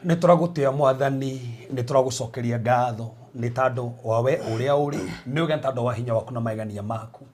Nituragutia mwathani nituragucokeria ngatho ni tandu wawe uria uri ni ugentandu wa hinya waku na maigania maku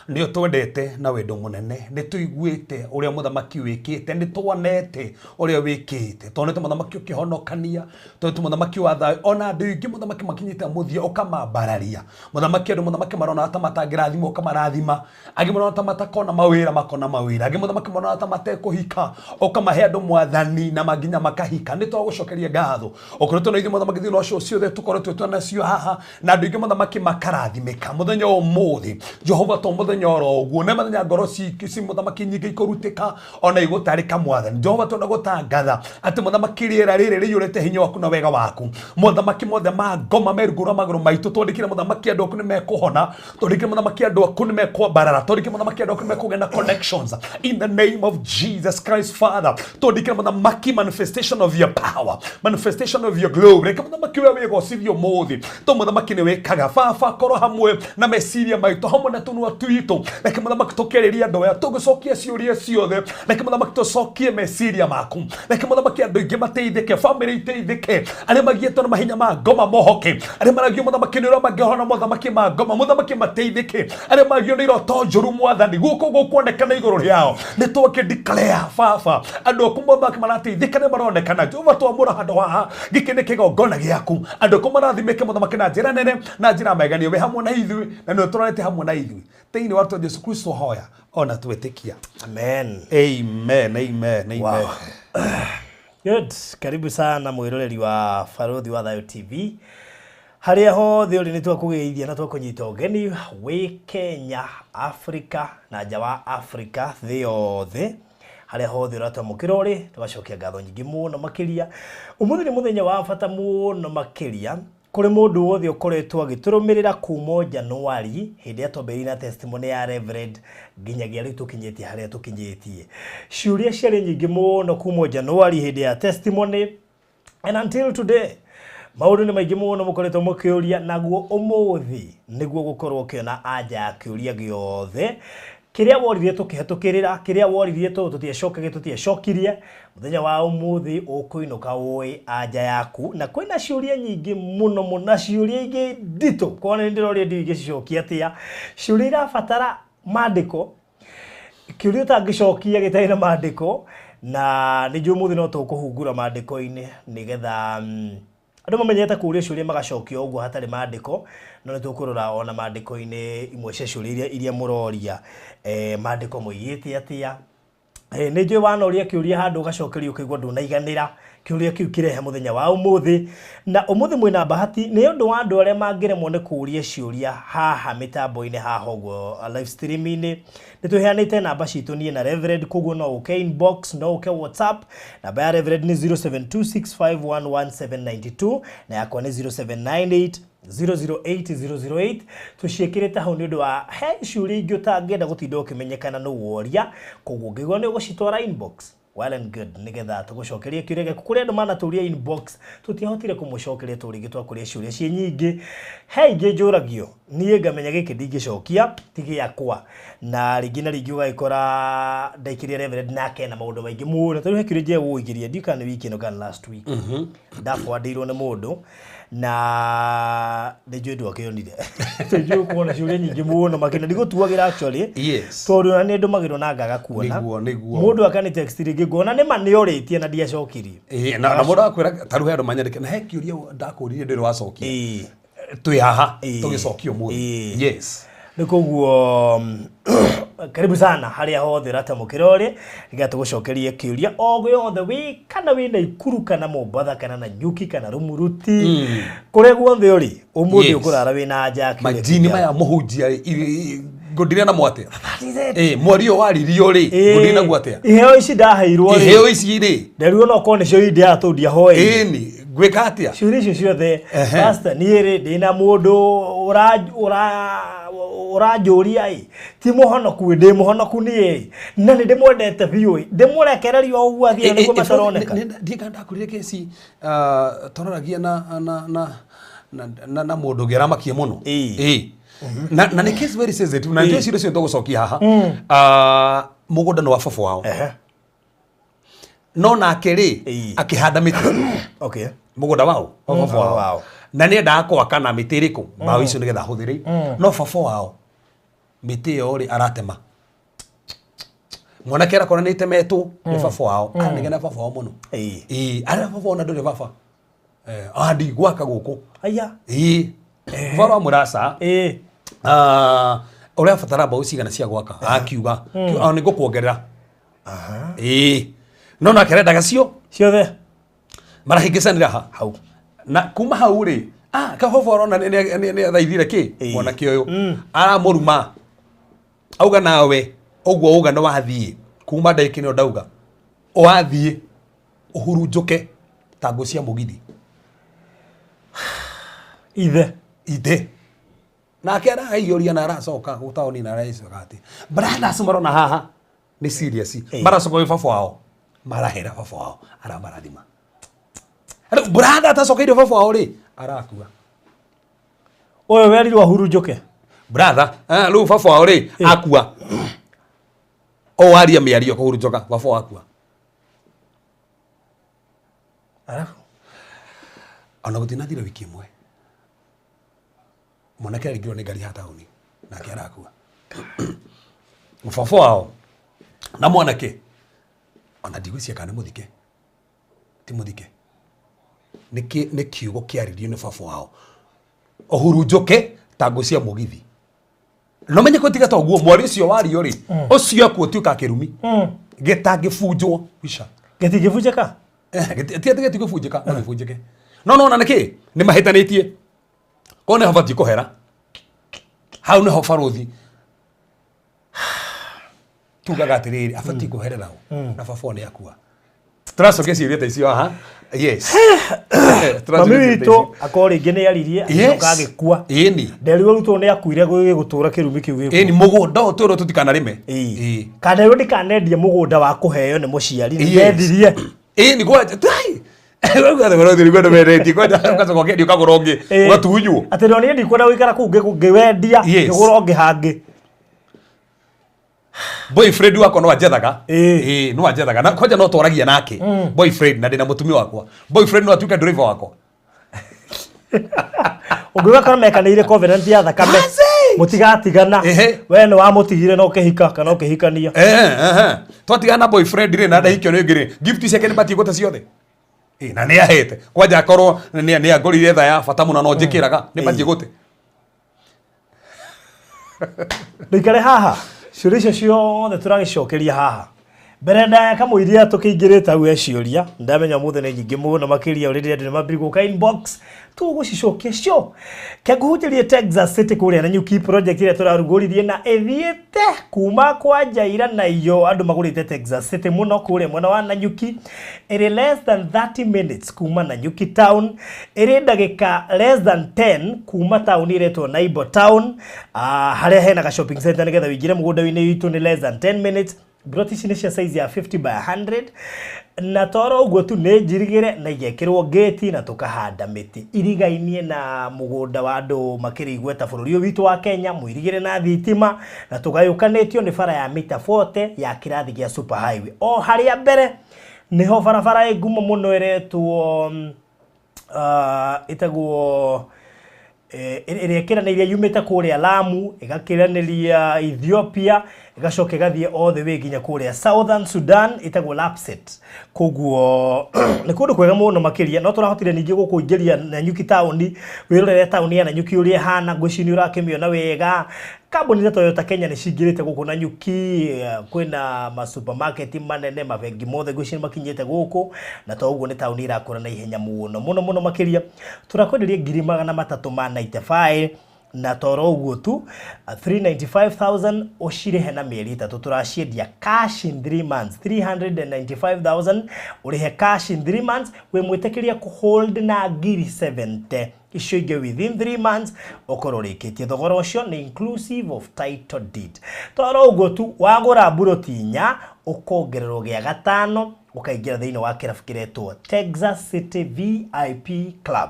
ni utwendete na wendo munene ni tuiguite uria muthamaki wikite ni tuonete uria wikite tonete muthamaki ukihonokania tonete muthamaki wa thayo ona andu ingi muthamaki makinyite muthia ukamambararia muthamaki andu muthamaki marona ta matangirathima ukamarathima agi marona ta matakona mawira makona mawira agi muthamaki marona ta matekuhika ukamahe andu mwathani na maginya makahika ni twagucokeria ngatho okoretwo na ithu muthamaki thina ucio ciothe tukoretwo twanacio haha na andu ingi muthamaki makarathimika muthenya umuthi Jehova to muthenya oroguo ne mathenya ngoro ci muthamaki nyingi ikorutika ona igutarika mwathani Jehova to nagutangatha ati muthamaki riera riri riyurete hinya waku na wega waku muthamaki mothe ma ngoma merugura maguru maitu twandikire muthamaki andu aku ni mekuhona twandikire muthamaki andu aku ni mekwambarara twandikire muthamaki andu aku ni mekugena connections in the name of Jesus Christ Father twandikire muthamaki manifestation of your power manifestation of your glory kama muthamaki wewe gocithio muthi to muthamaki ni wekaga baba koro hamwe na meciria maitu hamwe na tunua tuitu like muthamaki tukeriria andu aya tugucokia ciuria ciothe like muthamaki tucokie meciria maku like muthamaki andu ingi mateithike family iteithike aria magietwo na mahinya ma ngoma mohoke aria maragio muthamaki ni ro mangihona muthamaki ma ngoma muthamaki mateithike aria magio ni iroto njuru mwathani guko kuonekana iguru riao ni twoke declare baba andu aku muthamaki marateithika ni maronekana Jehova twamura handu haha giki ni kigongona giaku andu aku marathimike muthamaki na njira nene na njira megani we hamwe na ithui na ni turonete hamwe na ithui teini watu wa Yesu Kristo hoya ona twetikia amen amen amen amen wow. Good, karibu sana mwiroreri wa Farothi wa Thayo TV haria hothe uri ni twakugeithia na twakunyita ugeni wi Kenya Africa na nja wa Africa thi yothe haria hothe uratwamukira uri tugacokia ngatho nyingi muno makiria umuthi ni muthenya wa bata muno makiria kuri mundu wothe ukoretwo agiturumirira kuma January hindi atoberi na testimony ya Reverend nginyagia riu tukinyetie haria tukinyetie ciuria ciari nyingi muno kuma January hindi ya testimony and until today maundu ni maingi muno mukoretwo mukiuria naguo umuthi niguo gukorwo kiona anja ya kiuria giothe kiria woririe tukihetukirira kiria woririe tutiacokirie muthenya wa umuthi ukuinuka ui anja yaku na kwina ciuria nyingi muno na ciuria ingi ndito kone ndiroria ndige cicokia atia ciuria irabatara mandiko kiuria tangicokia gitai na mandiko na niju umuthi no tukuhungura mandiko-ini nigetha andu mamenyete kuria ciuria magacokio uguo hatari mandiko no nitukurora ona mandiko-ini imwe cia ciuria iria muroria mandiko muigite atia ni njui wanoria kiuria handu ugacokerio ukigwa ndunaiganira kiuria kiu kirehe muthenya wa umuthi na umuthi mwina bahati ni undu wa andu aria mangiremwo ni kuria ciuria haha mitambo-ini haha uguo live stream-ini nituheanite namba citu nie na Reverend kuguo no uke inbox no uke WhatsApp namba ya Reverend ni 0726511792 na yakwa ni 0798 008008 tuciekirite hau ni undu wa he ciuria ingi utangenda gutinda ukimenyekana no woria koguo ngigwa ni ugucitwara inbox well and good nigetha tugucokerie kiuria giaku kuria andu manaturia inbox tutiahotire kumucokeria turingi twakuria ciuria cie nyingi he ingi njuragio nie ngamenya giki ndingicokia tigi yakwa na ringi na ringi ugaikora ndaikirie Reverend nake na maundu maingi muno tari hekirie je uigirie ndikana wiki no kan last week ndafuadirwo ni mundu na ndejo ndu akionire tejo kuona ciuria nyingi muno makina ndigutuagira actually yes tondu na ni ndumagirwo na ngaga kuona mundu akani text ringi ngona ni mani oritie na ndiacokirie na mundu akwira taru he andu manyandike na he kiuria ndakuririe ndiri wacokia twi haha tugicokio muno yes nikuguo karibu sana haria hothe rata mukirori igatugucokerie kiuria o yothe wi kana wi na ikuru kana Mombatha kana na Nyuki kana Rumuruti kure guothe uri umuthi ukurara wi na anja kiuria majini maya muhunjia ngundire na mwate mwari yo waririo ri ngundire na gwate iheo ici ndaheirwo ri iheo ici ri nderuo no kone cio indi atundia hoi ni gwika atia ciuria icio ciothe pastor ni ri ndina mundu uranjuria ti muhonoku ndi muhonoku ni na ni ndimwendete biu ndimurekererio uguo athia niguo mataroneka ndika ndakurire kesi toragia na mundu ngeramakie muno na ni case very sensitive na ndio ciuria cio tugucokia haha mugunda no wa baba wao no nake ri akihanda miti okay mugunda wao baba wao na ni nda kwaka na miti iriku bao icio nigetha huthiri no baba wao miti yo ri aratema mwana kera kora ni temetu ni baba wao anigena baba wao muno ara baba wao na nduri baba andi gwaka guku aya varo murasa uria fatara bao cigana cia gwaka akiuga ni gukuongerera no na kere dagacio ciothe marahingicanira hau na kuma hau ri ka vovoro na ni thaithire ki mwana ki uyu ara muruma auga nawe ogwo uga no wathie kuma ndaiki no ndauga wathie uhurunjuke tangu cia mugithi ithe na kera aiyuria na aracoka gutaoni na rais wakati brothers marona haha ni serious maracoka we baba wao marahera baba wao ara marathima brother atacoka ire baba wao ri arakua oyo weri wa hurunjuke brother lu baba wao ri akua o waria miario ko hurunjuka baba wao akua ara ana gutinathire wiki imwe mwanake aringirwo ni ngari hatauni nake arakua mfafo wao na mwanake ona ndigwiciria kana muthike ti muthike ni kiugo kiaririo ni baba wao ohurunjuke tangu cia mugithi no menye kwetiga ta uguo mwari ucio wario ri ucio akuo tiuka kirumi gitangibunjwo wisha gitingibunjika gitibunjika no gibunjike no na niki ni mahitanitie kone habati kohera hau ne hofaruthi tugaga atiriri afati kuherera na baba ni akua turacokia ciuria ta icio aha yes mami witũ akora rĩngĩ nĩ aririe acoka agĩkua nderirwo rutwo nĩ akuire gũtũra kĩrumi kĩu gĩkuo ni mũgũnda ũyũ twĩrwo tũtikanarĩme kana rĩu ndikanendie mũgũnda wa kũheo nĩ mũciari nĩ ndendirie ni kwaje ukagũra ũngĩ ũgatunywo atĩ no niĩ ndikwenda gũikara kũu ngĩwendia ngĩgũra ũngĩ hangĩ boyfriend wako no ajethaga no ajethaga na kwaja no tũragia nake boyfriend na ndĩna mũtumia wakwa boyfriend no atuĩke driver wakwa ũngĩuga kana mekanĩire covenant ya thakame mũtigatigana we nĩ wamũtigire no kĩhika kana ũkĩhikania twatigana na boyfriend rĩ na ndahikio nĩ ngĩrĩ gift ciake nĩ batie gũte ciothe na nĩ ahete kwaja akorwo nĩ angorire tha ya bata mũno no njĩkĩraga nĩ batie gũte ndĩkare haha ciũria icio ciothe tũragĩcokeria haha mbere ndaka mũiria tũkĩingĩrĩte hau eciũria ndamenya mũthenya nĩ nyingĩ mũno makĩria ũrĩa ndĩ mambiri gũka inbox tũgũcicokia cio kĩguhũjĩrie Texas City kũrĩa na Nyuki project ĩrĩa tũrarugũririe na ĩthiĩte kuma kwa Jaira na iyo andũ magũrĩte Texas City mũno kũrĩa mwena wa Nanyuki ĩrĩ less than 30 minutes kuma Nanyuki town ĩrĩ ndagĩka less than 10 kuma town ĩretwo Naibo town harĩa hena ga shopping center nĩgetha wĩingĩre mũgũnda-inĩ witũ nĩ less than 10 minutes Broti ici nĩ cia size ya 50 by 100 na toro ũguo tu nĩ njirigĩre na igekĩrwo gate na tũkahanda mĩtĩ irigainie na mũgũnda wa andũ makĩrĩ igweta bũrũri witũ wa Kenya mũirigĩre na thitima na tũgayũkanĩtio nĩ bara ya mita 40 ya kĩrathi gĩa super highway o harĩa mbere nĩho barabara ngumo mũno ĩretwo ĩtagwo ĩrĩa ĩkĩranĩirie yumĩte kũrĩa Lamu ĩgakĩranĩria Ethiopia ĩgacoka ĩgathiĩ all the way nginya kũrĩa Southern Sudan ĩtagwo Lapset koguo nĩ kũndũ kwega mũno makĩria no tũrahotire ningĩ gũkũingĩria Nanyuki town wĩrorere town ya Nanyuki ũrĩa hana ngwĩciria ũrakĩmĩona wega kambuni ta Toyota Kenya nĩ cingĩrĩte gũkũ Nanyuki kwĩna ma supermarket manene mabengi mothe ngwĩciria makinyĩte gũkũ na to ũguo nĩ town irakũra na ihenya mũno makĩria tũrakwenderia 395 na toro ũguo tu 395,000 ũcirĩhe na mĩeri 3 tũraciendia cash in 3 months 395,000 ũrĩhe cash in 3 months wĩ mwĩtĩkĩria kũhold na ngiri 70 icio ingĩ within 3 months ũkorwo rĩkĩtie thogora ũcio nĩ inclusive of title deed toro ũguo tu wagũra buroti inya ũkongererwo gĩa gatano ukaingira thĩinĩ wa kĩrabu kĩretwo Texas City VIP Club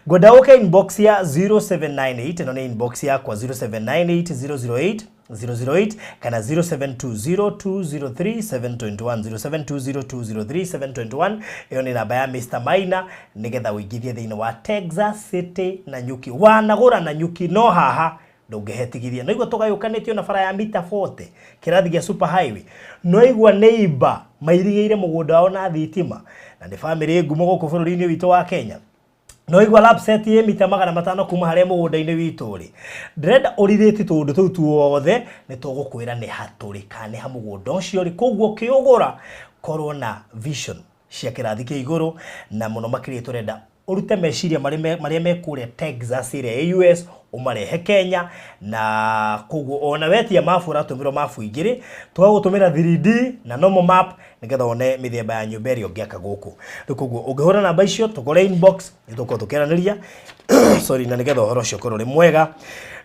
goda inbox ya 0798 no nĩ inbox yakwa 0798 008 kana 0720203721 0720203721 iyo nĩ namba ya Mr. Maina nĩgetha ũingithie thĩinĩ wa Texas City Nanyuki wanagũra Nanyuki no haha ndũngĩhetigithia no igua tũgayũkanĩtio na bara ya mita 40 kĩrathi gĩa super highway no igua neighbor mairigĩire mũgũnda wao na thitima na nĩ family ngumo gũkũ bũrũri-inĩ witũ wa Kenya no igua Lapset ye mita 500 kuma harĩa mũgũnda-inĩ witũ rĩ ndĩrenda ũrirĩti tũndũ tũu tuothe nĩ tũgũkwĩra nĩ hatũrĩka nĩ ha mũgũnda ũcio rĩ koguo kĩũgũra korwo na vision cia kĩrathi kĩa igũrũ na mũno makĩria tũrenda urute meciria marĩa mekũrĩa Texas ĩrĩa US umarehe Kenya na koguo ona wetia mafu ratũmĩrwo mafu igĩrĩ tũgagũtũmĩra 3D na normal map nĩgetha one mĩthemba ya nyũmba ĩrĩa ũngĩaka gũkũ koguo ũngĩhũra namba icio tũkore inbox nĩtũkorwo tũkĩaranĩria sorry na nĩgetha ũhoro ũcio ũkorwo ũrĩ mwega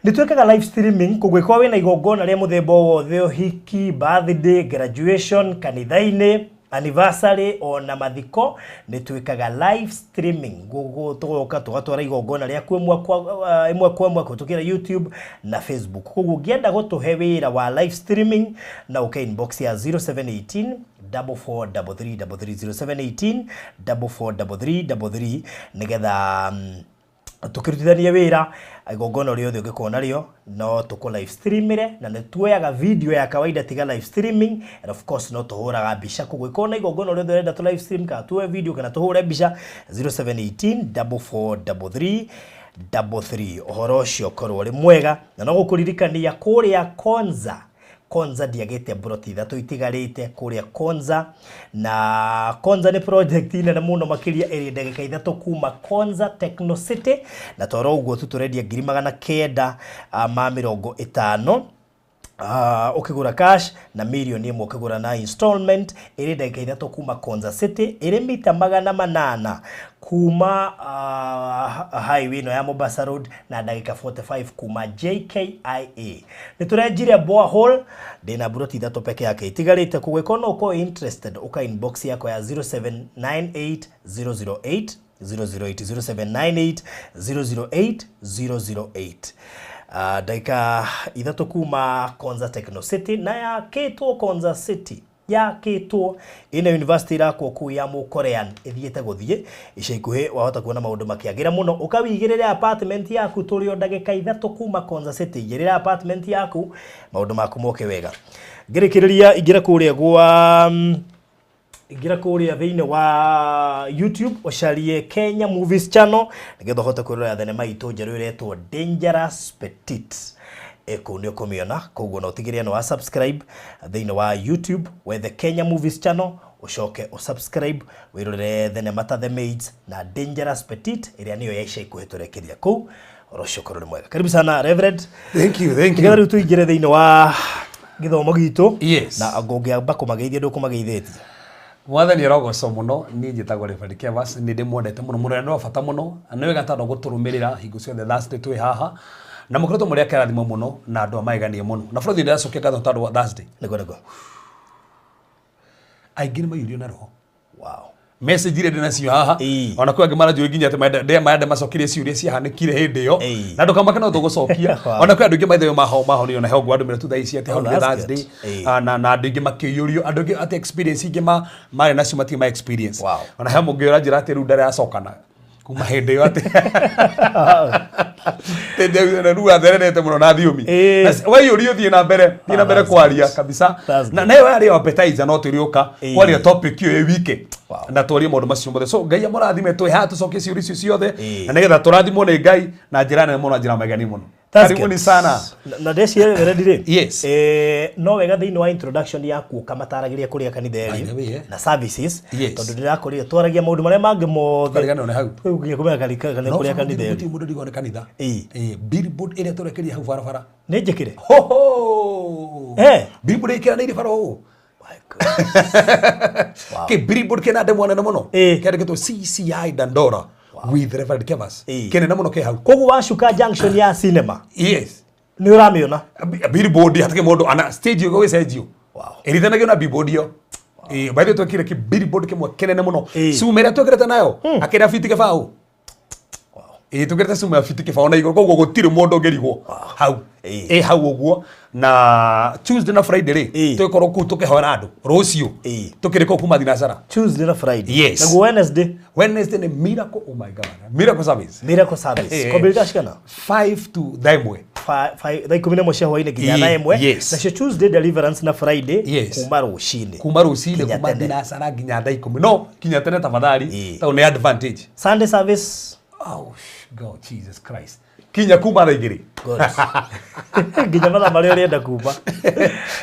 nĩtwĩkaga live streaming koguo kwa wĩna igongona rĩa mũthemba wothe ũhiki birthday graduation kanitha-inĩ anniversary ona mathiko nĩtwĩkaga live streaming tũgoka tũgatwara igongona rĩa kwĩmwe kwa kũtũkĩra YouTube na Facebook koguo ngĩenda gũtũhe wĩra wa live streaming na inbox ya 0718 443333 0718 nĩgetha tukirutithania wira igongona rĩothe ũngĩkorwo narĩo no tũkũ live streamire na nĩtuoyaga video ya kawaida tiga live streaming and of course no tũhũraga mbica kũgwĩkorwo na igongona rĩothe ũrenda tũ live stream kana tuoye video kana tũhũre mbica 0718 4433 ũhoro ũcio ũkorwo ũrĩ mwega na no gũkũririkania kũrĩa Konza diagete broti thatũ itigarĩte kũrĩa Konza na Konza nĩ project nene mũno makĩria ĩrĩ ndagĩka ithatũ kuma Konza Techno City na toro ũguo tu tũrendia 950 ukigura cash na million imwe ukigura na installment iri ndagika ithatu kuma Konza City iri mita 800 kuma highway no ya Mombasa Road na ndagika 45 kuma JKIA niturenjire borehole ndina buroti ithatu peke yake itigarite kugwikona uko interested uka inbox yako ya 0798 008 008 dakika ithatu kuma Konza Techno City na ya Keto Konza City ya Keto ina university rako ku ya mu Korean ithiete guthie ica ikuhe wahota kuona maundu makiagira muno ukawigirira apartment yaku turio ndagika ithatu kuma Konza City igirira apartment yaku maundu maku moke wega ngirikiriria igira kuria gwa igira kuria thiine wa YouTube osharie Kenya Movies Channel nigetha hote kurora thenema itu njeru iretwo Dangerous Petite eko nio kumiona koguo no tigiria no subscribe thiine wa YouTube with the Kenya Movies Channel ushoke subscribe wirore thenema ta The Maids na Dangerous Petite iria niyo yaisha ikuheturekeria ku oroshokoro mwega karibu sana Reverend. Thank you ngari tu igire thiine wa githomo gitu na agongia bako mageithia ndukumageithitie Mwathani arogoco muno ni njitagwo Reverend Cephas ni ndimwendete muno mureno bata muno niwe gatano guturumirira hingo ciothe Thursday twi haha na mukoretwo muri akirathimo muno na andu amaiganie muno na bũrũri ndiracokia gatho tandũ wa Thursday niko aingĩ nĩmaiyũrio na roho wow message ile ndinacio haha ona kwa ngimara njũĩ nginya ate maende macokirie ciũria ciahanĩkire hĩndĩ ĩyo na ndũkamake no tũgũcokia ona kwa andũ ingĩ maithe maho nĩ ona he ũguo andũ mĩre tu thaa ici ati hau nĩ Thursday na andũ ingĩ makĩiyũrio andũ ingĩ ati experience ingĩ marĩ nacio mati ma experience ona he mũngĩ ũra njĩra atĩ rĩu ndaracokana kuma hĩndĩ ĩyo atĩ tende rua thererete muno na thiomi waiyũrio thiĩ na mbere kwaria kabisa na nayo yarĩ appetizer no tũrĩũka kwaria topic ĩyo wike na twarie maũndũ macio mothe so Ngai amũrathime twĩ haha tũcokie ciũria icio ciothe na nĩgetha tũrathimwo nĩ Ngai na njĩra nene mũno na njĩra maigani mũno karibuni sana na ndeciria Reverend yes no wega thiini wa introduction yaku ukamataragiria kuria kanitha eri na services tondu ndirakorire twaragia maundu maria mangi mothe karigana one hau ugiye kumenya kana kuria kanitha eri mundu ndigone kanitha billboard ire turekeria hau barabara ni njikire billboard ikira ni barabara o ke billboard kena demo na muno kere keto CCI Dandora with Reverend Cephas kene na muno ke hau kogu washuka junction ya cinema yes ni uramiona billboard hatake mundu ana stage yo gwecenjio erithanagio na billboard yo by the way twekire ki billboard kimwe kenene muno sumere twekirete nayo akira fiti kebao tukirete sumere fiti kebao na igoro koguo gutire mundu ngerigwo hau hau uguo na Tuesday na Friday ri twikoro ku tukihoera andu rucio tukiriko kuma thinacara Tuesday na Friday yes. na Wednesday ni miracle oh my god miracle service kobilita shikana 5 to daimwe 5 daikumine moshe hoine ginya na emwe na Tuesday deliverance na Friday kuma rucine kuma thinacara ginya daikumi no kinya tene tafadhali tau ni advantage Sunday service oh God Jesus Christ kinya kuma thaa igĩrĩ nginya mathaa marĩa ũrenda kuma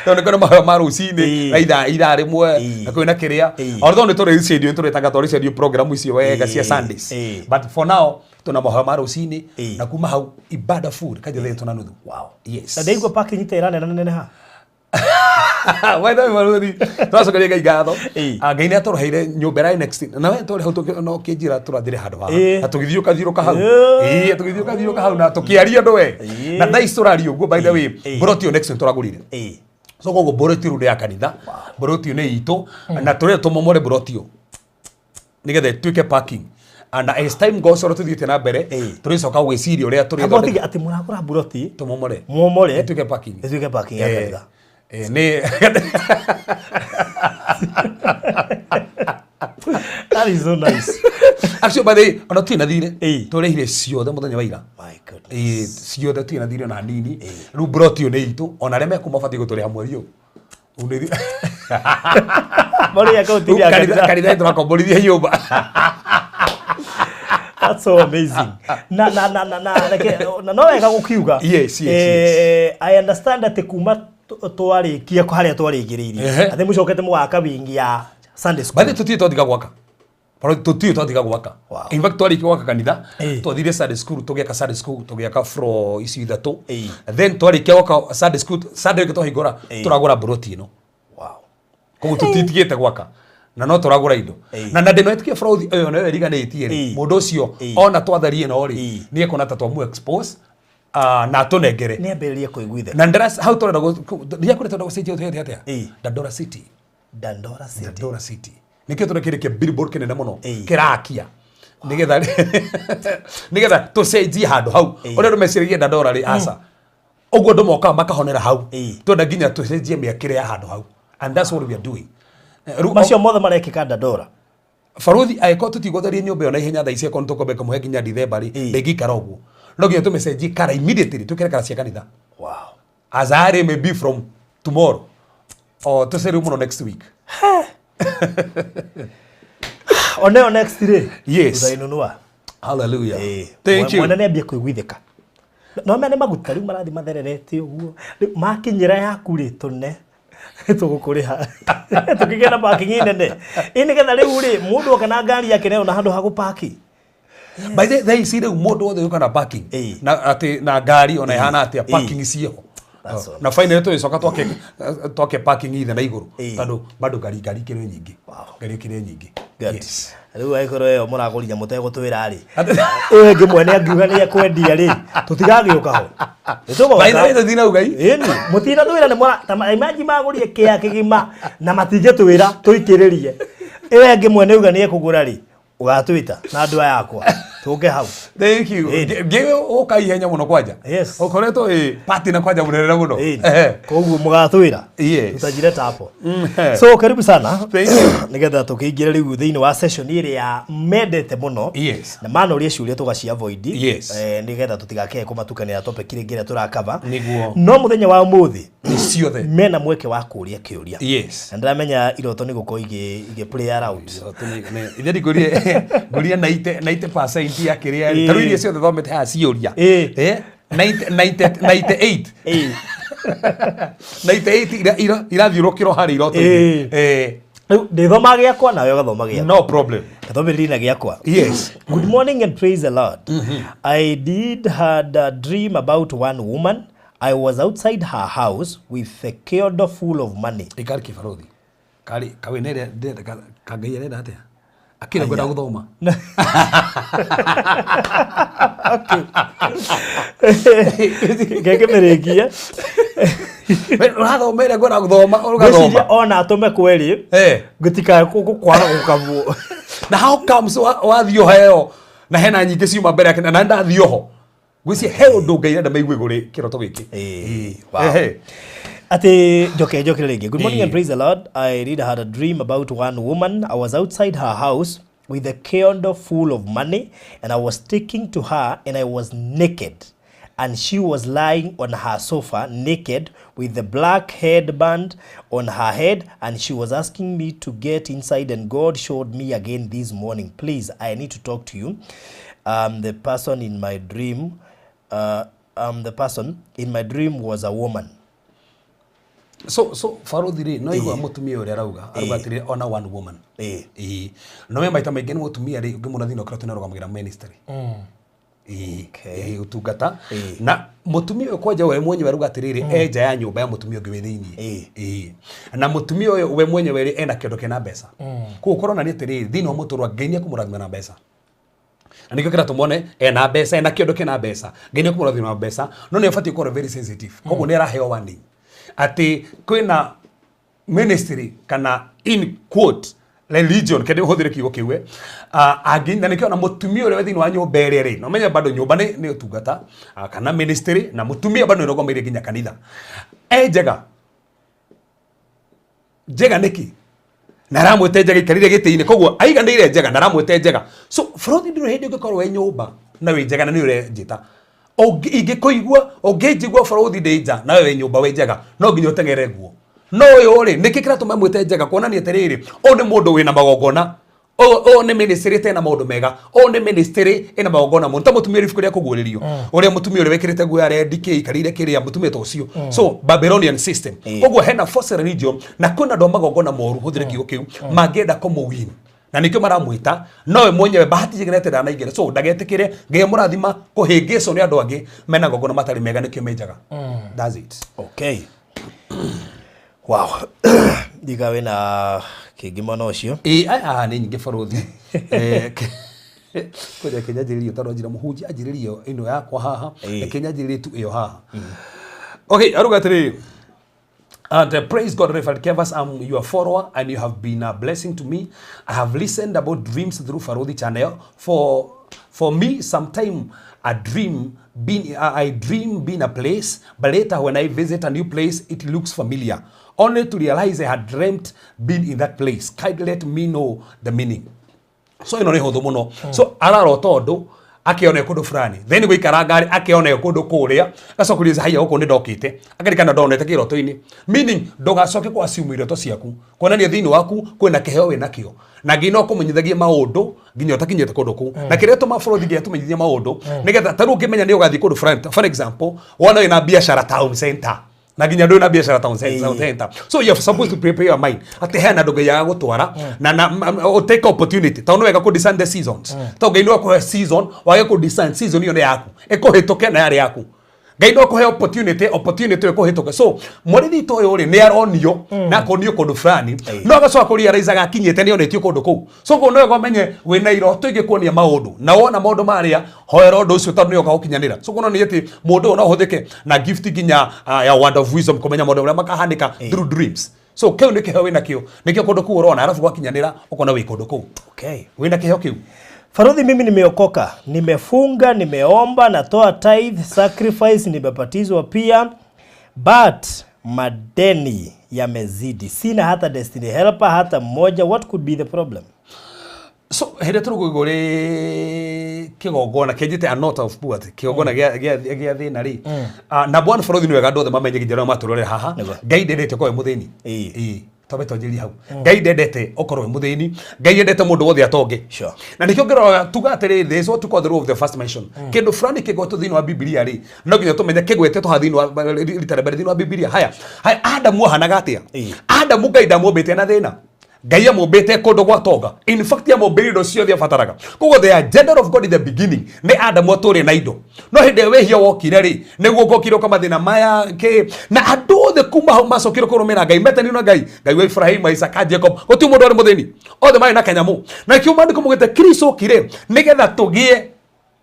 tondũ nĩkũrĩ mahoya ma rũcinĩ na ithaa rĩmwe na kwĩna kĩrĩa although nĩtũrĩcendio nĩtũrĩtanga tũrĩcendio program icio wega cia Sundays but for now tuna mahoya ma rũcinĩ na kuma hau ibada food kaja thaa 3:30 wow yes na ndaigua parking ita nene ha waitha marũthi twacokeria Ngai ngatho Ngai nĩ atũreheire nyũmba ya next na we tũrĩ hau no kĩnjĩra tũrathire handũ haha na tũgĩthiũka hau tũgĩthiũka hau na tũkĩaria andũ we na thaa ici tũraria ũguo by the way borotio next tũragũrire so koguo borotio rũrĩ ya kanitha borotio nĩ itũ na tũrĩa tũmomore borotio nĩgetha ĩtuĩke parking and as time goes on tuthiĩte na mbere tũrĩcoka gwĩciria ũrĩa tũrĩthondeka ati mũragũra boroti tũmomore ĩtuĩke parking ya kanitha that is so nice actually by the way ona tu nathire tũrehire ciothe mũthenya wa ira my god ciothe tu nathire na nini rĩu brotio nĩ itũ ona arĩa mekuma batiĩ gũtũrĩha mweri ũyũ undethi bali yakautia kanitha tũrakomborithia nyũmba that's so amazing na no wega gukiuga yes I understand that kuma twarikia haria twarigiriirie athe mucokete mwaka wingi ya Sunday school bali tutiĩ twathiga gwaka Farodi tutiu twatiga gwaka. Wow. In fact twari gwaka kanitha, twathire Sunday school, tugiaka Sunday school, tugiaka floor ici ithatu. Then twari gwaka Sunday school, Sunday twahingura, turagura buroti ino. Wow. Koguo tutitigite gwaka. Na no turagura indo. Na ndino etikie Farodi uyo nawe riganĩtie ri. Mundu ucio ona twatharie no ri, ni ekona ta twamu expose. Na tunengere ni ambĩrĩrie kũiguitha na ndras how to ria kure tonda gũcenjia ũtete atia Dandora City Dandora City nikio turekirike billboard kinene muno kirakia nigetha tucenjie handu hau ore rumeciririe Dandora ri asa uguo ndu moka makahonera hau twenda nginya tucenjie miakire ya handu hau, and that's what we are doing. Macio mothe marekika Dandora. Farodi aiko tutigotharie nyumba yo na ihenya tha icio konto kobe kamuhe nginya December ri ndingikara uguo no nginya tumecenjie kara immediately tukire kara cia kanitha. Wow. Azare maybe from tomorrow or to say next week. Oneo next day. Yes. Uzainunua. Hallelujah. Thank you. Mwana niambia kuiguithika. No mene maguta riu marathi mathererete uguo. Makinyira yaku ri tune. Tugukuriha. Tukigena parking nene. Ini getha riu ri mundu kana ngari yake nayo na handu ha gupaki. By the they see the mundu wothe ukana parking. Na ati na ngari ona ihana ati parking cio. Na finally tuicoka twake parking ithe na iguru tondu bado ngari kire nyingi. Ngari kire nyingi. Yes. Riu aikoro yo muragurinya mutegutwira ri. Uyu ngi mwene angiuga ni ekwendia ri. Tutigagiuka ho. By the way thina ugai. Ini mutina twira ni mura imagine magurie kia kigima na matinje twira tuikiririe. Uyu ngi mwene uga ni ekugura ri. Ugatwita na andu yakwa. Tuge hau. Thank you. Give oka ihenya muno kwanja. Yes. Okoreto party na kwanja munene muno. Koguo mugatwira. Yes. Tutajireta hapo. So karibu sana. Thank you. Nigetha tukiingira riu thiini wa session iri ya mendete muno. Yes. Na mana uria ciuria tugaci avoid. Yes. Nigetha tutigake kumatukania topic iri ngira turakava. Niguo. No muthenya wa muthi. Ni ciothe. Mena mweke wa kuria kiuria. Yes. Ndamenya iroto ni guko ige play around. Ithe ndiguria 90% ya kiria taru iria ciothe thomete ha ciuria 98 irathiurukirwo hari iroto ndithoma giakwa nawe gathoma giakwa no problem gathomerina giakwa. Yes. Good morning and praise the Lord. I had a dream about one woman. I was outside her house with a kiodo full of money. Ikari kifarodhi kari kawenere kagai reda atia akira gwenda guthoma. Okay. Gege meregia. Urathomere gwenda guthoma ugathoma. Ona atume kweli. Gutika kwara gukavuo. Na how comes wathio heo na hena nyingi ciuma mbere yake na ndathio ho. Gwisi heo ndungai nda maigwe guri kiroto giki. Wow. Ate joke ringi. Good morning and praise the Lord. I really had a dream about one woman. I was outside her house with a kiondo full of money and I was taking to her and I was naked. And she was lying on her sofa naked with the black headband on her head and she was asking me to get inside and God showed me again this morning. Please, I need to talk to you. The person in my dream was a woman. So Farodhi no igwa mutumia uria rauga arugatire ona one woman. No me maita maingi ni mutumia ri ngimuna thina ukira tuna rugamugira ministry. Utungata na mutumia uyu kwanja we mwenyewe arugatiriri enja ya nyumba ya mutumia ungi withiini. Na mutumia uyu we mwenyewe ri ena kindu kina mbeca. Ku ukorona ni atiriri thina muturwa ngenia kumurathima na mbeca. Anikyo kira tumone ena mbeca ena kindu kina mbeca ngenia kumurathima na mbeca no ni afati ukorwo very sensitive. Koguo ni araheo warning ati kwina ministry kana in quote religion kende uhuthire kiugo kiwe aginda nikio na mutumia uri thini wa nyumba iri ri no menya bado nyumba ni utungata kana ministry na mutumia bado irogomeire ginya kanitha njega niki na ramwete njega ikarire gitiini koguo aiganire njega na ramwete njega so Farodhi ndiro hindi ugikorwo we nyumba na we njega na ni ure njita ingikuigua ungijigua Farodhi ndeja na we nyumba we njega no nginya utengere guo no yo ri nikikira tumamwite njega kuonania atiriri o ni mundu wina magongona o ni ministry tena maundu mega o ni ministry ina magongona mundu mutumia rifu kuria kuguririo uria mutumia uri wekirite guo ya red k ikarire kiria mutumia to ucio so Babylonian system koguo hena false religion na kuna ndo magongona moru huthire kiugo kiu mangenda komu win na nikio maramwita nowe mwenyewe bahati jigenete ndana igere so ndagetikire ngai murathima kuhingico ni andu angi mena gogo na matari mega nikio menjaga that's it. Okay. Wow. Diga wena kigimana ucio ni nyingi baruthi kuja Kenya jiririo taro njira muhunji ajiririo ino yakwa haha Kenya jiririo tu iyo haha. Okay, arugatiri. And praise God, Reverend Cephas, I'm your follower and you have been a blessing to me. I have listened about dreams through Farodhi channel. For me, sometime I dream being a place, but later when I visit a new place, it looks familiar. Only to realize I had dreamt being in that place. Kindly let me know the meaning. So ino ni huthu muno. So ararota undu akiona kundu fulani then gwikara ngari akiona kundu kuria gacokuria haya huko ni ndokite akarikana ndonete kiroto-ini meaning ndogacoke kwa assume iroto ciaku kuonania thiini waku kwina kiheo wina kio na ngino kumenyithagia maundu nginya utakinyete kundu ku na kireto mabũrũri nginya tumenyithia maundu nigetha taru ngimenya ni ugathi kundu fulani for example wona ina biashara town center na nginya ndo na biashara town center so you are supposed to prepare your mind ati hena ndogo ya gutwara na take opportunity tawo wega ku discern the seasons tawo ngai ko season wage ku discern season iyo ne yaku ekuhituke na yari yaku ngai ndo ko he opportunity ekuhituke so murithi to yo ri ni aronio na konio kundu fulani no agacoka kuria raiza gakinyete ni onetio kundu ku so ko no wega menye wina iroto igikuonia maundu na wona maundu maria hoera undu ucio tondu ni oka ukinyanira so kono ni ati mundu no huthike na gift ginya ya word of wisdom kumenya maundu maria makahanika through dreams so keu ni kiheo wina kio nikio kundu ku urona arafu gwakinyanira ukona wi kundu ku okay wina kiheo kiu. Farodhi, mimi nimeokoka, nimefunga, nimeomba, natoa tithe, sacrifice, nimebatizwa pia, but madeni yamezidi. Sina hata destiny helper hata mmoja. What could be the problem? So hede turugugore kigogona kejite a note of poverty kigogona gia thina ri na bwana Farodhi ni wega ndothe mamenye gijero maturore haha ngai ndendete ko muthini tobe tojiri hau ngai ndendete okorwo muthini ngai ndendete mundu wothe atonge na nikio ngero tugatire this what to call the rule of the first mention kindu fulani kigoto thini wa Biblia ri no nginya tumenye kigwete to hathini wa litare thini wa Biblia haya Adamu hanaga atia Adamu ngai ndamumbite na thina ngai amumbite kundu gwatonga in fact amumbire ndo ciothe abataraga koguo the agenda of God in the beginning ni Adamu aturi na indo no hindi wehia wokire ri niguo gokire kwa mathina maya ke na andu othe kuma hau macokire kurumira ngai metani no ngai wa Ibrahim Isaac Jacob goti mundu ari muthini othe mari na kanyamu na kiuma ndi kumugite Kristo kire nigetha tugie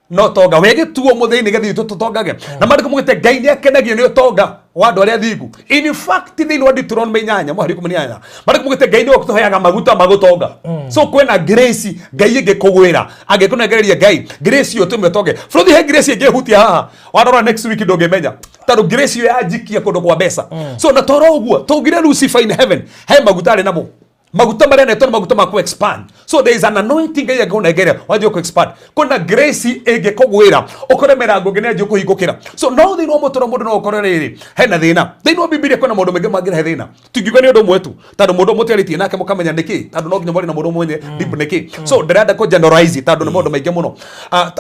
no tonga wege tuo muthini gethi tutongage na mari kumugite ngai ni akenagio ni utonga wandu aria thingu in fact thini wa Deuteronomy 8 mwari 18 mari kumugite ngai ni okutoheaga maguta magutonga so kwena grace ngai ingikugwira angikunegereria ngai grace yo tumetonge Farodhi he grace ingihutia haha wadora next week ndongemenya taru grace yo yajikia kundu kwa besa so na toro uguo tugire Lucifer in heaven he maguta ari namo maguta maria neto maguta ma ku expand so there is an anointing ngai ngona igere waje ku expand kuna grace ingikugwira ukore merango ngene aje kuhingukira so no thino mutoro mundu no ukore riri hena thina thino Biblia kuna mundu mengi magira he thina tugiuga ni undu mwetu tandu mundu mutiaritie nake mukamenya niki tandu no nginya muri na mundu mwenye deep niki so ndirenda ku generalize tandu ni mundu mengi muno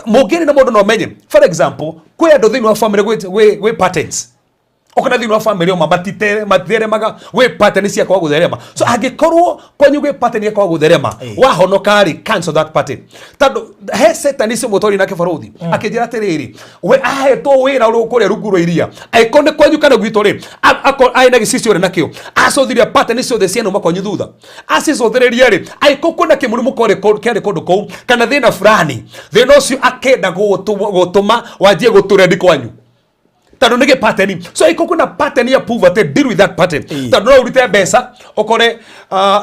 mugiri na mundu no menye for example kwi andu thino wa family we patterns okona thino wa family o mabatire maga we pattern cia kwa gutherema so agikorwo kwanyu we pattern ya kwa gutherema wahonokari cancel that pattern tando he Satan isi motori na Farodhi akijira tiriri we aheto wira uri ukore ruguro iria aikone kwanyu kana gwito ri aina gisisi uri nakio acothiria pattern cio the ciano makonyu thutha acicothereria ri aikokona kimurimu kore kere kondu kou kana thina fulani thina ucio akenda gutuma wajie guturendi kwanyu tando nige pattern so iko kuna pattern ya poverty deal with that pattern tando no urite besa okore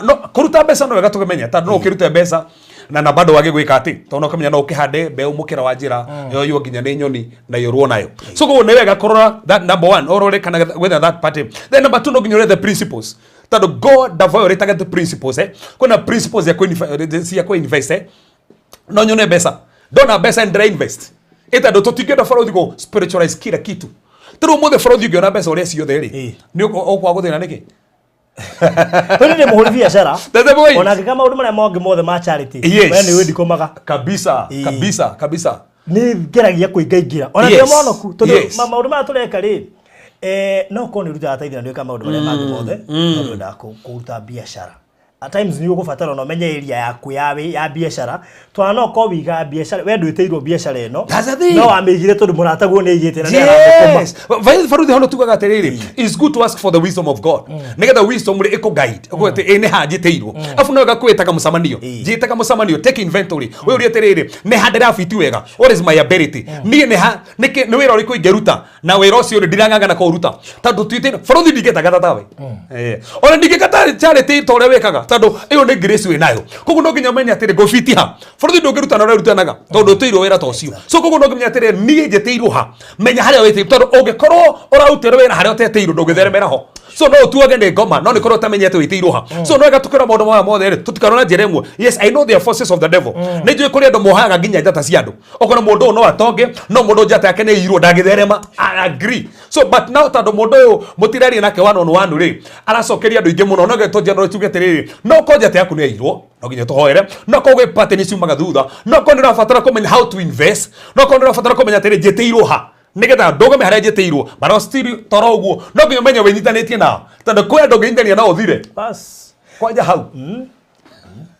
no kuruta besa no wega tugemenya tando no ukirute besa na bado wage gwika ati tono kamenya no ukihande be umukira wa njira yo nginya ni nyoni na yoruo nayo so go ne wega korora that number 1 orore kana whether that pattern then number 2 no nginya the principles tando God da violate the principles kuna principles ya ku invest no nyone besa dona besa and invest eta ndo tutigenda Farodhi go spiritualize kila kitu tero mothe Farodhi ngiona besa ore ciothe ri ni okwa guthina niki Toni ni muhuri biashara ona ngika maundu maria mongi mothe ma charity we ni wendi komaga kabisa ni ngeragia kuingaingira ona ndio monoku tondu maundu maria tureka ri no ko ni ruta ataithira ndio kama maundu maria mangi mothe no ndo kuruta biashara at times ni ugubatara no menye area yaku ya biashara twana ko wiga biashara we ndwiteirwo biashara eno no amigire tondu muratagwo ni igite na yes vai faruthi hono tugaga atiriri it's good to ask for the wisdom of God nigetha wisdom ri iko guide ukwete ene hanjiteirwo afu no gakwitaga musamanio jitaga musamanio take inventory we uri atiriri ne handira fiti wega what is my ability ni ni wira uri kuingeruta na wira ucio ndiranganga na kuruta tondu twite faruthi ndigetaga tatawe ona ndigekata charity tore wekaga tondu iyo ni grace we nayo koguo no nginya menya atiri go fiti ha faruthi ndungiruta na urutanaga tondu tuirwo wira ta ucio so koguo no nginya atiri ni njeteirwo ha menya haria wete tondu ungikorwo urarutira wira haria uteteirwo ndungitheremera ho so no tuage ne ngoma no nikorwo tamenyete witiirwo ha so no gatukira maundu maya mothe ri tutikanona jeremwo yes I know the forces of the devil ni njui kuri andu mohaga nginya njata cia andu okona mundu no atonge no mundu njata yake ni irwo ndagitherema I agree so but now tondu mundu uyu mutirari nake one on one ri aracokeria andu ingi muno no geto general tuge tiriri no ko njata yaku ni irwo no nginya tuhoere no ko gwe pattern ciumaga thutha no ko ndirabatara kumenya how to invest no ko ndirabatara kumenya atiri njitiirwo ha nigetha ndogame haria njitiirwo bara still toro uguo no nginya menya winyitanitie na tondu kwe andu nginyitania na uthire bas kwanja hau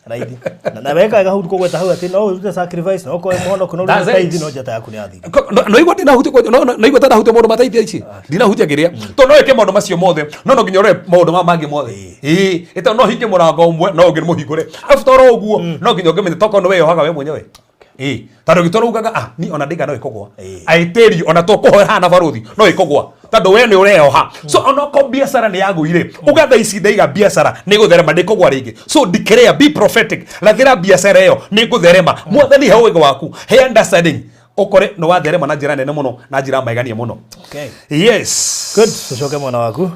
raidi na weka hau kugweta hau ati no urute sacrifice no ko mono kuno urute no njata yaku ni athire no igwa ndina huti no igwa tada huti mundu mataithia ici ndina huti agiria to no eke maundu macio mothe no nginya ore maundu mangi mothe ito no hinge murango umwe no ngir muhingure after uguo no nginya ngimenya toko no we yohaga we mwenyewe tando gitoro ugaga ni ona ndiga no ikogwa aiteri ona to kuhoya hana baruthi no ikogwa tando we ni ureoha so ona ko biashara ni yagu ire ugatha ici ndaiga biashara ni gutherema ndikogwa ringi so declare be prophetic lathira biashara iyo ni gutherema mwathani he ugo waku he understanding okore no watherema na njira nene muno na njira maigania muno okay yes good tucoke mwana waku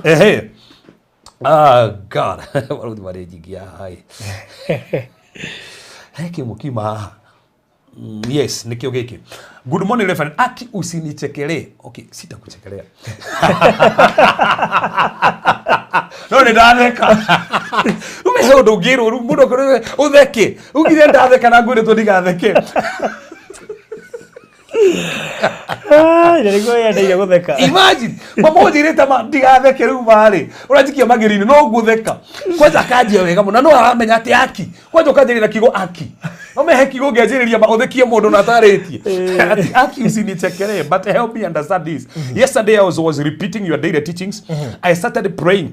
god baruthi marejigia hai heki mukima yes nikio giki good morning Reverend aki usinichekelee okay sitakuchekelea no ni ndatheka umehe undu ngiru muno kuri utheke ugire ndatheka na ngwire to ndigatheke ndiriko ya ndeire gutheka imagine mamo njirite ma ndigatheke riu bari urajikia magirini no gutheka kwanza kanjia wega muno no aramenya ati aki kwanza kanjirira kigo aki no mehe kigo ngianjiriria mauthikie mundu na taritie ati aki usinichekelee but help me understand this yesterday I was repeating your daily teachings I started praying.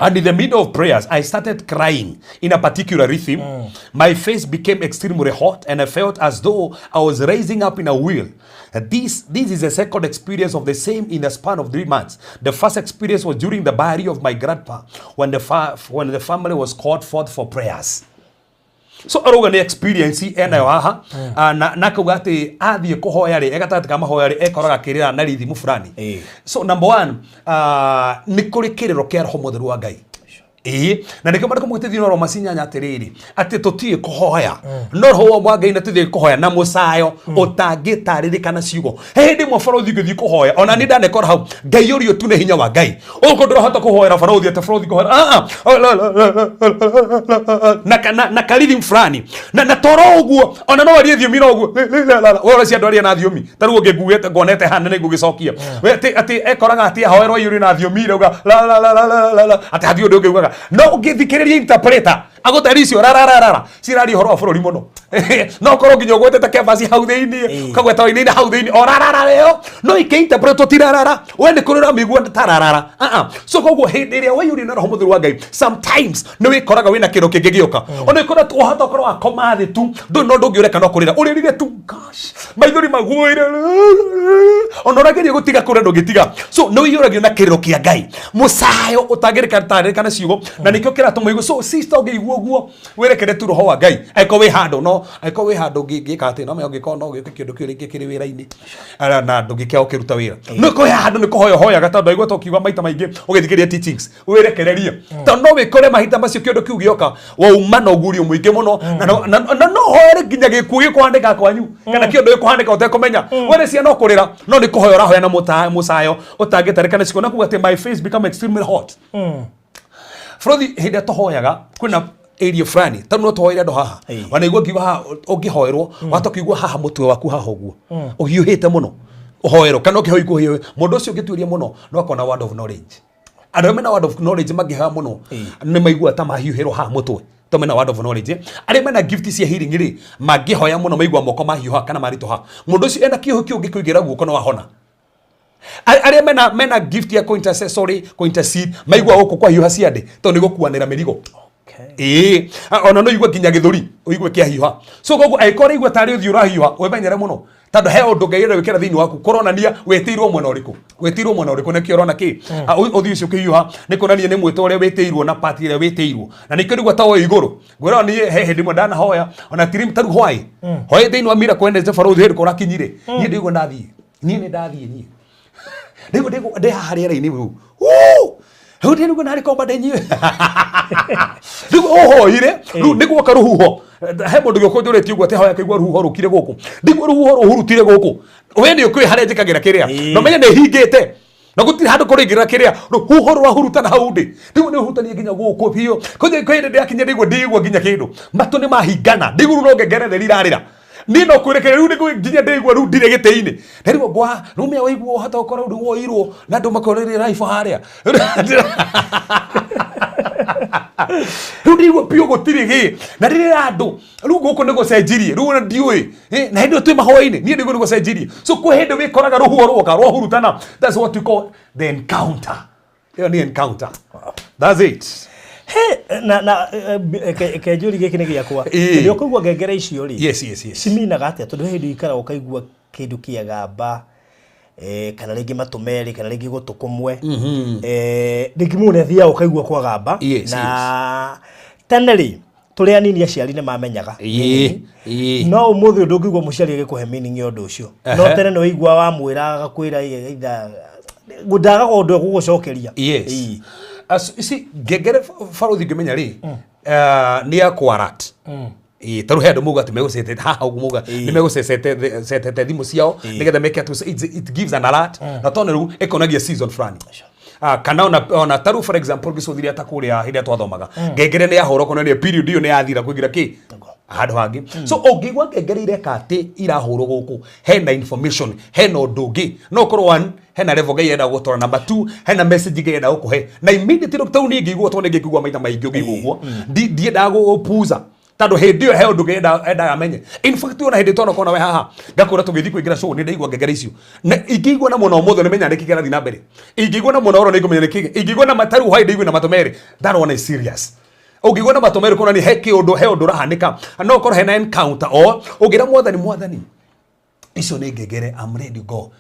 And in the middle of prayers, I started crying in a particular rhythm. My face became extremely hot and I felt as though I was raising up in a wheel. This is the second experience of the same in the span of 3 months. The first experience was during the burial of my grandpa when the family was called forth for prayers. So aroga ni experience ena haha na kuga ati athie kuhoya ri egatati kama hoya ri ekoraga kirira na rithimu fulani so number 1 ni kuri kiriro kia roho mutheru wa Ngai na nikyo mariko mwitithio ro masinyanya atiriri ati tutie kuhoya no roho wa Ngai na tuthie kuhoya na musayo utangitarĩrĩkana ciugo hindi mwa barothi ngĩthie kuhoya ona ni ndanekora hau Ngai urio tu ne hinya wa Ngai uko ndurahota kuhoera barothi ati barothi kuhoera na karithi fulani na toro uguo ona no arie thiomi no uguo wala cia ndwaria na thiomi taruo ngĩguĩte ngonete hana nĩ ngũgĩcokia ati ekoraga ati ahoerwo yuri na thiomi rauga ati hathi ũndũ ũngĩugaga no ngĩthikĩrĩria interpreter agutari cio rararara cirari horo wa bururi muno no korwo nginya gwetete Cephas hau thiini kagweta waini hau thiini orarara leo no ikeinterpret tirarara we ni kurura migua tararara so koguo hindi iria we yuri na roho mutheru wa Ngai sometimes no ikoraga wina kiro kingigioka ona ikora tuhota korwo akoma thi tu ndu no ndungiureka no kurira uririre tu gosh maithori maguire ona rageria gutiga kure ndungitiga so no yuragio na kiro kia Ngai musayo utagirika tarikana ciugo na nikyo kiratuma igu so sister uguo werekere tu roho wa Ngai aiko we hando no aiko we hando ngika ati no me ngiko no ngike kindu kiri kiri wira-ini na ndungikea ukiruta wira no ko hando ni kuhoya hoya gatandu aigwa tokiuga maita maingi ugithikiria teachings werekereria tondu no wikore mahita macio kindu kiu gioka wa umana ugurio muingi muno na no hoere nginya gikuo gikuandika kwanyu kana kindu gikuandika utekumenya were cia no kurira no ni kuhoya rahoya na musayo utangitarikana ciko na kuga ati my face become extremely hot Frodi hida tohoyaga kuna area fulani tano no tohoira ndo haha wanaigua kiwa haha ungihoerwo watokigua haha mutwe waku haha uguo uhiuhite muno uhoerwo kana ukihoigwo hiyo mundu ucio ngituiria muno no akona word of knowledge arĩa mena word of knowledge magihaga muno nĩ maigua ta mahiũhĩrwo ha mũtwe to mena word of knowledge arĩa mena gift cia healing rĩ mangĩhoya muno maigua moko mahiũha kana maritoha mũndũ ũcio ena kĩoho kĩngĩ kũigĩra guoko no ahona arĩa mena gift ya intercede maigua gũkũ kwa hiũha ciande to nĩ gũkuanĩra mĩrigo ona no igua nginya gĩthũri ũigue kĩahiũha so koguo aikore igua tarĩ ũthiũ ũrahiũha wemenyere mũno tondũ he ũndũ Ngai wĩkĩra thĩinĩ waku kũronania wĩtĩirwo mwena ũrĩkũ nĩkĩo ũrona kĩ ũthiũ ũcio kĩhiũha nĩ kuonania nĩ mwĩto ũrĩa wĩtĩirwo na part ĩrĩa wĩtĩirwo na nĩkĩo nĩguo ta woĩ igũrũ ngwĩra niĩ he hĩndĩ ĩmwe ndanahoya ona tirim taru hwaĩ hoya thĩinĩ wa mira kwendete Barũthi hĩndĩ kũrakinyire niĩ ndĩgwo ndathiĩ niĩ ndĩgwo ndĩ haha rĩera-inĩ rĩu hau ndĩ nĩguo narĩ komba ndĩnyue nĩguo ũhoire rĩu nĩguo ka rũhuho he mũndũ gĩoko njũrĩtie ũguo atĩ hoya kaigua rũhuho rũkire gũkũ nĩguo rũhuho rũhurutire gũkũ we nĩ ũkũĩ harĩa njĩkagĩra kĩrĩa no menye nĩ hingĩte na gũtirĩ handũ kũrĩngĩra kĩrĩa rũhuho rwahurutana hau ndĩ nĩguo nĩ ũhurutanie nginya gũkũ biũ kũrĩ hĩndĩ ndĩrakinya nĩguo ndĩigua nginya kĩndũ matũ nĩ mahingana nĩguo no ngengeretheri irarĩra ni no kwĩrekera rĩu nĩguo nginya ndĩigua rĩu ndirĩ gĩtĩ-inĩ na rĩu ngwa rũmĩa waigua ũhota gũkorwo rĩu woirwo na andũ makorĩrĩra raibu harĩa rĩu ndĩigua biũ gũtirĩ gĩ na rĩrĩ andũ rĩu gũkũ nĩ gũcenjirie rĩu ona ndiũĩ na hĩndĩ ĩyo twĩ mahũa-inĩ niĩ nĩguo nĩ gũcenjirie so kwĩ hĩndĩ wĩkoraga rũhuho rwoka rwahurutana that's what we call the encounter ĩyo nĩ encounter that's it kenjũri gĩkĩ nĩ gĩakwa rĩrĩa ũkaigua ngengere icio rĩ yes ciminaga atĩa tondũ hĩndĩ ikara ũkaigua kĩndũ kĩagamba kana rĩngĩ matũ merĩ kana rĩngĩ gũtũ kũmwe rĩngĩ mũndũ athiaga ũkaigua kwagamba na tene rĩ tũrĩ anini aciari nĩ mamenyaga no ũmũthĩ ũndũ ũngĩigua mũciari agĩkũhe meaning ya ũndũ ũcio no tene nĩ waigua wamwĩra agakwĩra ndaga ũndũ egũgũcokeria isi ngengere Barũthi ngĩmenya rĩ nĩ akwarat taru he andũ mauga atĩ megũcetete haha ũguo mauga nĩ megũcetete thimũ ciao nĩgetha meke atĩ it gives an alert na tondũ rĩu ĩkonagia season fulani kana ona taru for example gĩcũthiria ta kũrĩa hĩndĩ twathomaga ngengere nĩ yahũra kuonania period ĩyo nĩ yathira kũingĩra kĩ handũ hangĩ so ũngĩigua ngengere ireka atĩ irahũrwo gũkũ hena information hena ũndũ ũngĩ no ũkorwo one hena level Ngai enda gũtwara number 2 hena message Ngai enda gũkũhe na immediately tau nĩ ngĩigua tondũ nĩ ngĩigua maita maingĩ ũngĩigua ũguo ndiendaga gũpuza tondũ hĩndĩ ĩyo he ũndũ Ngai endaga amenye in fact ona hĩndĩ twana kona we haha ngakũra tũgĩthiĩ kũingĩra show nĩ ndaigua ngengere icio na ingĩigua na mwena ũmũthĩ nĩ menya nĩ kĩgerathi na mbere ingĩigua na mwena ũrĩa nĩ ngũmenya nĩ kĩge ingĩigua na mataru hwaĩ ndaigua na matũ merĩ that one is serious ũngĩigua na matũ merĩ kuona ni he ũndũ ũrahanĩka no ũkorwo hena encounter o ũngĩra mwathani icio nĩ ngengere I'm ready to go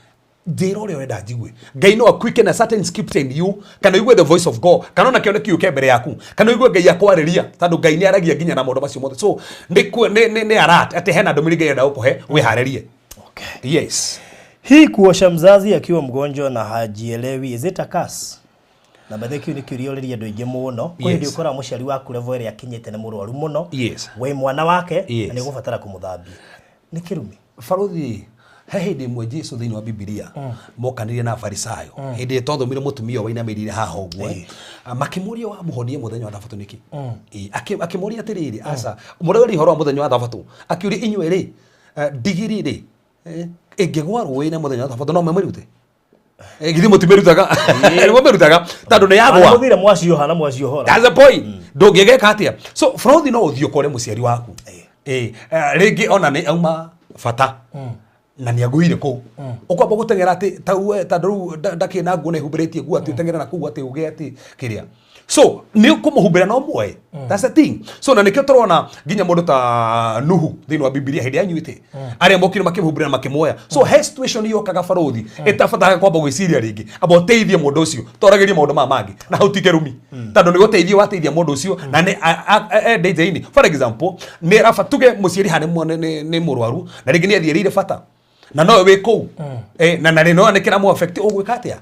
njĩra ũrĩa wenda njigue Ngai no quicken a certain script in you kana igue the voice of God kana ona kĩone kiuke mbere yaku kana igue Ngai akwarĩria tondũ Ngai nĩ aragia nginya na maũndũ macio mothe so nĩ alert atĩ hena ndũmĩrĩri Ngai enda gũkũhe wĩharĩrie yes hii kuosha mzazi akiwa mgonjwa na hajielewi is it a curse na baadhi kiu ni kĩũria andũ aingĩ mũno kwa hĩndĩ ũkora mũciari waku level ĩrĩa akinyĩte nĩ mũrwaru mũno we mwana wake na nĩ gũbatara kũmũthambia nĩ kĩrumi Barũthi he hĩndĩ ĩmwe Jesũ thĩinĩ wa Bibilia mokanire na Farisayo hĩndĩ twathomire mũtumia wainamĩrĩire haha ũguo makĩmũria wa mũhonie mũthenya wa thabatũ nĩkĩ akĩmũria atĩrĩrĩ aca mũrori horo wa mũthenya wa thabatũ akĩũria inyuĩ rĩ ndigiri rĩ ĩngĩgwa rũĩ-inĩ mũthenya wa thabatũ no mũmĩrute githĩ mũtimerutaga mũmerutaga tondũ nĩ yagwa mũthire mwacioha na mwaciohora that's the point ndũngĩgeka atĩa so Barũthi no ũthiĩ ũkore mũciari waku rĩngĩ ona nĩ auma bata na nĩ agũire kũu ũkwamba gũteng'era atĩ tondũ ndakĩna nguo na ihumbĩrĩtie nguo atĩ ũteng'era na kũu atĩ ũge atĩ kĩrĩa so nĩ ũkũmũhumbĩra no muoe that's the thing so na nĩkĩo tũrona nginya mũndũ ta Nuhu thĩinĩ wa Bibilia hĩndĩ anyuĩte arĩa mokire makĩmũhumbĩra na makĩmuoya so he situation yokaga Barũthi ĩtabataraga kwamba gwĩciria rĩngĩ aba ũteithie mũndũ ũcio toragĩrie maũndũ maya mangĩ na hau ti kĩrumi tondũ nĩ gũteithia wateithia mũndũ ũcio na nĩ danger-inĩ for example nĩ raba tuge mũciari hane nĩ mũrwaru na rĩngĩ nĩ athiĩrĩire bata na no wĩ kũu na no nĩ kĩra mu affect ũgwĩka atĩa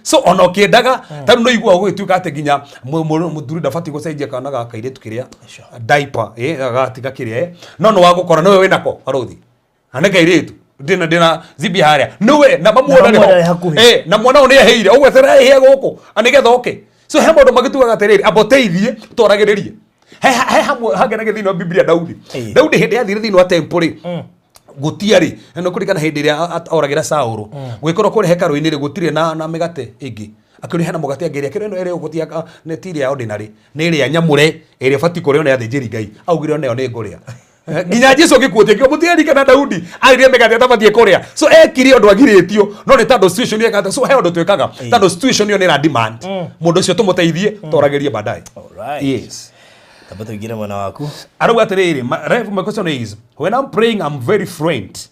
so ona ũkĩendaga tondũ no igua gũgĩtuĩka atĩ nginya mũthuri ndabatiĩ gũcenjia kana ga kairĩtu kĩrĩa diaper agatiga kĩrĩa no nĩ wagũkora nĩwe wĩ nako Barũthi na nĩ kairĩtu ndĩna zibi harĩa nĩwe na mamuona nĩho na mwana ũyũ nĩ eheire ũguo etereire gũkũ nĩgetha oke so he maũndũ magĩtuaga atĩrĩrĩ amba ũteithie twaragĩrĩrie he hamwe hangenaga thĩinĩ wa Bibilia Daudi hĩndĩ yathire thĩinĩ wa temple rĩ gutiari no kurikana hĩndĩ ĩrĩa oragĩra Saũlũ gwĩkorwo kũrĩ hekarũ-inĩ rĩ gũtirĩ na mĩgate ĩngĩ akĩrĩ hena mũgate angĩrĩa kĩrĩ no ĩrĩ ũgũtia nĩ tiri ya ordinary nĩ ĩrĩa nyamũre ĩrĩa bati kũrĩo nĩ athĩnjĩri Ngai augire nayo nĩ ngũrĩa nginya Jesũ gĩkuũtie kĩo mũtiari kana Daudi arĩrĩa mĩgate atabatie kũrĩa so ekire ũndũ agirĩtio no nĩ tondũ situation yake so he ũndũ twĩkaga tondũ situation ĩyo nĩ ra demand mũndũ ũcio tũmũteithie tũragĩrie baadaye. Yes. Tabato ingire mwana waku. Arauga atĩrĩrĩ, my question is, when I'm praying I'm very fluent.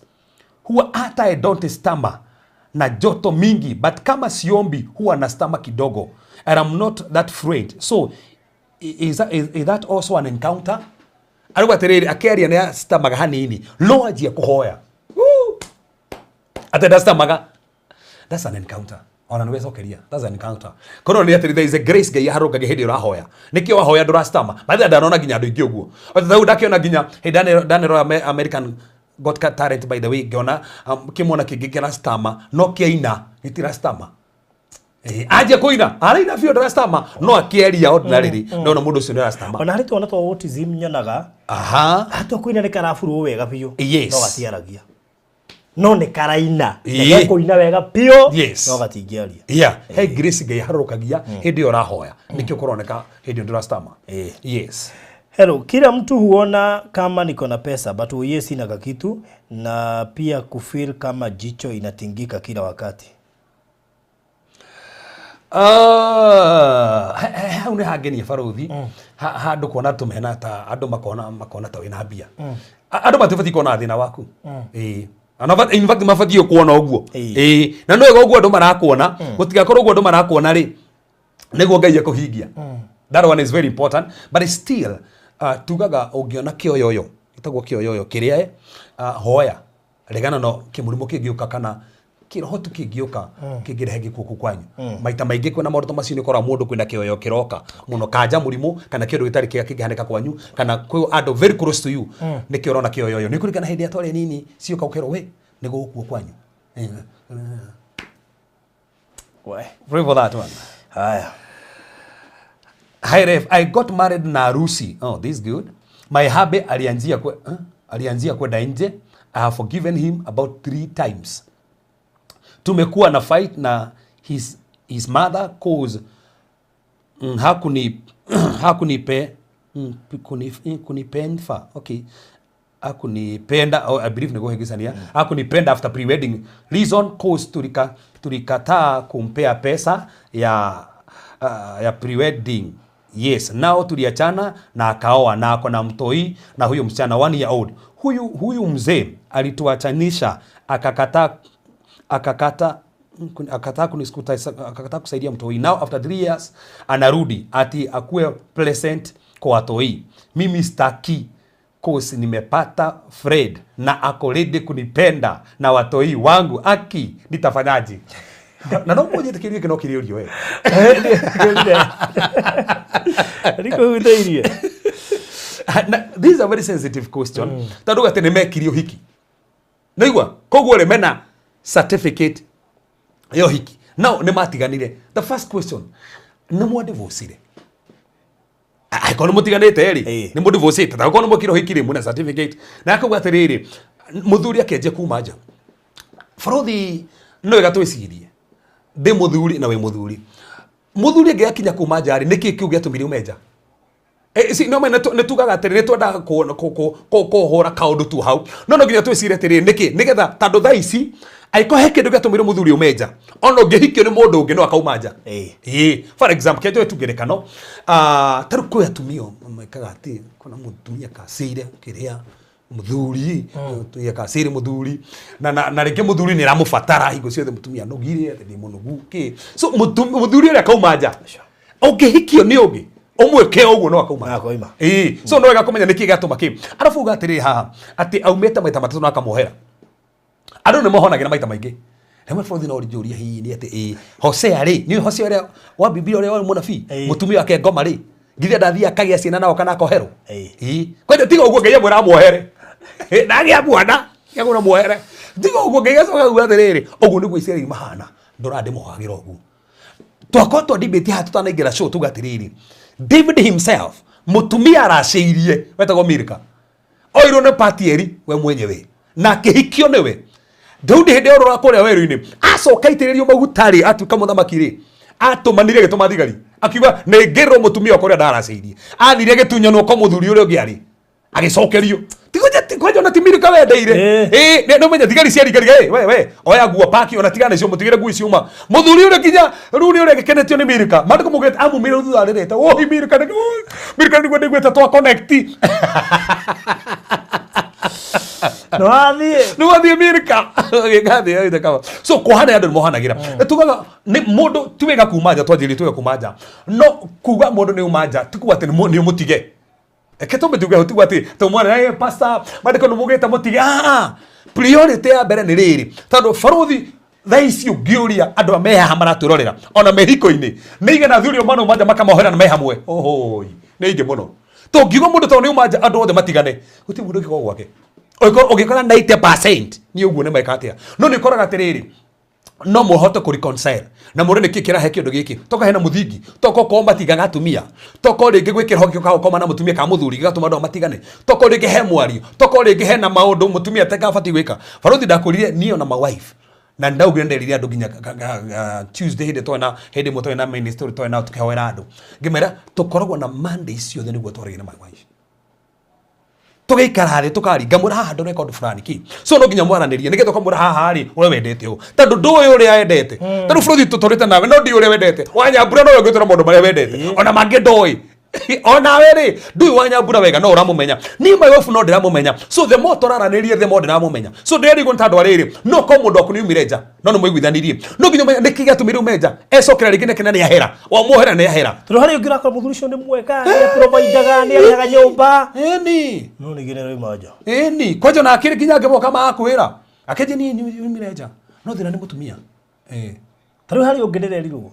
Huwa hata I don't stammer na joto mingi, but kama siombi huwa na stammer kidogo and I'm not that fluent. So is that also an encounter? Arauga atĩrĩrĩ, akĩaria nĩ stamaga hanini no anjia kũhoya atenda stamaga, that's an encounter. Ona nĩwe cokeria, that's an encounter. Kono nĩ atĩrĩ there is a grace Ngai aharũngagia hĩndĩ ũrahoya. Nĩkĩo wahoya ndũrastama. Maithe ndanona nginya andũ aingĩ ũguo. Thau ndakĩona nginya Daniel American Got Talent by the way ngĩona kĩmwana kĩngĩ kĩrastama no kĩaina gĩtirastama. Aje kũina araina biũ ndũrastama no akĩaria ordinarily no mũndũ ũcio nĩ arastama. Ona harĩ twana twa autism nyonaga hata kũina nĩ karaburu wega biũ no gatiaragia. No nĩ karaina nĩ kũina wega biũ no gatingĩaria. He grace Ngai aharũkagia hĩndĩ ĩyo ũrahoya nĩkĩo kũroneka hĩndĩ ndũrastama. Yes. Hello, kila mtu huona kama niko na pesa but uye sina kakitu na pia kufeel kama jicho inatingika kila wakati. Hau nĩ hangenia barothi handũ kuona tũmena ta andũ makona ta wĩna mbia. Andũ matibatie kuona thĩna waku. In fact mabatie kuona ũguo. Na no wega ũguo andũ marakuona gũtigakorwo ũguo andũ marakuona rĩ nĩguo Ngai akũhingia. That one is very important, but still tugaga ũngĩona kĩoyoyo gĩtagwo kĩoyoyo kĩrĩa hoya regana no kĩmũrimũ kĩngĩũka kana kĩroho tu kĩngĩũka kĩngĩrehe gĩkuũ kwanyu. Maita maingĩ kwĩna maũndũ macio nĩ kora mũndũ kwĩna kĩoyoyo kĩroka mũno kanja mũrimũ kana kĩndũ gĩtarĩ kĩega kĩngĩhanĩka kwanyu kana kwĩ andũ very close to you nĩkĩo ũrona kĩoyoyo nĩ kũringana hĩndĩ atwarĩ nini cioka ũkerwo we nĩ gũkua kwanyu. Pray for that one. Haya. Hi Ref, I got married na harusi. Oh, this is good. My hubby alianzia kwenda nje. I have forgiven him about 3 times. Tumekuwa na fight na his mother cause kunipenda. Okay. Hakunipenda, I believe nego hegisania. Hakunipenda after pre-wedding. Reason cause tulikataa kumpea pesa ya pre-wedding. Yes, now tuliachana na akaoa na ako na mtoi na huyo msichana 1 year old. Huyu mzee alituachanisha akakataa kusaidia mtoi. Now after 3 years anarudi ati akuwe pleasant kwa watoi. Mimi staki cause nimepata Fred na ako ready kunipenda na watoi wangu aki nitafanyaje? Na no moje tekirie kino kiriurio we. This is a very sensitive question. Tadu ati nemekirio hiki. Naigwa koguo le mena certificate yo hiki. Now ne matiganire. The first question, ne mo divorce. Ai kono mutiganite eri. Ne mo divorce ta kono mo kiro hiki le muna certificate. Na akagwa atiriri muthuri akenje kuma nja. Farothi no igatwicirie. De muthuri na we muthuri ngiakinya kuma njari niki kiu giatumire umeja si no mena netugaga atiri nitwenda kuhura kaundu tu hau no nginya twicire atiri niki nigetha tando thaa ici aiko he kindu giatumire muthuri umeja ono ngihikio ni mundu ungi no akauma nja for example kenjo tugerekano taru kwa atumio mekaga ati kuna mutumia kasire kiria muthuri tuya kasiri muthuri na reke muthuri ni ramubatara hingo ciothe mutumia no gire ati ni munugu ki so muthuri ria kauma nja hikio ni ungi umweke uguo no akauma so no wega kumenya niki gatuma ki arafu uga atiri haha ati aumete maita matatu na akamohera andu ni mohonagira maita maingi Remwe Frothi no rijuria hihi ni ati Hosea ri ni Hosea ria wa Biblia ria wa munabii mutumia wake ngoma ri githia ndathia akagia ciana nao kana akoherwo kwende tiga uguo Ngai amwira muohere nagia mwana yagura muohere tiga uguo Ngai acoka uga atiriri uguo niguo Israeli mahana ndurande muhagira uguo twakotwo debate hatu tanaingira show tugatiriri David himself mutumia araceirie wetagwo Milka oirwo ne party eri we mwenyewe na kihikio newe Daudi hende orora kuria weru-ini acoka itiririo magutari atuka muthamaki ri atumanire gituma thigari akiuga ne ngero mutumia okore ndaraceirie athire gitunyano ko muthuri uri ngiari agicokerio tikoje ona timirika wendeire no menya thigari cia rigari we oya guo paki ona tigane cio mutigire ngui ciuma muthuri uri kinya runi uri gikenetio ni mirika mandiko mugete amumire thutha arerete ohi mirika ni gwende gweta twa connect no athie mirika gathie ide kama so kuhana andu mohanagira tugaga ni mundu tuwega kumanja twajiri tuwega kumanja no kuga mundu ni umanja tikuwa ati ni mutige ketombe tuga tuga ati to mwana pastor mandiko no mugeta mutige priority ya mbere ni riri tondu baruthi thaici ungiuria andu ameha maraturorera ona mehiko-ini ni igana thurio mano manja makamohera na mehamwe ohoi ni ingi muno to ngiuga mundu to ni umanja andu othe matigane guti mundu giko gwake ogikora 90% ni uguo ne mekatia no ni koraga tiriri no muhote ku reconcile na murene kikira he kindu giki toka hena muthingi toko ko matigaga atumia toko ringi gwikira hoki ka koma na mutumia ka muthuri gatuma ndo matigane toko ringi he mwario toko ringi he na maundu mutumia teka fati gwika baruthi ndakurire niyo na my wife na ndaugira nderire andu ginya Tuesday hinde twana hinde mutoe na ministry twana na tukihawera andu ngimera tukoragwo na Monday cio theni gwo twarire na my wife tugeikara thĩ tukaringa mũra haha ndo record fulani ki so no nginya mwaranirie nigetha kamũra haha ri ũrĩa wendete ũũ tondũ ndũĩ ũrĩa wendete tondũ bũrũri tũtũrĩte nawe no ndi ũrĩa wendete wanyambura no gwĩtũra maũndũ marĩa wendete ona mangĩ ndũĩ ona we ri ndũĩ wanyambura wega no ũramũmenya ni my wife no ndiramũmenya so the more tũraranĩrie the more ndiramũmenya so ndĩrigwo nĩ tandũ arĩrĩ no ko mũndũ waku nĩumire nja no nĩmũiguithanirie no nginya ũmenya nĩkĩ gĩatũmire ume nja ecokera rĩngĩ nĩkĩ nĩ ahera wamuohera nĩ ahera tondũ harĩ ũngĩra kwa mũthuri ũcio nĩ mwega nĩ providaga nĩ arĩhaga nyũmba ĩni no nĩ gĩre roima nja ĩni kwanja na akĩrĩ nginya ngĩmoka makwĩra akenje niĩ nyumire nja no thĩna nĩ mũtumia tarĩu harĩ ũngĩ ndĩrerirwo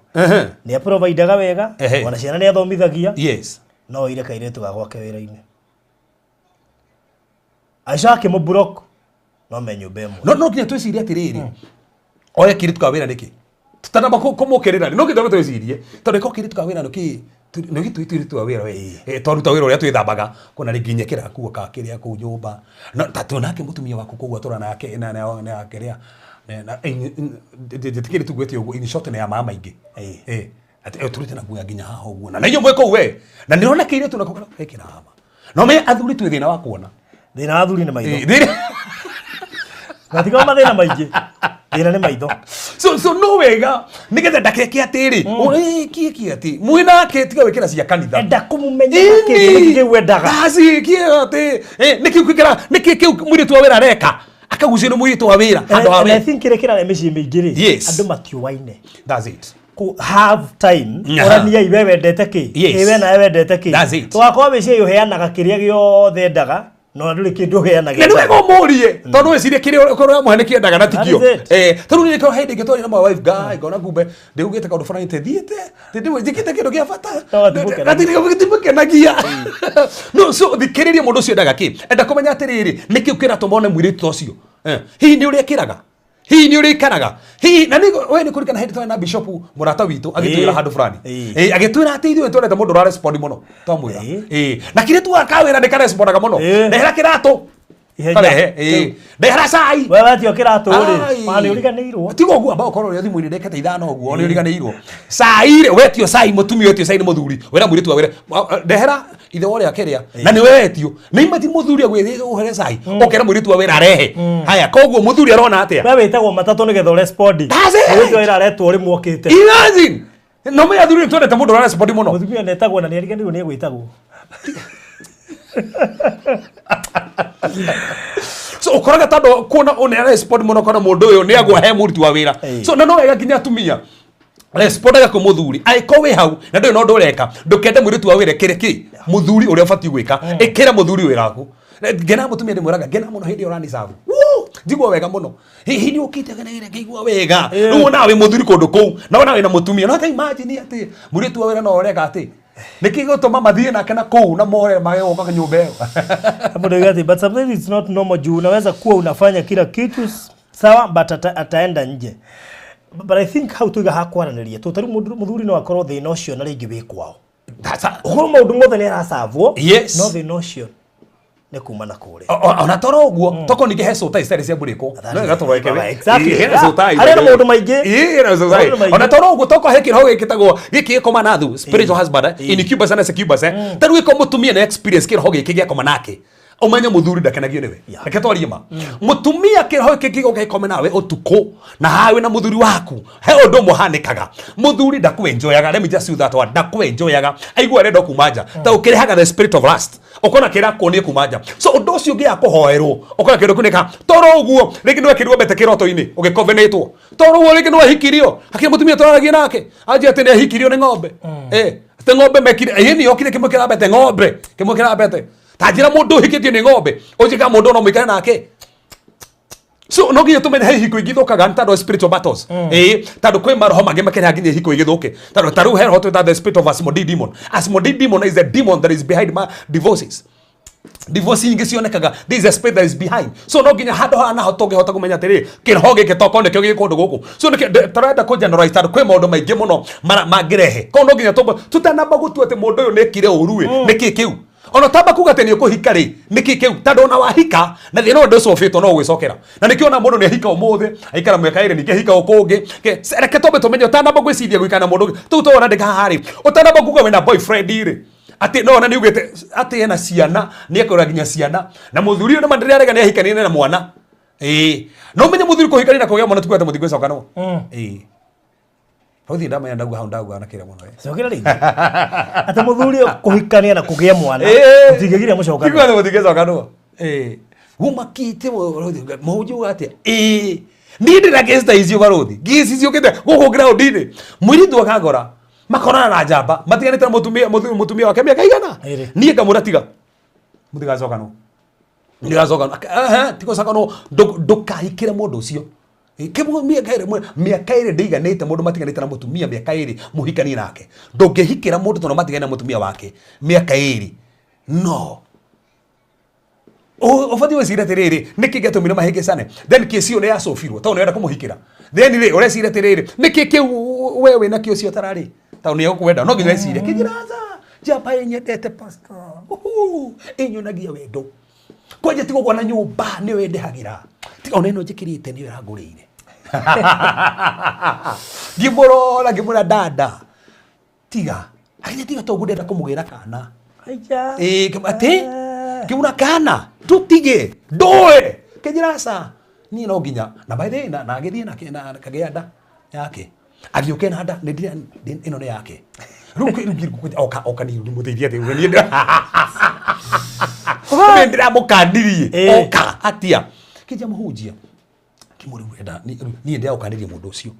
nĩ aprovidaga wega ona ciana nĩ athomithagia yes no ire kairĩtu ga gwake wĩra-inĩ aica akĩmũblock no me nyũmba ĩmwe no nginya twĩcirie atĩrĩrĩ oya kĩrĩtu ka wĩra nĩkĩ tũtanamba kũmũkĩrĩra no nginya twĩcirie tondũ ko kĩrĩtu ka wĩra nĩkĩ nĩ gĩtwĩtu wa wĩra we twaruta wĩra ũrĩa twĩthambaga kuna rĩngĩ nyekĩra kuo ka kĩrĩa kũu nyũmba na tatu nake mũtumia waku kũu atũra nake na kĩrĩa na ndĩtikĩrĩ tugwĩte ũguo in short nĩ ya mama ingĩ ati turite na guya nginya haha ũguo na nĩyo mweko we na nĩrona kĩirĩtu na kũgekĩra hama no me athuri twĩ thĩna wa kuona thĩna wa athuri nĩ maitho gatiga mathĩna maingĩ thĩna nĩ maitho so no wega nĩgetha ndakeke atĩrĩ ũrĩkie atĩ mwĩnake tiga wĩkĩra cia kanitha enda kũmũmenya kĩngĩ wendaga acikie atĩ nĩkĩu kwĩkĩra nĩkĩ kĩu mũirĩtu wa wĩra areka akagucio nĩ mũirĩtu wa wĩra andũ wa wĩra I think kĩrĩa mĩciĩ mĩingĩ rĩ andũ matiũwaine that's it have time orania iwe wendete ki iwe na wendete ki twakorwo mĩciĩ ũheanaga kĩrĩa gĩothe endaga no ndũrĩ kĩndũ ũheanaga nĩ wega ũmũrie tondũ wĩcirie kĩrĩa ũkorwo mũhe nĩkĩendaga na tikio tondũ nĩ kĩo hĩndĩ ngĩtwarire na my wife guy ngona kumbe ndĩugĩte kaũndũ fulani tĩthiĩte njĩkĩte kĩndũ gĩa bata gatimũkenagia no so thikĩrĩria mũndũ ũcio endaga kĩ enda kũmenya atĩrĩrĩ nĩkĩo kĩratũma one mũirĩtu ũcio hihi nĩ ũrĩa kĩraga hihi nĩ ũrĩ ikaraga hihi na we nĩ kũrikana hĩndĩ twarĩ na bishop mũrata witũ agĩtwĩra handũ fulani agĩtwĩra atĩ ithuĩ twendete mũndũ ũrarespond mũno twamwĩra na kĩrĩa tuakawĩra nĩkarespondaga mũno ndehera kĩratũ karehe ndehera cai we watio kĩratũ rĩ nĩ ũriganĩirwo tiga ũguo amba ũkorwo ũrĩa thimũ-inĩ ndekete ithano ũguo nĩ ũriganĩirwo cai rĩ wetio cai mũtumia wetio cai nĩ mũthuri wĩra mũirĩtu wa wĩra ndehera ithe worĩa kĩrĩa na nĩ wetio nĩ imati mũthuri ũhere cai ũkera mũirĩtu wa wĩra arehe haya koguo mũthuri arona atĩa we wĩtagwo matatũ nĩgetha ũrespondi mũirĩtu wa wĩra aretwo rĩmwe ũkĩte imagine no me athuri twendete mũndũ ũrarespondi mũno mũtumia netagwo na nĩ ariganĩirwo nĩ gwĩtagwo so ukoraga tando kuona one respond muno kana mundu uyu ni agwa he muruti wa wira so na no wega nginya atumia respondaga ku muthuri aiko we hau na ndio no ndureka ndukende muruti wa wira kireki muthuri uria fati gwika ikira muthuri wira waku ngena mutumia ndi mwiraga ngena muno hindi urani sabu ndigwa wega muno hihi ni ukite kana ire kigwa wega no nawe muthuri kundu kuu na nawe na mutumia no ta imagine ati muruti wa wira no ureka ati nikigotoma mathie nake na kuu na more mageoka nyumba ĩyo hapo ndio gati but sometimes it's not normal juu unaweza kuwa unafanya kila kitu sawa but ataenda nje but I think how to hakwaranĩria totari muthuri no akorwo thĩna ũcio na rĩngĩ wĩ kwao ũkorwo maũndũ mothe nĩ arasavwo yes no thĩna ũcio nĩ kuma na kũrĩa ona toro ũguo toko ningĩ he cũta icere cia mburĩko no gatũroekewe hena maũndũ maingĩ ona toro ũguo toko he kĩroho gĩkĩtagwo gĩkĩ gĩkoma na thu spiritual husband incubus and succubus tarũ ĩko mũtumia na experience kĩroho gĩkĩ gĩakoma nake umenye muthuri ndakenagio niwe reke twarie ma mutumia kĩroho gĩkĩ gĩgoka gĩkome nawe ũtukũ na hawe na muthuri waku he ũndũ mũhanĩkaga muthuri ndakwenjoyaga let me just say that one ndakwenjoyaga aigua arenda kumanja ta ũkĩrehaga the spirit of lust ukona kĩra kuonie kumanja so ũndũ ũcio ũngĩ akũhoerwo ukona kĩndũ kunĩka toro ũguo rĩngĩ nĩwe kĩrwo mbete kĩroto-inĩ ũgĩkovenĩtwo toro ũguo rĩngĩ nĩwe hikirio akĩra mutumia twararagia nake anjia atĩ nĩ hikirio nĩ ng'ombe atĩ ng'ombe mekire yeni okire kĩmwe kĩrambete ng'ombe kĩmwe kĩrambete tajira mundu hikitio ni ng'ombe ujika mundu no mwikare nake so no nginya tumenye hiko igithukaga ntado spiritual battles tado kwe maroho mange makere nginya hiko igithuke tado taru he roho the spirit of Asmodee demon is a demon that is behind my divorces divorce ingi cionekaga there is a spirit that is behind so no nginya hado hana hotoge hota kumenya atiri kiroho gike toko nikio gikundu guku so tarenda ku generalize tado kwe maundu maingi muno mangirehe ko no nginya tutanamba gutua ati mundu uyu nekire uruwe niki kiu ona tamba kuga teni ukuhika ri niki kiu tado na wahika na thina ndu cofito no gwicokera na nikiona mundu ni hika umuthi aikara mweka ire nike hika ukungi reke tobe tumenye utanamba gwiciria gwikana mundu tu to ona ndika hari utanamba kuga wena boyfriend ire ati no na ni ugete ati ena ciana ni akora ginya ciana na muthuri no mandire arega ni ahika ni na mwana no menye muthuri kuhika ni na kugia mwana tukwete muthi gwicoka no Hothi ndamenya ndagu na kira muno cokera ringi ati muthuri kuhikania na kugia mwana utingegiria mucoka kigwa muthi gwicoka no umakite muhunju ati ni ndira gesta icio barothi gisi icio kete guku ground ine mwiritu akagora makorana na njamba matiganite na mutumia wake miaka igana nie ngamuratiga muthi gacoka no tiko saka no ndukahikire mundu ucio kibu miaka ire ndiganite mundu matiganite na mutumia miaka ire muhikani nake ndungihikira mundu tono matigana na mutumia wake miaka ire no ofadi wesira terere niki gatumire mahigecane then kicio ne yacofirwo tao nenda kumuhikira then ri uresira terere niki kiu wewe na kio cio tarari tao ni ukwenda no nginya esire kijiraza japa yenyetete pastor inyonagia wendo kwaje tigo kwa na nyumba ni wende hagira tigo neno njikirite ni rangurire gimura dada tiga akije tiga to gudenda kumugira kana aija ati kimura kana tutige doe kijirasa ni no ginya na by the na agithie na kageanda yake agioke na nda ni ino ne yake oka ni muteithia ati ni ndira mukandirie oka atia kija muhujia kimuri wenda ni ndia ukanirie mundu ucio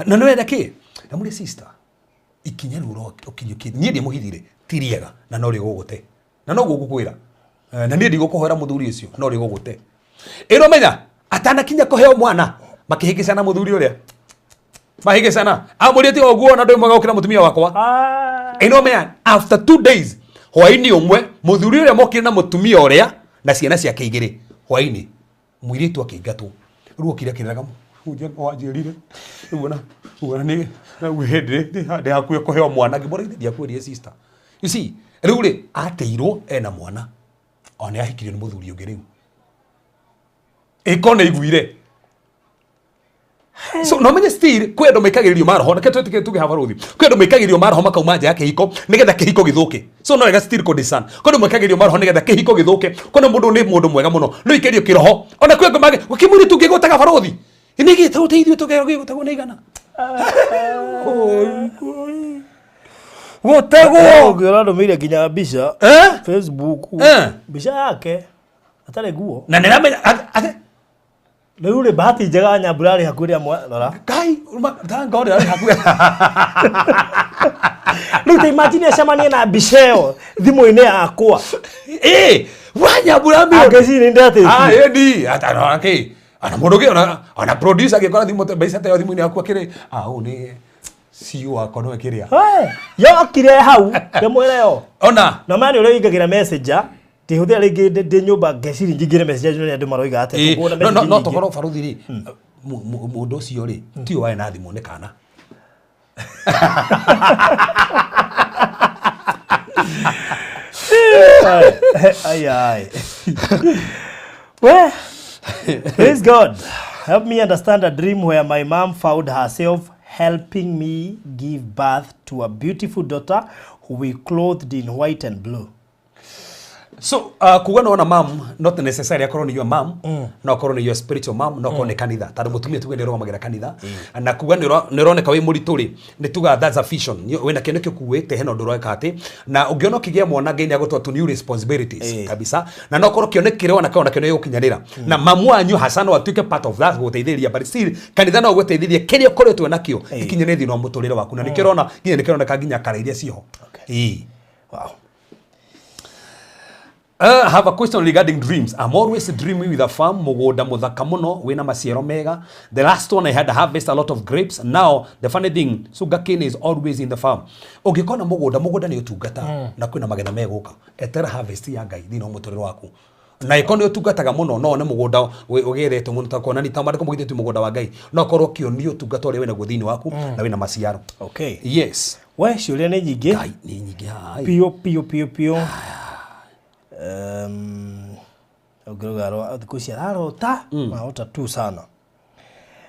na no wenda ki na muri sister ikinya ruro ukinyuki ni ndi muhithire tiriega na no ri gugute na no gugukwira na ni ndi gukuhera muthuri ucio no ri gugute iro menya atana kinya kuheo mwana makihigicana muthuri uria mahigicana amuri ti oguo na ndoimwaga ukira mutumia wakwa ino menya after 2 days hwaini umwe muthuri uria mokire na mutumia uria na ciana ciake igiri hwaini mwiritu akiingatwo ruo kira kiraga hujia wanjirire uona ni na wehende hade hakuye kuheo mwana ngibora ndia kweria sister you see riu ri ateirwo ena mwana ona ahikirio ni muthuri ungi riu ikone iguire so no menye still kwendo mekagirio maroho na ketu tuge havaruthi kwendo mekagirio maroho makauma nja yake hiko nigetha kihiko githuke so no ega still condition kwendo mekagirio maroho nigetha kihiko githuke kono mundu ni mundu mwega muno no ikerio kiroho ona kwego mage ukimuri tungigutaga varuthi inigi tuteithio tugegutago na igana gutego ngira ndomire kinya mbica Facebook mbica yake atare nguo na niramenya riu ri bahati njega nyambura ri hakuria rora kai thank God ri hakuria riu te imagine acemanie na mbica iyo thimu-ini yakwa wanyambura mbio ngeci ndate edi atano ki ana mundu ki ona producer agikora thimu mbeca te thimu-ini yakwa kiri ni CEO wako no kiria yo kire hau ndemwire yo ona na mani uri ingagira messenger tihuthia ringi ndi nyumba ngeciri ngigire message ni andu maroiga ate tugona message no tokoro faruthi ri mundu ucio ri ti wae na thimu ni kana ai Well, praise God. Help me understand a dream where my mom found herself helping me give birth to a beautiful daughter who we clothed in white and blue. So kuga no na mom not necessarily akorwo ni your mom no akorwo ni your spiritual mom no akorwo ni kanitha tando mutumia tuge ndiro magira kanitha na kuga ni roneka wi muri turi ni tuga that's a vision wena kene kikuwete heno ndoroeka ati na ungiona kigia mwana ngai ni agotwa to new responsibilities kabisa na no akorwo kionekire wana kaona kene yokinyanira na mamu anyu hasana watuike part of that guteithiria but still kanitha no guteithiria kiria koretwe nakio ikinyane thino muturire waku na nikirona nginya nikironeka nginya kareiria ciho Wow. I have a question regarding dreams. I'm always dreaming with a farm, mugoda muthaka muno, wina maciaro mega. The last one I had to harvest a lot of grapes. Now, the funny thing, sugarcane is always in the farm. Ugikona mugoda ni utungata, na kwina magetha meguka. Etera harvest ya ngai thino muturiro waku. Na ikono utungataga muno no ne mugoda ugeretwo muno takona ni tamare kumugitete mugoda wa ngai. No korwo kio ni utungata uri wena guthini waku na wina maciaro. Okay. Yes. We ciuria ni nyingi. Ngai ni nyingi hai. Pio. Because maota tu sana.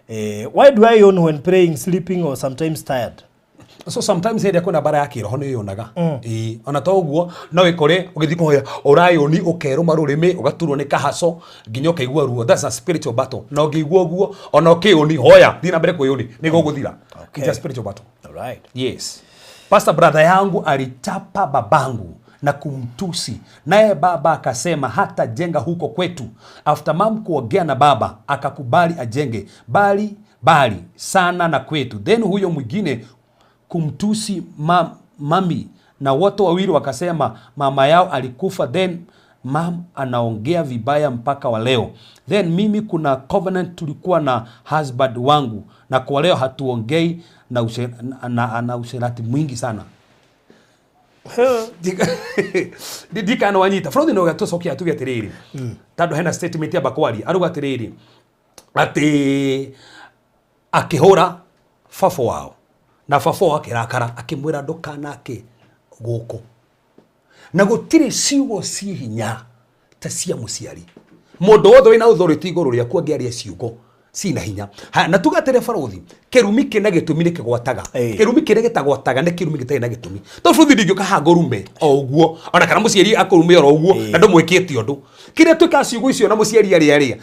Why do I yawn when praying, sleeping or sometimes tired? So sometimes hende kuna bara yake roho ni yonaga ona to uguo no ikore ugithi kuhoya urayoni ukero marurimi ugaturwo ni kahaso nginya ukaigua ruo. That's a spiritual battle. Na ugiigua uguo ona ukioni hoya thina mbere kuyoni ni guguthira. It's a spiritual battle. All right. Yes. Pastor brother yangu alichapa babangu na kumtusi, naye baba akasema hata jenga huko kwetu. After mom kuongea na baba akakubali ajenge bali sana na kwetu. Then huyo mwingine kumtusi mami na wote wawili wakasema mama yao alikufa. Then mom anaongea vibaya mpaka wa leo. Then mimi kuna covenant tulikuwa na husband wangu na kwa leo hatuongei na usherati mwingi sana. Dika no anyita fraude no gatosokia tuge atiriri tando hena statement ya bakwari aruga atiriri ati akihora fafo wao na fafo akirakara akimwira ndukanake guko na gutire ciugo ci hinya ta cia muciari mundu wothe wina authority iguru ria ku ngiaria ciugo sina hinya na tugatere farothi kerumi kina gitumi ni kigwataga kerumi kire gitagwataga ni kirumi gitai na gitumi to futhi ndigio kahango rume o uguo ona kana muciari akurume oro uguo na ndumwikiti undu kire tukasiugo icio na muciari aria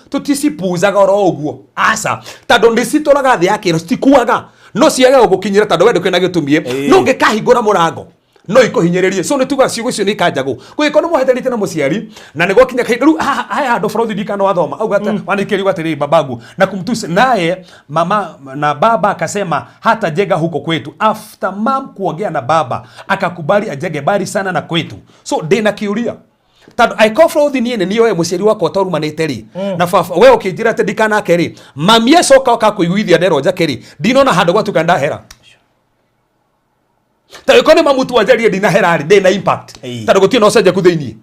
tuticipuzaga oro uguo asa tando ndicitoraga thi yake ro stikuaga no ciaga gukinyira tando wendo kina gitumie no ngikahingura murango no ikohinyeririe so nituga ciugo icio ni kanjagu gwiko no muhetanite na muciari na ni gwakinya kairu haya ando farothi dikano wathoma augata wanikiri gwatiri babangu na kumtusi naye mama na baba akasema hata jega huko kwetu. After mom kuongea na baba akakubali ajege bali sana na kwetu. So dena kiuria tando I call farothi niene niyo we muciari wako torumanite ri na fafa we ukijira te dikana keri mami ecoka okakuiguithia ndero njakeri ndinona handu gwatuka ndahera tayo kone mamutu wajarie dina herari dena impact tando gutio no seje kutheini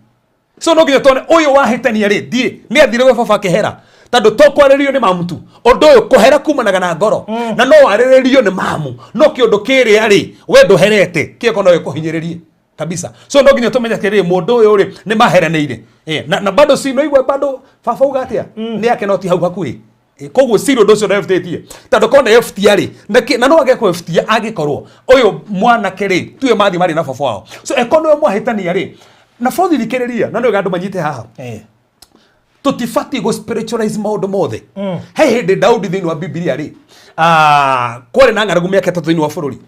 so no ginya tone uyu wahitania ri die ni athire we baba kehera tando tokwarerio ni mamutu ondo uyu kuhera kumanaga na ngoro na no warererio ni mamu no kiundu kiri ari we nduherete kieko no ikuhinyiririe kabisa so no ginya tumenya kiri mundu uyu ri ni mahereneire na bado si no igwe bado baba ugatia ni yake no ti hau hakuhi koguo siro ndocio na FTT tando kona FTR na no age ko FTR agikorwo uyu mwana keri tuwe mathi mari na baba wao so ekono we mwahitania ri na fraudi dikiriria na no gandu manyite haha tutifati go spiritualize maundu mothe he hindi Daudi thini wa Biblia ri kwore na ngaragu miaka 3 thini wa bururi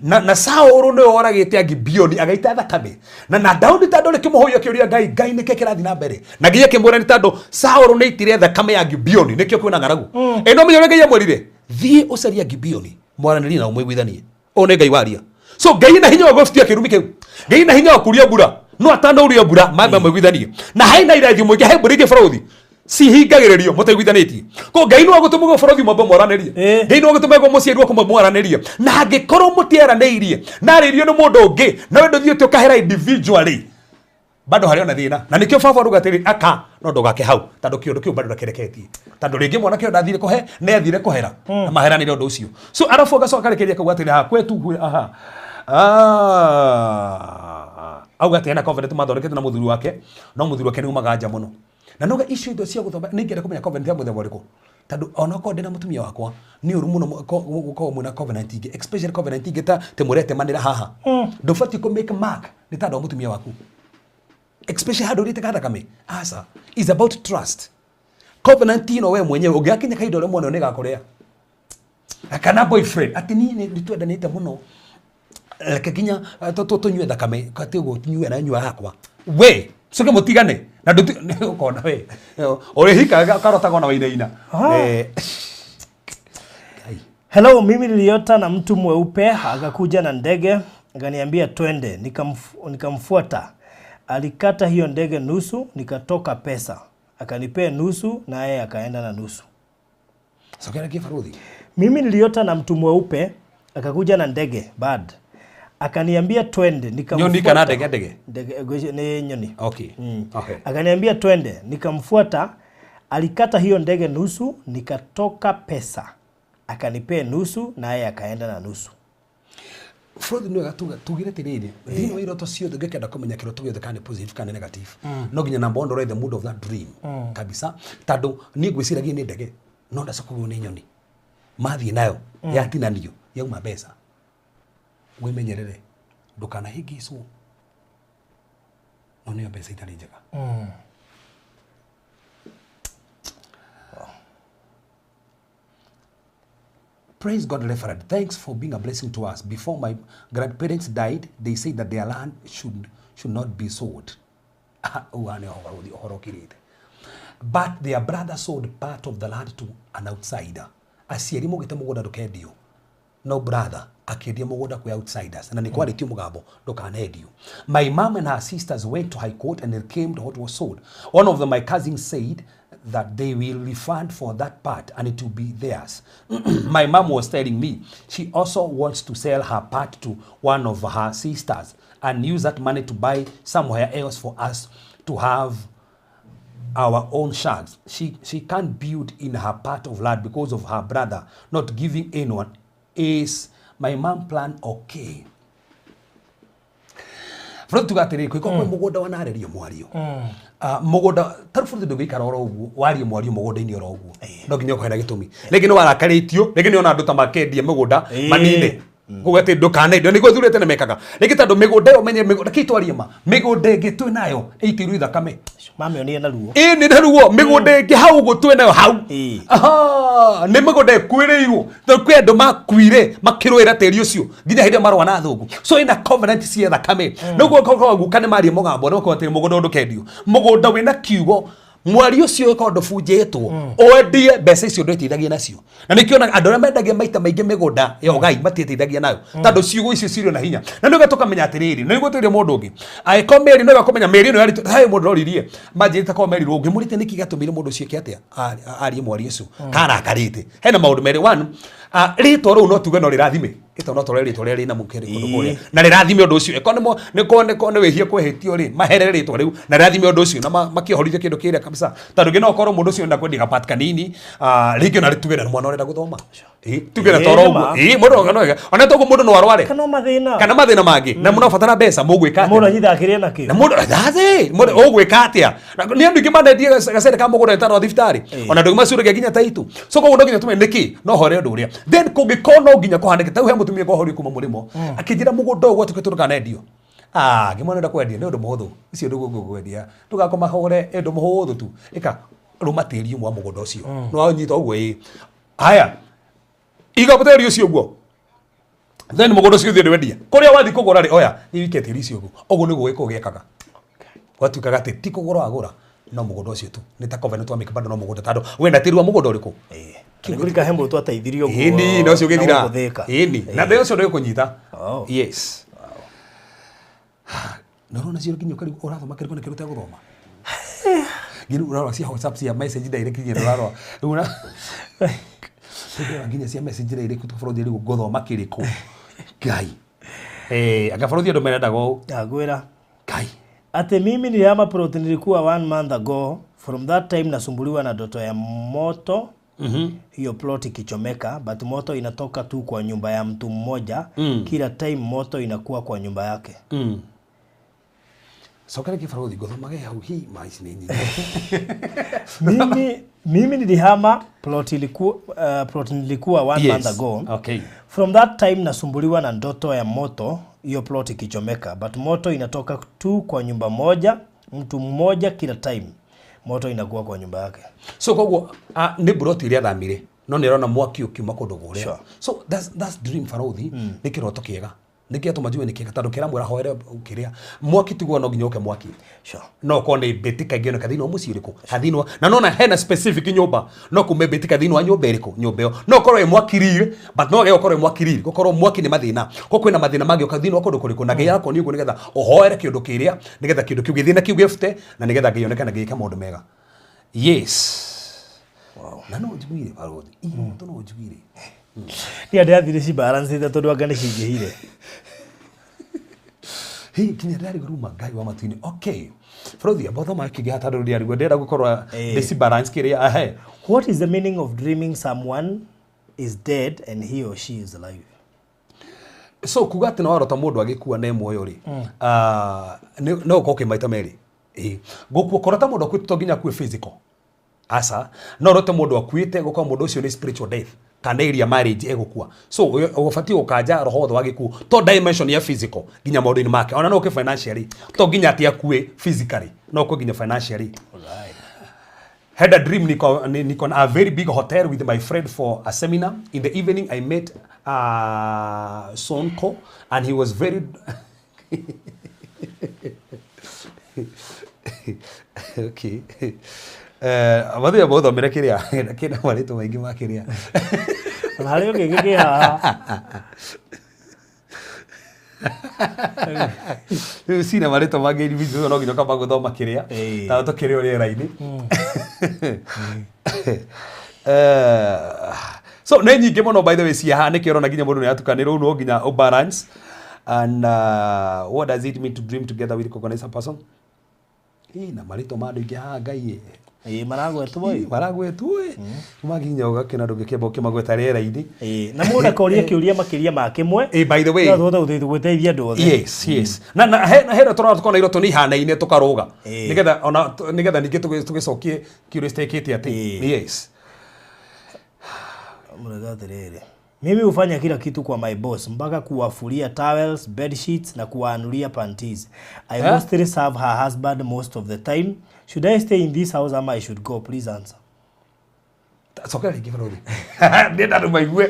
na Saul no oragite Gibeoni agaita thakame na Daudi tando ri kimuhoya kiuria ngai nike kirathi na mbere na ngiye kimura ni tando Saul ni itire thakame ya Gibeoni nikio kwina ngaragu eno menyo ngai amwirire thie ucaria Gibeoni mwaraniri na umwiguithanie one ngai waria so ngai na hinya wa goftia kirumi kiu ngai na hinya wa kuria mbura no atanda uria mbura mamba mwiguithanie na haina irathi mwike he mbura ige farothi si hingagiririo mutaiguithanitie ko ngai no agutumugo farothi mwamba mwaranirie ngai no agutumago muciari wako mwaranirie na angikorwo mutieraneirie na ririo ni mundu ungi na wendo thio tukahera individually bado hari ona thina na nikio baba rugatiri aka no ndugake hau tando kiundu kiu bado nakereketie tando ringi mwana kio ndathire kuhe ne athire kuhera na maheranire undu ucio so arafu agacoka rekeria kugwatira ha kwetu aha auga ati ena covenant mathondekete na muthuri wake no muthuri wake ni umaganja muno na noga issue indo cia guthoma ni ngere kumenya covenant ya muthemba uriku tondu ona ko ndina mutumia wakwa ni uru muno ko muna covenant ingi especially covenant ingi ta te murete manira haha ndufati ko make mark ni tondu mutumia waku especially hado rite kada kame asa is about trust covenant ino we mwenyewe ungiakinya kaido le mwana ni gakorea akana boyfriend ati ni twendanite muno leke kinya tunywe thakame kati gunywe na nywa hakwa we soke mutigane na ndu ukona we ore hika karota kona wainaina Hello, mimi niliota na mtu mweupe akakuja na ndege akaniambia twende, nikamfuata. Alikata hiyo ndege nusu, nikatoka pesa. Akanipea nusu na yeye akaenda na nusu. Sokera kifarudi. Mimi niliota na mtu mweupe akakuja na ndege bad. Akaniambia twende, nikamfuata. Nyoni kana ndege. Ndege ni nyoni. Okay. Okay. Akaniambia twende, nikamfuata. Alikata hiyo ndege nusu, nikatoka pesa. Akanipea nusu na yeye akaenda na nusu. Fraud no gatuga tugire tiriri thini wa iroto cio ngekenda kumenya kiroto githe kana positive kana negative no ginya number 1 the mood of that dream kabisa tando ni gwiciragia ni ndege no ndaca kugwo ni nyoni mathie nayo yatinanio yauma mbeca wimenyerere ndukana higiswo no niyo mbeca itari njega Praise God, Reverend. Thanks for being a blessing to us. Before my grandparents died, they said that their land should not be sold. But their brother sold part of the land to an outsider. Asieri mugite mugoda ndukendio. No brother akendia mugoda kwa outsiders. Na nikwa retio mugabo ndukanedio. My mom and her sisters went to high court and it came to what was sold. One of them, my cousins, said that they will refund for that part and it will be theirs. My mom was telling me she also wants to sell her part to one of her sisters and use that money to buy somewhere else for us to have our own shares. She can't build in her part of land because of her brother not giving anyone. Is my mom plan okay? From tugatiri ko ko mugoda wanarerio mwario mugoda tarufu ndu gikara oro ugu wario mwario mugoda ini oro ugu no ginya ko hera gitumi legi no warakaritio legi no na ndu tamakendia mugoda manine kugate ndukane ndo niguo thurete ne mekaga legi tando miguda yo menye miguda kitwarie ma miguda gitu nayo itiru ithakame mame oni na ruo ni na ruo miguda ngi hau gutwe nayo hau aha ni miguda kwiriirwo to kwendo makwire makirwira teri ucio nginya hinde marwa na thungu so ina covenant cia thakame niguo ko gukane mari mugambo no ko te mugoda ndukendio mugoda wina kiugo mwari ucio ko ndobunjitwo oendie mbeca icio ndetithagia nacio na nikiona andu aria mendagia maita maingi miguda yo gai matitithagia nayo tando ciugo icio cirio na hinya na ndio gatoka menya atiriri na niguo twirie mundu ungi aikomeri no gakomenya meri no yari hai mundu roririe majita ko meri rungi murite niki gatumire mundu ucio kiatia ari mwari ucio kana karite hena maundu meri one rito ru no tuge no rirathime ito no tore rito riri na mukere kundu kuria na rirathime undu ucio ekonemo ne wehie kwehitio ri mahere rito riu na rirathime undu ucio na makihorithia kindu kiria kabisa tando gino korwo mundu ucio ndakwendi gapat kanini ringi na ritugera mwana urenda guthoma tugera toro uguo mundu ngano ona togo mundu no arware kana mathina mangi na muno fatara mbeca mugwika mundu nyithakirie nakio na mundu thathe mundu ugwika atia ni andu ingi mandendie gacere ka mugunda etano thibitari ona ndu macuragia ginya taitu so koguo nginya tume niki no hore undu uria then kungikono nginya kuhandike tau he mutumia ko hori kuma murimo akijira mugunda uguo tukiturika nendio gimwana nda kwendia ni undu muhuthu icio ndu gukwendia ndugakoma hore endu muhuthu tu ika rumatiri umwa mugunda ucio no anyita uguo haya iga buteri ucio uguo then mugunda ucio thie wendia kuria wathi kugura ri oya ni wiketi icio uguo uguo niguo gikugiekaga gwatukaga ti tikugura agura no mugunda ucio tu ni ta covenant wa mikabando no mugunda tando wenda tiri wa mugunda uriku kigurika hembo twataithirio guo ni no cio githira ni na ndio cio ndio kunyita yes no rona cio kinyo kari urathoma kari kone kiruta guthoma giru urarwa cia WhatsApp cia message direct nginya urarwa una nginya cia message direct kutoforodi ri guthoma kiriko gai agaforodi ndo merenda go agwira gai ate mimi nilihama plot nilikuwa 1 month ago from that time nasumbuliwa na ndoto ya moto hiyo plot ikichomeka but moto inatoka tu kwa nyumba ya mtu mmoja kila time moto inakuwa kwa nyumba yake Soka kifarodhi gothomage hau hii maisi nini. Mimi nilihama plot ilikuwa 1 month ago. Okay. From that time nasumbuliwa na ndoto ya moto, hiyo plot ikichomeka, but moto inatoka tu kwa nyumba moja, mtu mmoja kila time. Moto inakuwa kwa nyumba yake. So koguo ni plot iria thamire no nirona mwaki ukiuma kundu guria. Sure. So that's dream farodhi ni kiroto kiega. Niki atuma jiwe nikiega tondu kira mwira hoere ukiria mwaki tiguo no nginya uke mwaki. Sure. No kone betika ngeno kathino muci uriku kathino na nona hena specific nyumba no kume betika thino nyumba iriku nyumba yo no korwo mwakirire but no ge korwo mwakirire gokorwo mwaki ni mathina ko kwina mathina mangi ukathino kundu kuriku na ge yako ni ugu nigetha uhoere kindu kiria nigetha kindu kiu githina kiu gifte na nigetha gionekana gika maundu mega. Yes. Wow. Na no njiguire farodhi to no njiguire ni ande athire ci balance ite tondu angane cingihire. Hey, kinya ndari guruma ngai wa matuini. Okay. Farodhi abotho makigia hatarå ria riguo ndenda gukorwa desi balance kiria ahe. What is the meaning of dreaming someone is dead and he or she is alive? So kuga ati no warota mundu agikua ne muoyo ri no ko maita meri gukua korota mundu akuite to nginya kue physical asa no rote mundu akuite gukwa mundu ucio ni spiritual death kana iria marriage egukua. So ugufati ukanja roho thwa giku to dimension ya physical nginya maundu ni make ona no ke financially to nginya ati akue physically no ko nginya financially. Alright. Had a dream niko a very big hotel with my friend for a seminar. In the evening I met Sonko and he was very okay. Abadhi abotho mira kiria kina marito maingi makiria. Na hario gigi haha. Sina marito mangi video no nginya kamba guthoma kiria. Ta to kiria uri raini. So ne nyingi muno by the way cia ha nikio rona nginya mundu ni atukanirwo no nginya o balance. And what does it mean to dream together with recognize a person? Na marito madu ingi ha ngai maragwetu boy maragwetu maginya ugakena ndungikemba ukimagweta rera-ini na mundu akoria kiuria makiria ma kimwe by the way no gweteithia andu othe. Yes na hena tukona iroto ni ihanaine tukaruga nigetha ningi tugicokie curiosity kiti ati yes muragatherere. Mimi hufanya kila kitu kwa my boss mpaka kuwafulia towels, bed sheets na kuwaanulia panties. I mostly serve her husband most of the time. Should I stay in this house or I should go? Please answer. Soka ligi Farodhi. Nenda rumaigue.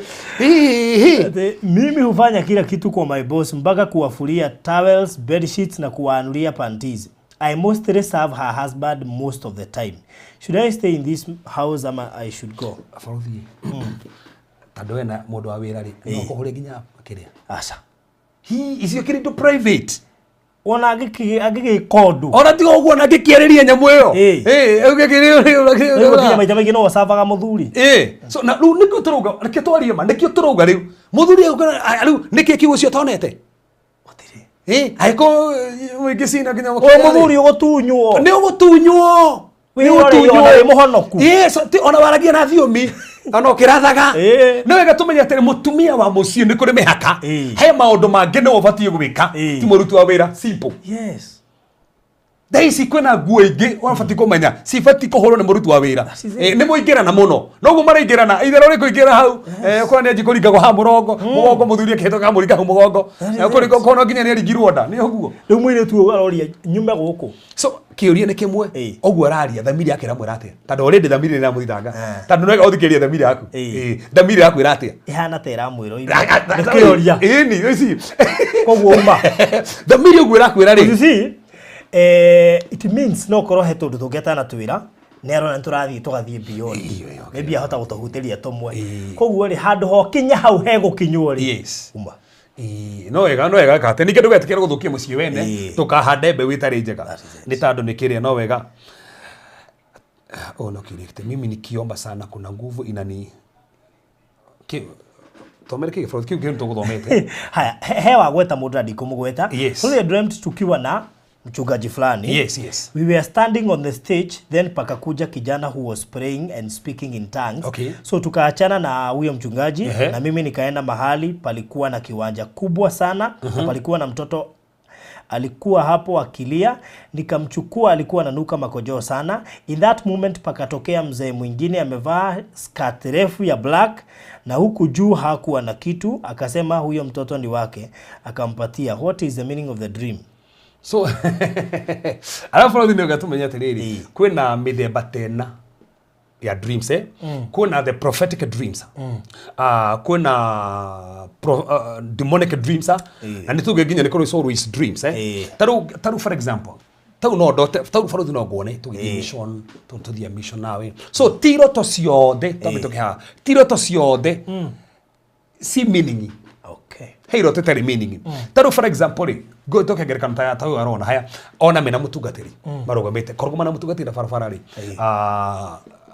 Mimi hufanya kila kitu kwa my boss mpaka kuwafulia towels, bed sheets na kuwaanulia panties. I mostly serve her husband most of the time. Should I stay in this house or I should go? Farodhi. Tando ena mundu wa wira ri no kuhure nginya kiria aca icio kiri to private ona agiki kondu ona tigo uguo na ngikiereria nyamu iyo ugikiria maita maingi no wasavaga muthuri so na riu nikio turuga nikio twarie ma nikio turuga riu muthuri riu nikio kiugo cio tonete otiri aiko wigicina nginya muthuri ugutunywo ni ugutunywo ni ugutunywo muhonoku so ona waragia na thiomi ana kirathaga no wega tumenya atiri mutumia wa mucie ni kuri mihaka he maundu mangi no ubatie gwika ti murutu wa wira simple. Yes. Daisy kwena nguo ingi wabati kumenya sifati kuhoro ni murutu wa wira ni muingirana muno noguo maraingirana ithero ri kuingira hau kwa ni ajikuringa kwa mugongo muthuri akihito ka muringa mugongo kuringa kono nginya ni aringirwo nda ni uguo riu mwire tu aroria nyume guku so kiuria ni kimwe uguo araria thamiri yake ramwe ratia tondu already thamiri ni ramuthanga tondu no uthikiria thamiri yaku thamiri yaku iratia ihana ta iramwiro kiuria ni ici koguo uma thamiri uguo irakwira ri it means no korwo he tundu tungetana twira nero na turathie tugathie beyond maybe ahota gutuhuteria tumwe koguo ri handu ho kinya hau he gukinywo ri yes uma no wega kate nike ndugetikira guthukia mucie wene tukahande mbe witari njega ni tandu nikiria no wega no kirikte mimi nikiomba sana kuna nguvu inani tomereke Farodhi kiu kitu guthomete haya he wa gweta mundu ndikumugweta so dreamt tukiwa na mchungaji fulani. Yes. We were standing on the stage, then pakakuja kijana who was praying and speaking in tongues. Okay. So tukaachana na huyo mchungaji na mimi nikaenda mahali palikuwa na kiwanja kubwa sana. Palikuwa na mtoto alikuwa hapo akilia, nikamchukua, alikuwa ananuka makojoo sana. In that moment pakatokea mzee mwingine amevaa skirt refu ya black na huku juu hakuwa na kitu, akasema huyo mtoto ni wake, akampatia. What is the meaning of the dream? So alafu rodi ndio gatumenya atiriri kwina mithemba tena ya dreams kuna the prophetic dreams kuna demonic dreams na nituge ginya ni always dreams taru for example tau no dote tau farodi no gone tugithi mission tuthia mission nawe so tiro to ciothe tabitokeha tiro to ciothe si meaning heiro tetari meaning taru for example go to kagera kamta tau arona haya ona mena mutugatiri marogamete korgoma na mutugatiri farafara ri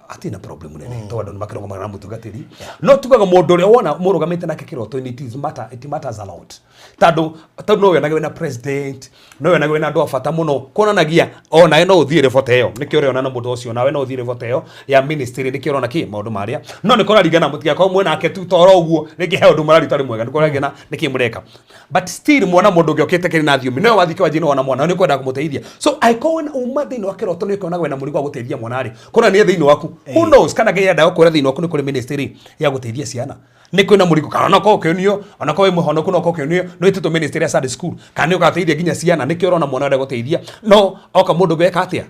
atina problem nene to andũ makĩrogo magana mutugatĩri no tugaga mũndũ ũrĩa wona mũrũgamĩte nake kĩroto-inĩ it matters a lot tondũ no wĩonage wĩna president no wĩonage wĩna andũ a bata mũno kuonanagia onawe no ũthiĩ ribota ĩyo nĩkĩo ũrĩona na mũndũ ũcio nawe no ũthiĩ ribota ĩyo ya ministry nĩkĩo ũrona kĩ maũndũ marĩa no nĩkora ringana mũtigakorwo mwĩnake tu toro ũguo rĩngĩ he ũndũ mũrari ũtarĩ mwega nĩkora ngena nĩkĩ mũreka but still mwana mũndũ ũngĩ ũkĩte kĩrĩ na thiũmi no wathike wanjĩ wana mwana nĩ kwenda kũmũteithia so I call na uma thĩinĩ wa kĩroto nĩ ũkĩonaga wĩna mũrigo wa gũteithia mwana rĩ kũna nĩ thĩinĩ waku who knows kana ngĩenda gũkwĩra thĩinĩ waku nĩ kũrĩ ministry ya gũteithia ciana nĩ kwĩna mũrigo kana no kokĩonio ona kwa mũhonoku no kokĩonio no ĩtĩtwo ministry ya Sunday school kana nĩ ũgateithia nginya ciana nĩkĩo ũrona mwana ũrĩa gũteithia no oka mũndũ gweka atĩa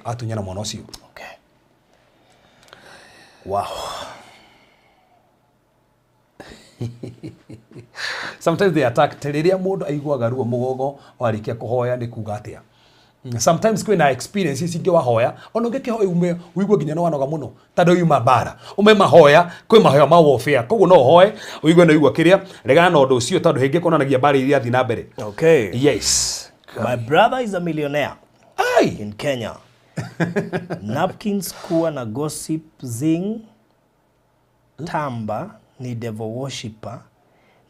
atunya na mwana ũcio okay wow sometimes they attack teriria mundu aiguaga ruo mugongo warikia kuhoya ni kuga atia sometimes kwina experiences ingi wahoya ona ungikihoya ume uigua ginya no wanoga muno tando yuma bara ume mahoya kwi mahoya ma warfare koguo no hoye uigua no igua kiria regana na undu ucio tando hingi konanagia bara iria athi na mbere okay yes my brother is a millionaire ai in Kenya napkins kuwa na gossip zing tamba ni devil worshipper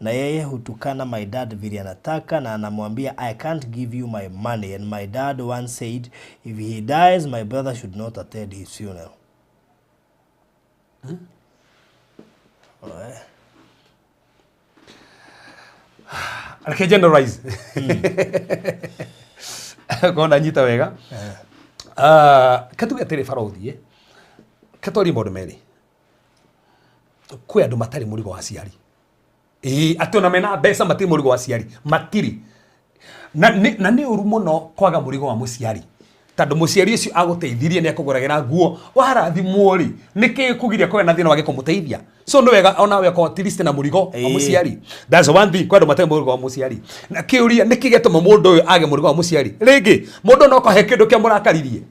na yeye hutukana my dad vile anataka na anamwambia I can't give you my money and my dad once said if he dies my brother should not attend his funeral. Okay, generalize. Kona nyita wega. Katuga tere farodhi katori maundu meri kwi andu matari murigo wa ciari atona mena mbeca matiri murigo wa ciari matiri na ni uru muno kwaga murigo wa muciari tando muciari ucio aguteithirie ni akuguragira nguo warathimwo ri niki kugiria kwa na thina wage kumuteithia so no wega ona we ko at na murigo wa muciari that's one thing kwa andu matari murigo wa muciari na kiuria niki getuma mundu uyu age murigo wa muciari ringi mundu no ko he kindu kia murakaririe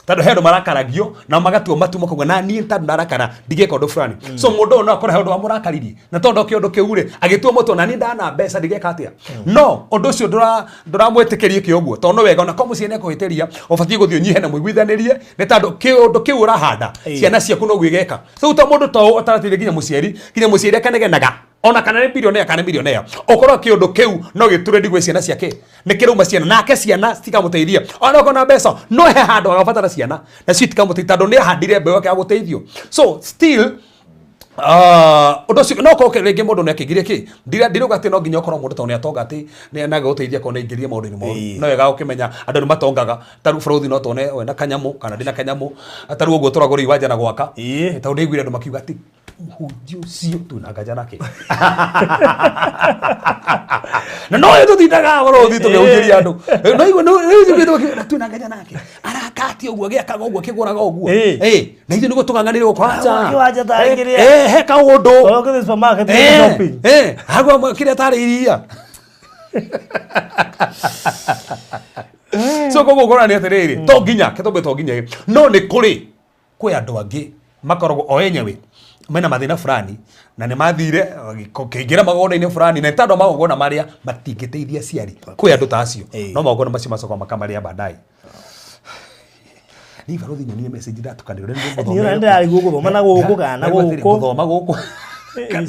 tando hendo marakaragio na magatuo matumo kogwa na ni tando ndarakara ndigeka undu fulani so mundu no akora hendo amurakaririe na tondo kiondo kiure agituo moto na ni ndana mbeca ndigeka atia no undu ucio ndũramwĩtĩkĩrie kĩoguo tondo wega ona ko muciene kũhĩtĩria ũbatie gũthio nyihe na mũiguithanirie ni tando kĩondo kĩu ũrahanda ciana ciaku no gwĩgeka so ta mundu to ũtarateithia nginya muciari akanegenaga ona kana ni billionaire kana millionaire okorwo kĩondo kĩu no gĩture ndigwe ciana ciake nĩ kĩrauma ciana nake ciana citikamũteithia ona okona mbeca no he handũ agabatara ciana na citikamũteithia tondũ nĩ ahandire mbeũ yake ya gũteithio so still undu no ko rĩngĩ mũndũ nĩ akĩgirie kĩ ndirauga atĩ no nginya ũkorwo mũndũ tondũ nĩ atonga atĩ nĩ anagũteithia ko nĩ ingĩrie maũndũ-inĩ moru no wega ũkĩmenya andũ nĩ matongaga taru bũrũri no tone we na kanyamũ kana ndina kanyamũ taru ũguo tũragũrĩ iwanja na gwaka tondũ nĩ iguire andũ makiuga atĩ huju sio tunagaja nake na no yetu tindaga waro thitu ngeujiria andu no igwe no thitu tunagaja nake arakati uguo giakaga uguo kiguraga uguo na ithu niguo tugang'anire kwanza kiwanja taingiria he kaundu oke supermarket shopping agwa kiria tariria so koguo ngora ni atiriri to nginya ketombe to nginya no ni kuri kwi andu angi makoragwo o enyewe mena mathina fulani na nĩ mathire kĩingĩra magona-inĩ fulani na tando magona maria matingĩteithia ciari kwĩ andũ ta acio no magona macio macoka makamarĩa baadaye ni barothi nyonie message ndatukanĩrwo nĩ gũthoma nĩ gũthoma na gũkũ kana gũthoma gũkũ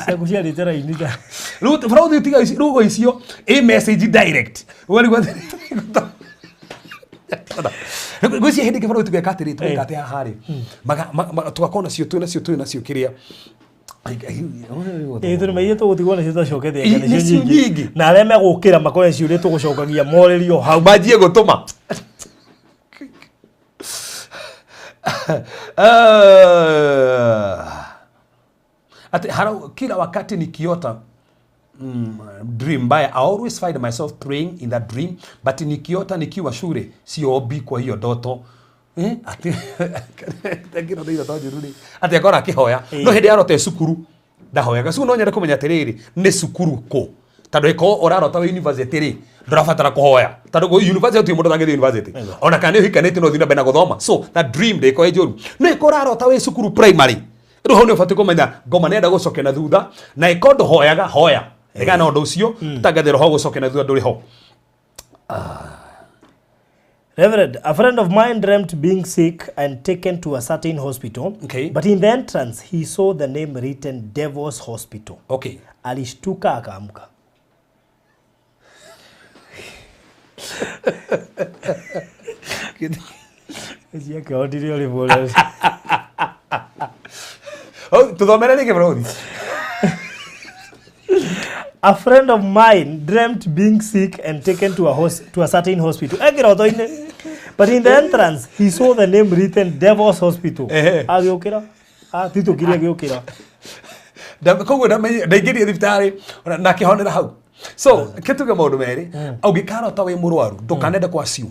cia kuciarĩte raini ta rĩu barothi tiga rugo icio message direct gwĩcia hĩndĩ kĩbarothi tũgeka atĩrĩ tũgeka atĩ haha rĩ tũgakona cio twĩnacio kĩrĩa Itu nĩ tũgũtigwo nĩ tũcoketie nĩ nyingi na arĩa megũkĩra makore ciũrĩa tũgũcokagia morerio hau manjie gũtũma ati kila wakati nikiota dream mbaya, I always find myself praying in that dream, but nikiota nikiwa shule siombi kwa hiyo ndoto. Ati ngiro ndio ndoto njururi ati akora akihoya no hindi arote cukuru ndahoyaga cukuru no nyende kumenya atiriri ni cukuru ko tando iko orarota wa university ri ndurabatara kuhoya tando go university mundu thangire university ona kana hikanite no thina bena guthoma, so that dream de ko ejuru no iko orarota wa cukuru primary ru ho ni ubati kumenya ngoma nenda gucoke na thutha na iko nduhoyaga hoya ega na undu ucio tangathira ho gucoke na thutha nduri ho. Reverend, a friend of mine dreamt being sick and taken to a certain hospital. Okay. But in the entrance, he saw the name written Devil's Hospital. Okay. Alishtuka akaamka. Tuthomere niki bro. A friend of mine dreamt being sick and taken to a certain hospital. But in the entrance, he saw the name written Devil's Hospital. Agiokira. Tito kiria agiokira. Koguo ndaingĩria thibitarĩ na kĩhonera hau. So kĩtuge maũndũ merĩ, ũngĩkarota wĩ mũrwaru ndũkanende kwa assume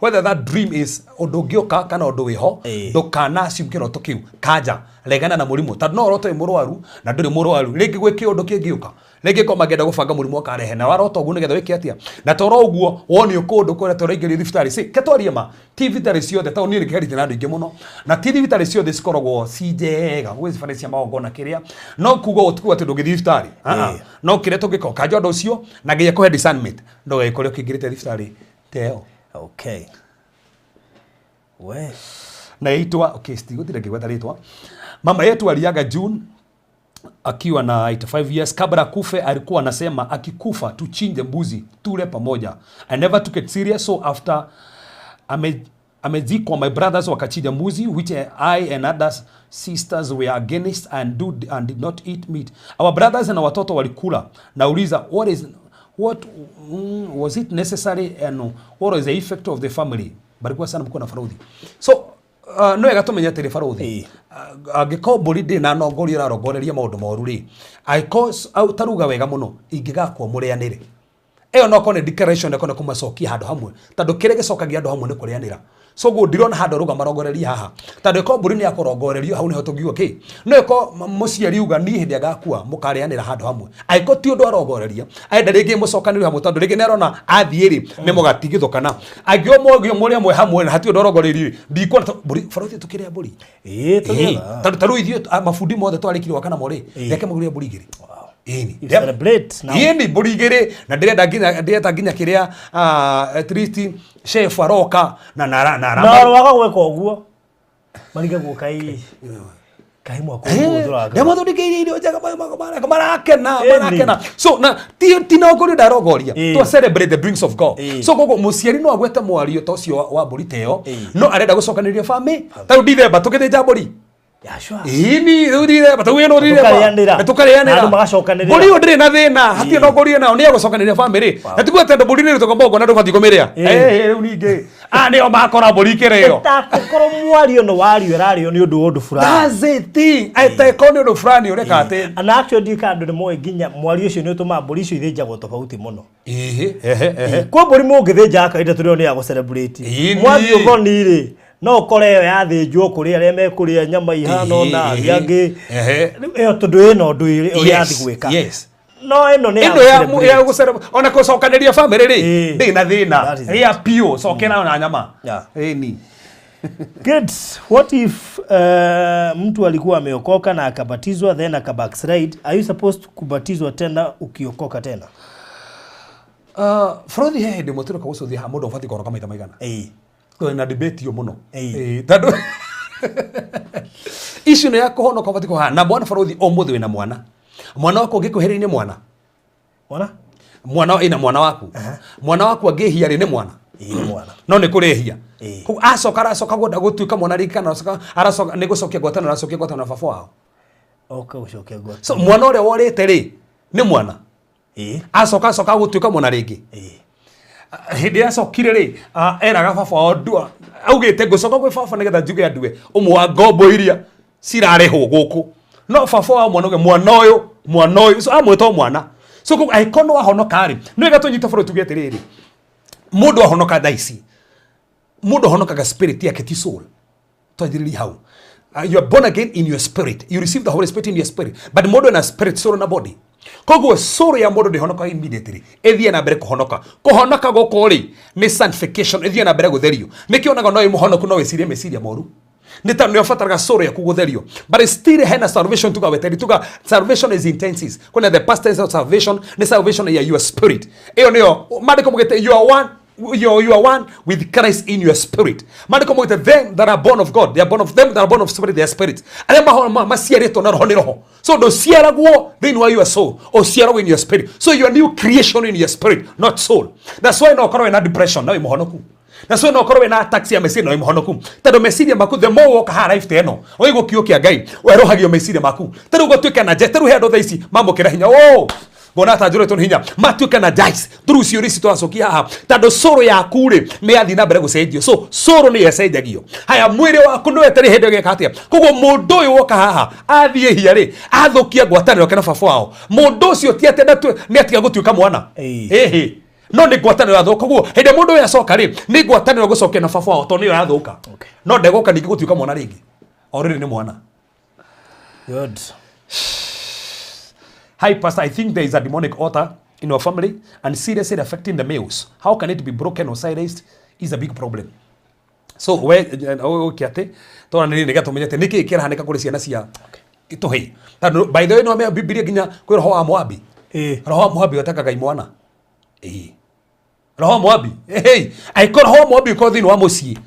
whether that dream is ũndũ ũngĩũka kana ũndũ wĩho, ndũkana assume kĩroto kĩu kanja regana na mũrimũ tondũ no ũroto wĩ mũrwaru na ndũrĩ mũrwaru rĩngĩ gwĩkĩ ũndũ kĩngĩũka rĩngĩ ko magenda gũbanga mũrimũ ũkarehe na warota ũguo nĩgetha wĩke atĩa na toro ũguo wonio kũndũ kũrĩa tũraingĩrio thibitarĩ si ketwarie ma ti thibitarĩ ciothe tondũ niĩ nĩkĩherithia na andũ aingĩ mũno na ti thibitarĩ ciothe cikoragwo ci njega gwĩ thibitarĩ cia magongona kĩrĩa no kuga ũtukũ atĩ ndũngĩthiĩ thibitarĩ no kĩrĩa tũngĩka kanja ũndũ ũcio na nginya kũhe discernment ndũgagĩkore ũkĩingĩrĩte thibitarĩ teo. Okay. We naitwa okay stigutire kigweta ritwa mama yetu aliaga June akiwa na 85 years. Kabla kufe alikuwa anasema akikufa tuchinje mbuzi tule pamoja. I never took it serious, so after amezikwa my brothers wakachinja mbuzi which I and others sisters were against and did not eat meat. Our brothers na watoto walikula. Nauliza what was it necessary and what was the effect of the family? Barikuwa sana mko na Farodhi. So no ega tumenya tiri Farodhi. Angiko buri na nongori rarogoreria maundu moru ri. Aikos au taruga wega muno ingigakwo murianire. Eyo no kone declaration ndakona kumacokia handu hamwe. Tando kire gicokagia handu hamwe ni kurianira. So go ndirona handu ruga marogoreria haha. Tando ko buri ni akorogorerio hau ni ho tungiuga ki. No ko muciari uga ni hindi agakua mukarianira handu hamwe. Aiko ti undu arogoreria. Aenda ringi mucokaniririo hamwe tando ringi nerona athiiri ni mugatigithukana. Agio mogio muri amwe hamwe na hati undu arogorerio. Ndikona buri Farodhi tukiria buri. Tando taru ithio mafundi mothe twarikirwa kana mori. Reke muguria buri igiri. Ini celebrate now. Ini buri igiri na ndirenda nginya kiria at least chef aroka na waga gweka uguo marige gukai kai mwako thuraga ndemo thondikeirie irio njega marakena so na ti na ngori ndarogoria to celebrate the brings of God. So gogo muciari no agwete mwario to cio wa mburi teo no arenda gucokaniria family taru ndithemba tukithija mburi yashwa ini rudire batuwe no rudire tukarianira magacokanirira mburi ndire na thina hati no ngori na ni agucokaniria family na tiguo tendo mburi ni tukombogo na ndubathi kumiria riu ningi nio makora mburi kireo takoro mwario no wario rario ni undu fulani gazeti aiteko ni undu fulani ureka ate and actually kandu ni moe ginya mwario ucio ni utuma mburi icio ithinjagwo tofauti muno kwa mburi mungithinja akaida turio ni ya go celebrate mwario goni ri no kore yo yathinjwo kuri aria mekuria nyama ihano na yangi eyo tundu ino ndu iri yathi gwika no ino ni ya gusera ona kucokaniria family ri ndina thina ya pio cokena na nyama ni good. What if mtu alikuwa ameokoka na akabatizwa then akabackslide, are you supposed kubatizwa tena ukiokoka tena? Farodhi he ndi mutiro kaguco thi ha mundu ufati koroka maita maigana na debate yo muno tando issue ya kuhonoka ufati kuha na bwana Farodhi omuthe wina mwana wako ngikuheriine mwana ina mwana waku mwana waku angihia ri ni mwana no ni kurehia asoka gutwika mwana rikana arasoka ni gucokia gwatana na baba wao oka gucokia gwa So mwana ore worete ri ni mwana acoka gutuika mwana ringi hindi acokire ri eraga baba wa ndua augite ngucoka gwi baba nigetha njuge andue umwe wa ngombo iria cirarehwo guku no baba wa mwana uyu so amwita mwana so ko aikono ahonoka ri niga tunyita buru tuge atiriri mundu ahonoka thaici mundu ahonokaga spirit yake ti soul twajiriri hau you are born again in your spirit, you receive the Holy Spirit in your spirit, but mundu na spirit, soul na body. Koguo soul ya mundu ndihonoka immediately ethie na mbere kuhonoka goko ri ni sanctification, ethie na mbere gutherio nikionaga no imuhonoku no wecirie meciria moru ni ta nio fataraga soul ya kugutherio, but still hena salvation tuga weteri tuga salvation is intenses kuna the past tense of salvation ni salvation ya your spirit iyo nio madiko mugete you are one. You are one with Christ in your spirit. Madiko mo them that are born of God, they are born of them that are born of spirit, they are spirit. Ale masiereto na roho ni roho. So do siarago then why you are soul or siarago in your spirit. So you are new creation in your spirit, not soul. That's why no koro na depression na imuhonoku. That's why no koro na attacks ya mesiri na imuhonoku. Tado mesiri maku the more walk ha life teno. Oigo kiukia Ngai, werohagio mesiri maku. Tado gotweka na je, tado hedo thaisi mambo kira hinya. Oh! Bona tajuro to hinya matuka na dice through ciorisi to acokia haha tando soro yaku ri ni athi na mbere gucenjio so soro ni yacenjagio haya mwiri waku no etari hende geka atia koguo mundu uyu woka haha athie hia ri athukia ngwataniro kana baba wao mundu ucio ti atenda ni atiga gutuika mwana no ni ngwataniro athuka koguo hende mundu uyu acoka ri ni ngwataniro gucokia na baba wao to ni yo athuka no ndegoka ningi gutuika mwana ringi already ni mwana good. Hi, Pastor. I think there is a demonic altar in our family and seriously affecting the males. How can it be broken or silenced is a big problem. So, kiate, to na nini gato menyete niki kira hanika kuri ciana cia ituhi. By the way, no me Biblia ginya kwi roho wa Moabi. Roho wa Moabi watakaga imwana. Roho wa Moabi. Aiko roho wa Moabi ko thini wa mucii.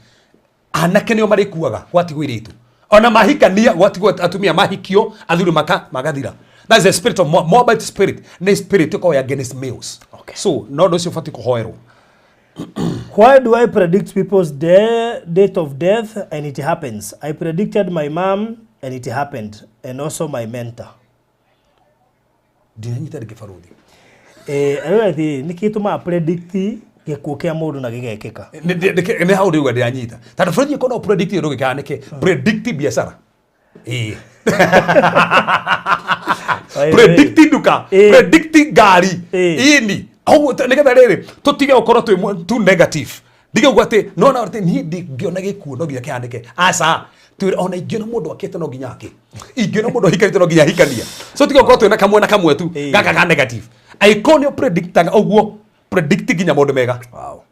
Anake nio marikuaga gwatigo iritu. Ona mahikania gwatigo atumia mahikio athuri magathira. That's the spirit of Moabite spirit. The spirit go against males. Okay. So, no those you fati kuhoero. Why do I predict people's date of death and it happens? I predicted my mom and it happened, and also my mentor. Dinanyita dikifarudi. Already nikituma predict gikuo kia mundu na gigekeka. Ni how do we dinanyita? Tata frodi kono predict ro gikanike predict biashara. Predicting duka, predicting gari ini au nigetha riri tutige ukoro too negative dige ugate no na ni ngiona gikuo no ginya kiandike asa tu ona ingiona mundu akete no ginya ake ingiona mundu hikarite no ginya hikania so tige ukoro twina kamwe tu gaka ga negative iconio predictanga oguo predicting ginya mundu mega. Wow.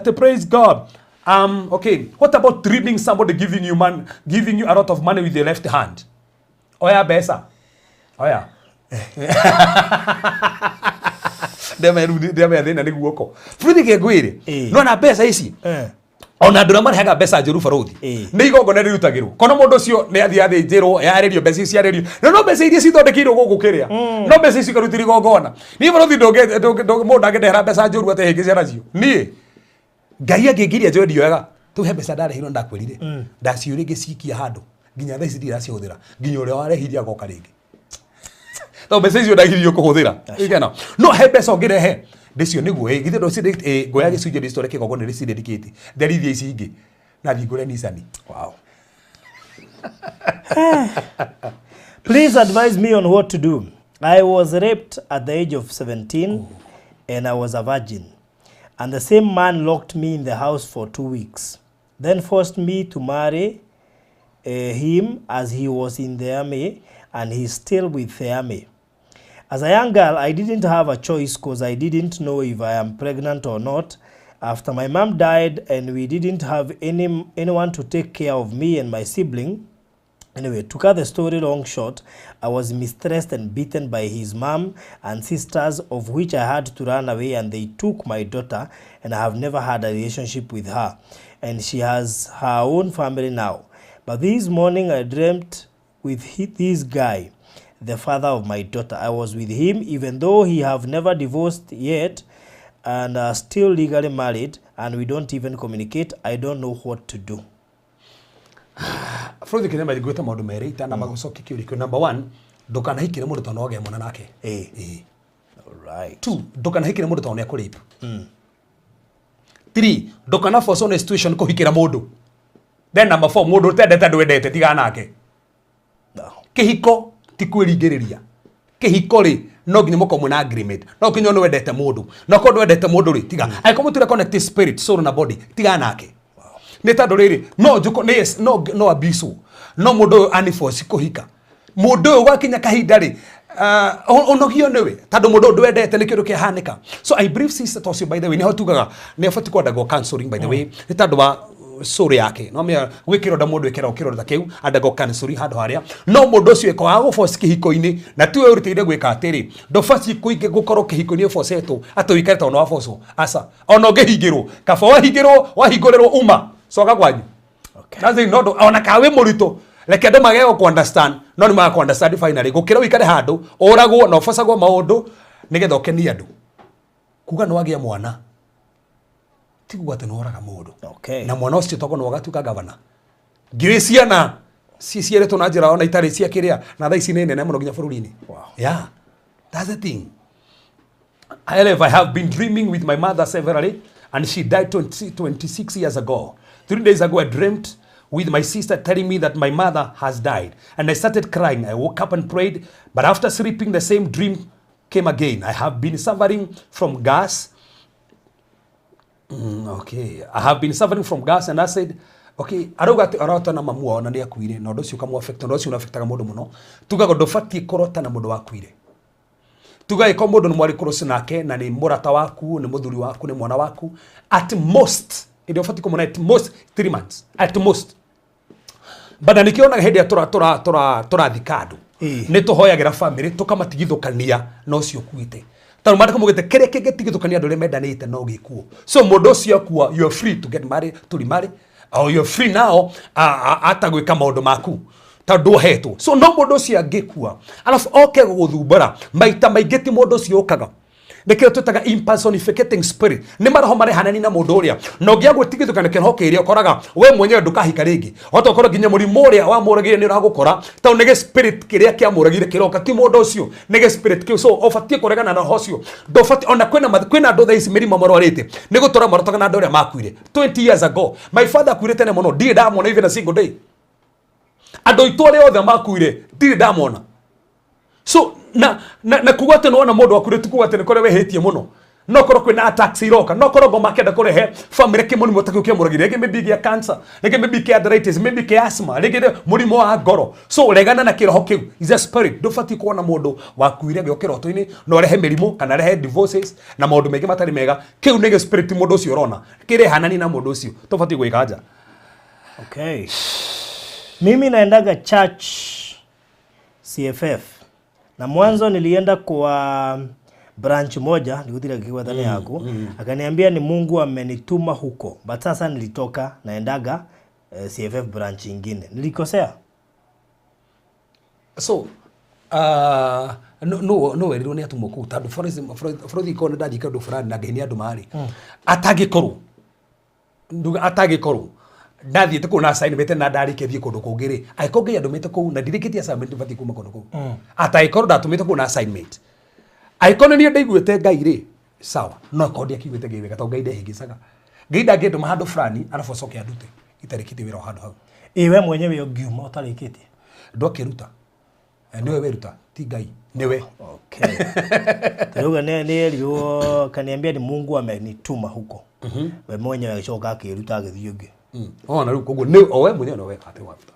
To praise God. Okay. What about reading somebody giving you a lot of money with your left hand? Oya besa. Oya. Dema thina ni guoko. Fridi ke gwire. No na besa ici. Ona ndura mari haga besa njuru farodi. Ni igongo na rirutagirwo. Kono mundu cio ni athi njiro yarerio besa ici yarerio. No besa iria cithondekirwo guku kiria. No besa ici karutiri gongona. Ni farodi mundu agedera besa njuru ate hingi ciana cio. Ni Ngai agigiria njoe ndioega tuhe mbeca ndarehirwo ndakwirire ndaciuri gicikia handu nginya thaa ici ndiracihuthira nginya uria warehirie agoka ringi to mbeca icio ndagirio kuhuthira igena no he mbeca ongirehe ndicio niguo githe ndo cinde ngoya gicunje ndicitore kigogo ni ricinde dikiti nderithia ici ingi na thingure Nissan. Wow. Please advise me on what to do. I was raped at the age of 17 and I was a virgin. And the same man locked me in the house for 2 weeks, then forced me to marry him as he was in the army and he's still with the army. As a young girl, I didn't have a choice because I didn't know if I am pregnant or not. After my mom died and we didn't have anyone to take care of me and my sibling. Anyway, to cut the story long short, I was mistressed and beaten by his mom and sisters, of which I had to run away, and they took my daughter, and I have never had a relationship with her. And she has her own family now. But this morning I dreamt with this guy, the father of my daughter. I was with him, even though he have never divorced yet and are still legally married, and we don't even communicate. I don't know what to do. Frodi Kenya magweta maundu meri itana magucokia kiuriko. Number 1, ndukanahikire mundu tono oge mwana nake. Alright. 2, ndukanahikire mundu tono yakuripa. 3, ndukana force on a situation kuhikira mundu. Then number 4, mundu utendete ndwendete tiga nake. Kihiko ti kwirigiriria. Kihiko ri no nginya muko na agreement. No kinyo no wendete mundu. No ko ndwendete mundu ri tiga. Aiko mutire connect spirit, soul na body tiga nake. Ni tando riri no juko no abiso. No mundu ani force kuhika. Mundu wakinya kahinda ri onogio newe tando mundu ndwendete ni kindu kihanika. So I brief sister Tosio by the way ni hotugaga ni afati kwenda go counseling by the way. Ni tando wa suri yake no me gwikiro da mundu ikira ukiro da kiu adago kansuri hado haria no mundu ucio eko ago force kihiko ini na tuwe uriteire gwika atiri do fasi kuige gukoro kihiko ni force eto ato ikare tono wa force asa ono ngehigiro kaba wahigorero uma soga kwanyu. That's it. No ona kawe murito leke ndo magego ku understand no ni ma ku understand finally gukira wikare hando oragwo no force go maundu nigetha okeni andu kuga no agia mwana tiguo tenoraga mundu. Na mwana ucio togo no gatuka governor Girisiana ciere to na njira ona itari cia kiria na thaa ici nene na muno nginya bururi-ini. Yeah, that's the thing. I have been dreaming with my mother severally and she died 26 years ago. 3 days ago I dreamt with my sister telling me that my mother has died and I started crying. I woke up and prayed, but after sleeping the same dream came again. I have been suffering from gas. I have been suffering from gas and I said, okay, arauta na mamu ona ni akuire no ndocio kamu affect no ndocio na affectaga mundu muno tugago ndofati korota na mundu wakuire tugae ko mundu ni mwari kurosi nake na ni murata waku ni muthuri waku ni mwana waku at most ndio fati ko at most 3 months at most bada nikiona hedi ya tora thikadu ni tuhoyagira family tukamatigithukania no cio kuite tano mariko mugete kere tigithukania ndore mendanite no gikuo so mundu cio akua you are free to get married to remarry or you're free now atagwika maundu maku tondu hetwo so no mundu ucio angikua alafu oke guthumbura maita maingi ti mundu ucio ukaga nikio tutaga impersonificating spirit ni maroho mari hanani na mundu uria no ngia gutigithukana kero kiria ukoraga we mwenyewe ndukahika ringi hoto ukora ginya murimu uria wa muragire ni uragukora tondu nige spirit kiria kia muragire kiroka ti mundu ucio nige spirit kio so ofatie kuregana na roho ucio ndofati ona kwina ndu thaisi mirimo marwarite ni gutora marotoga na ndu uria makuire 20 years ago my father kuire tene muno ndi ndamona even a single day andu itore othe makuire ndi ndamona so na kugwate no na mundu wakure tukugwate ne kore wehetie muno no koro kwina attacks iroka no koro go makenda kore he family kimuni mutakio muragire ege maybe kia cancer ege maybe kia arthritis maybe kia asthma ege murimo wa ngoro so regana na kiroho kiu is a spirit do fati kuona mundu wakuire ge okiroto ini no rehe mirimo kana rehe divorces na maundu mege matari mega kiu nege spirit mundu ucio rona kire hanani na mundu ucio to fati gwikaja. Okay, mimi naendaga church CFF na mwanzo nilienda kwa branch moja nikutira kiwa dhani yako akaniambia ni Mungu amenituma huko but sasa nilitoka naendaga CFF branch nyingine nilikosea so no eriro ni atumuku tadu Frodi ko na dadi kado frani na genia andu mari atagikoru nduga atagikoru ndathi te kuna assignment na ndari kethie kundu kungiri aikonge andumite ku na ndirikiti assignment bati kuma kundu ku ataikoro ndatumite kuna assignment aikone ni ndaiguite ngai ri sawa no kodi akiwite ngai wega to ngai ndehingicaga ngai ndangendo mahando fulani alafu soke adute itarikiti wira hando hau iwe mwenyewe ungiuma utarikiti ndokiruta niwe weruta ti ngai niwe. Okay. Turuga ne rio kaniambia ni Mungu amenituma huko we mwenyewe agicoka akiruta agithio ngi ona riu koguo ni owe mwenyewe no weka ate wafuta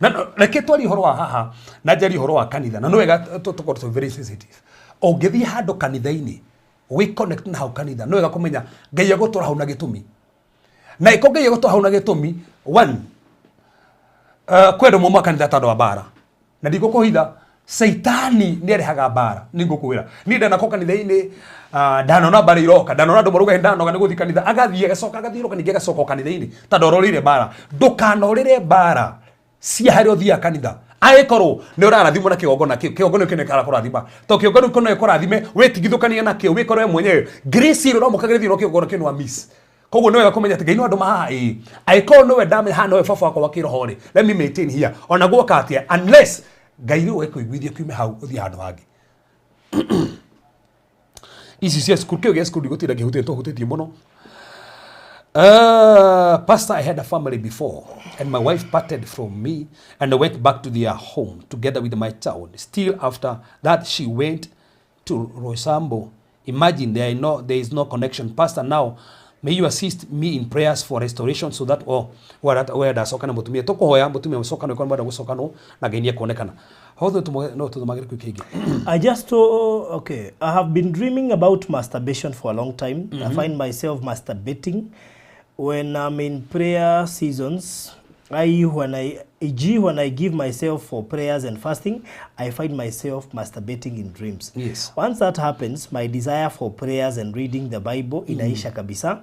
na reke twari horo wa haha na njari horo wa kanitha na no wega tukorwo very sensitive ongethi hando kanitha-ini we connect na hau kanitha no wega kumenya ngai agutura hau na gitumi na iko ngai agutura hau na gitumi one kwendo mumwa kanitha tando wa bara na ndigukuhitha Saitani ni arehaga bara ningukwira ni ndana ko kanitha-ini ndanona bara iroka ndanona andu maruga ndanoga niguthi kanitha agathie gacoka agathiroka ninge gacoka kanitha-ini tando rorire bara ndukanorire bara cia hari othia kanitha aikorwo ni urarathimwo na kigongona kine kara kurathima to kigongona kono ikurathime wetigithukania na kio wikoro mwenyewe grace ro mukagire thiro kigongona kino wa miss koguo niwe kumenya ati ngai no andu maha aiko niwe ndame ha niwe baba wakwa wakiroho ri let me maintain here ona guoka atia unless ngai ri wekuiguithia kiume hau uthi handu hangi ici cia skulu kio gia skulu gutira gihutetio muno. Pastor, I had a family before, and my wife parted from me, and I went back to their home together with my child. Still, after that, she went to Rosambo. Imagine there is no connection. Pastor, now may you assist me in prayers for restoration, so that where da sokana mutumia toko hoya mutumia sokana kwa mwada gusokano na gainia kuonekana. I just okay. I have been dreaming about masturbation for a long time. I find myself masturbating when I'm in prayer seasons. When I give myself for prayers and fasting, I find myself masturbating in dreams. Yes. Once that happens, my desire for prayers and reading the Bible inaisha kabisa.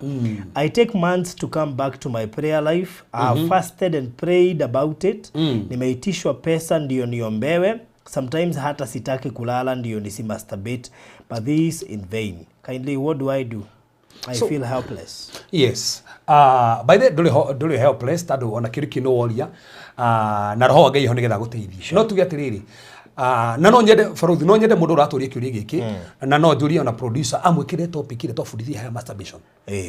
I take months to come back to my prayer life. I have fasted and prayed about it. Nimeitishwa pesa ndio niombewe. Sometimes hata sitaki kulala ndio nisimasturbate, but this in vain. Kindly, what do I do? I feel helpless. Yes. By the do you helpless tadu ona kiriki no woria na roho ngai ho nigetha guteithia. No tuge atiriri na no nyende Faruthi no nyende mundu uraturia kiuria giki na no njuria ona producer amwikire topic ile tofundithia ha masturbation.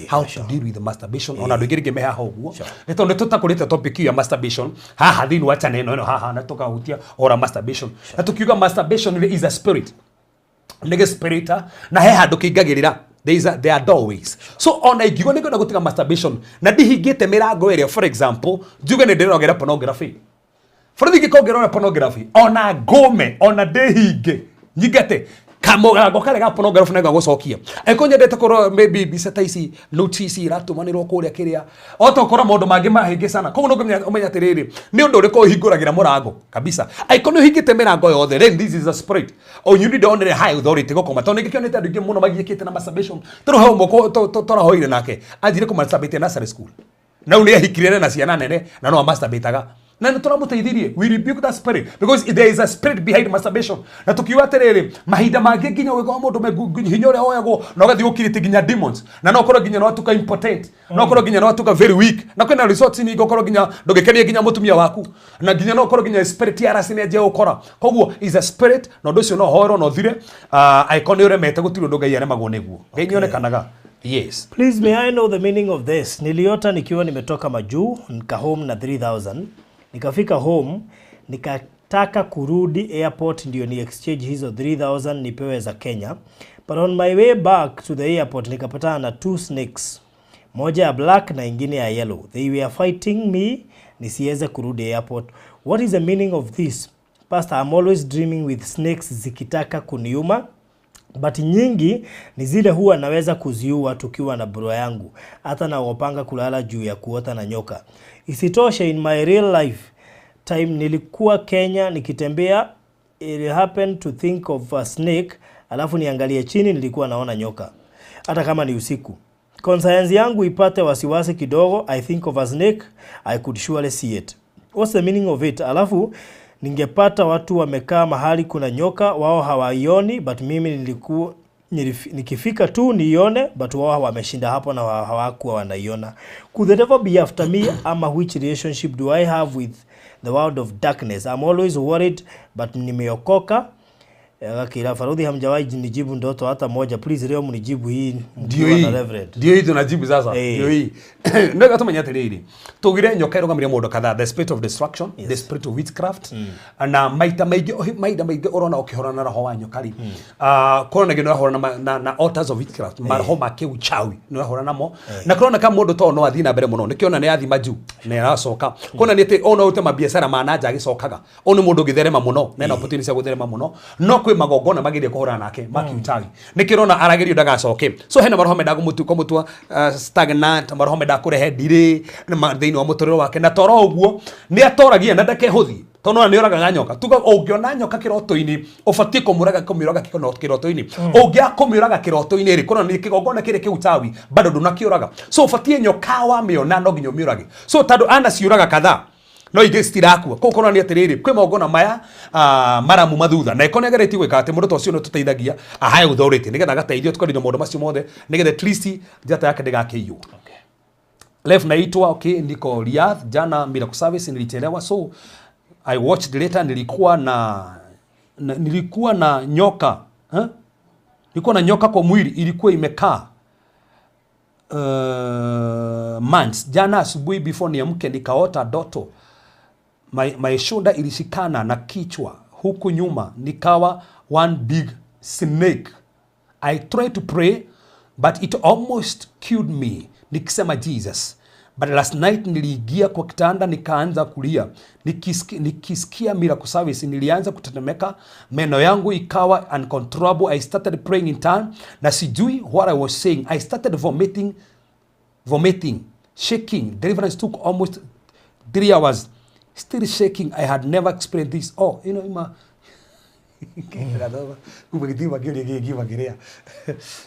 How to deal with the masturbation ona ndugiri ngemeha haha uguo. Nito nä tutakurite topic ya masturbation haha thini wa channel ino haha na tukahutia ora masturbation. Na tukiuga masturbation is a spirit. Nige spirit na he handu kingagirira. There are doorways. So on a given go to masturbation. Na dihigete mirango area, for example, juge ne derogera pornography. For the kogera pornography. On a gome, on a dehige. Nyigete. Kamoga go kare ga pornography na go sokia. E konye deta koro maybe bisata isi notice ratu maniro ko ria kiria. Oto kora modo mage mahige sana. Kono no omenya tiriri. Ni undu riko higuragira murango kabisa. Ai kono higite mirango yothe. Then this is a spirit. Oh, you need only high authority go koma. Tone kionete andu muno magiekete na masturbation. Toro ha moko tora hoire nake. Ajire ko masturbate na school. Na uli hikirere na ciana nene na no masturbataga. Na turamuteithirie, we rebuke that spirit because there is a spirit behind masturbation. Na tukiwa terere mahinda mangĩ nginya wego mundu hinya ure oyagwo na ugathi ukirite nginya demons na no korwo nginya no tuka impotent no korwo nginya no tuka very weak na kwena resorts ni gokorwo nginya ndugikenie nginya mutumia waku na nginya no korwo nginya spirit ya rasine je ukora koguo is a spirit no nducio no horo no thire icon ure mete gutiro ndugai ane magwo neguo ngenyonekanaga. Yes. Please, may I know the meaning of this? Niliota nikiwa nimetoka majuu nika home na 3000. Nikafika home, nikataka kurudi airport ndio ni exchange hizo 3000 nipewe za Kenya. But on my way back to the airport, nikapatana na 2 snakes. Moja ya black na ingine ya yellow. They were fighting me nisiweze kurudi airport. What is the meaning of this? Pastor, I'm always dreaming with snakes zikitaka kuniuma. But nyingi ni zile huwa naweza kuziua tukiwa na bro yangu. Hata naogopanga kulala juu ya kuota na nyoka. Isitoshe, in my real life time nilikuwa Kenya nikitembea, it happened to think of a snake, alafu niangalie chini nilikuwa naona nyoka. Hata kama ni usiku. Conscience yangu ipate wasiwasi kidogo, I think of a snake, I could surely see it. What's the meaning of it? Alafu ningepata watu wamekaa mahali kuna nyoka, wao hawaioni, but mimi nikifika tu nione, but wao wameshinda hapo na hawakuwa wanaiona. Could the devil be after me? Ama which relationship do I have with the world of darkness? I'm always worried, but nimeokoka. Kila Faruthi hamjawahi nijibu ndoto hata moja. Please leo mnijibu hii. Ndio hii tunajibu sasa. Ndio hii. Ndio kama nyata hili. Tugire nyoka iroga mire mundu kadha, the spirit of destruction, the spirit of witchcraft. Na maita maige orona okihorana na roho wa nyoka ri. Kona ngino horana na altars of witchcraft. Maroho make uchawi. No horana mo. Na kona kama mundu to no athina mbere muno. Nikiona ni athima juu. Na aracoka. Kona ni ati ona ute mabiacara mananja agicokaga. Onu mundu githerema muno. Na opportunity cia gutherema muno. No kwe magongona magire kuhura nake makiutawi nikirona aragerio ndagacoke so hena maroho menda gumutuko mutua stagnant maroho menda kurehe ndire na thiini wa mutorero wake na toro uguo ni atoragia na ndake huthi tono ni oraga nyoka tuga ungiona nyoka kiroto-ini ubatie kumuraga kiroto-ini ungia kumuraga kiroto-ini ri kuna ni kigongona kire kiutawi bado ndunakioraga so ubatie nyoka wa miona no ginyo miurage so tando ana ciuraga kadhaa no igestirakua kokona ni atiriri kwe magona maya maramu mathutha na ikonegereti gwika ati mundu tocio no tuteithagia ahaya authority nigetha gateithio tukorithio maundu macio mothe nigetha at least njata yake ndigakiiywo. Okay. left naitwa okay, niko Riyadh jana miracle service nilichelewa, so I watched later. Nilikuwa na nyoka nilikuwa na nyoka kwa mwili, ilikuwa imekaa months. Jana asubuhi before niamke nikaota doto, my shoulder ilishikana na kichwa, huku nyuma nikawa one big snake. I tried to pray but it almost killed me, nikisema Jesus. But last night niliingia kwa kitanda nikaanza kulia, nikisikia miracle service nilianza kutetemeka, meno yangu ikawa uncontrollable. I started praying in tongues na sijui what I was saying. I started vomiting, shaking. Deliverance took almost 3 hours, still shaking. I had never experienced this. Oh, you know,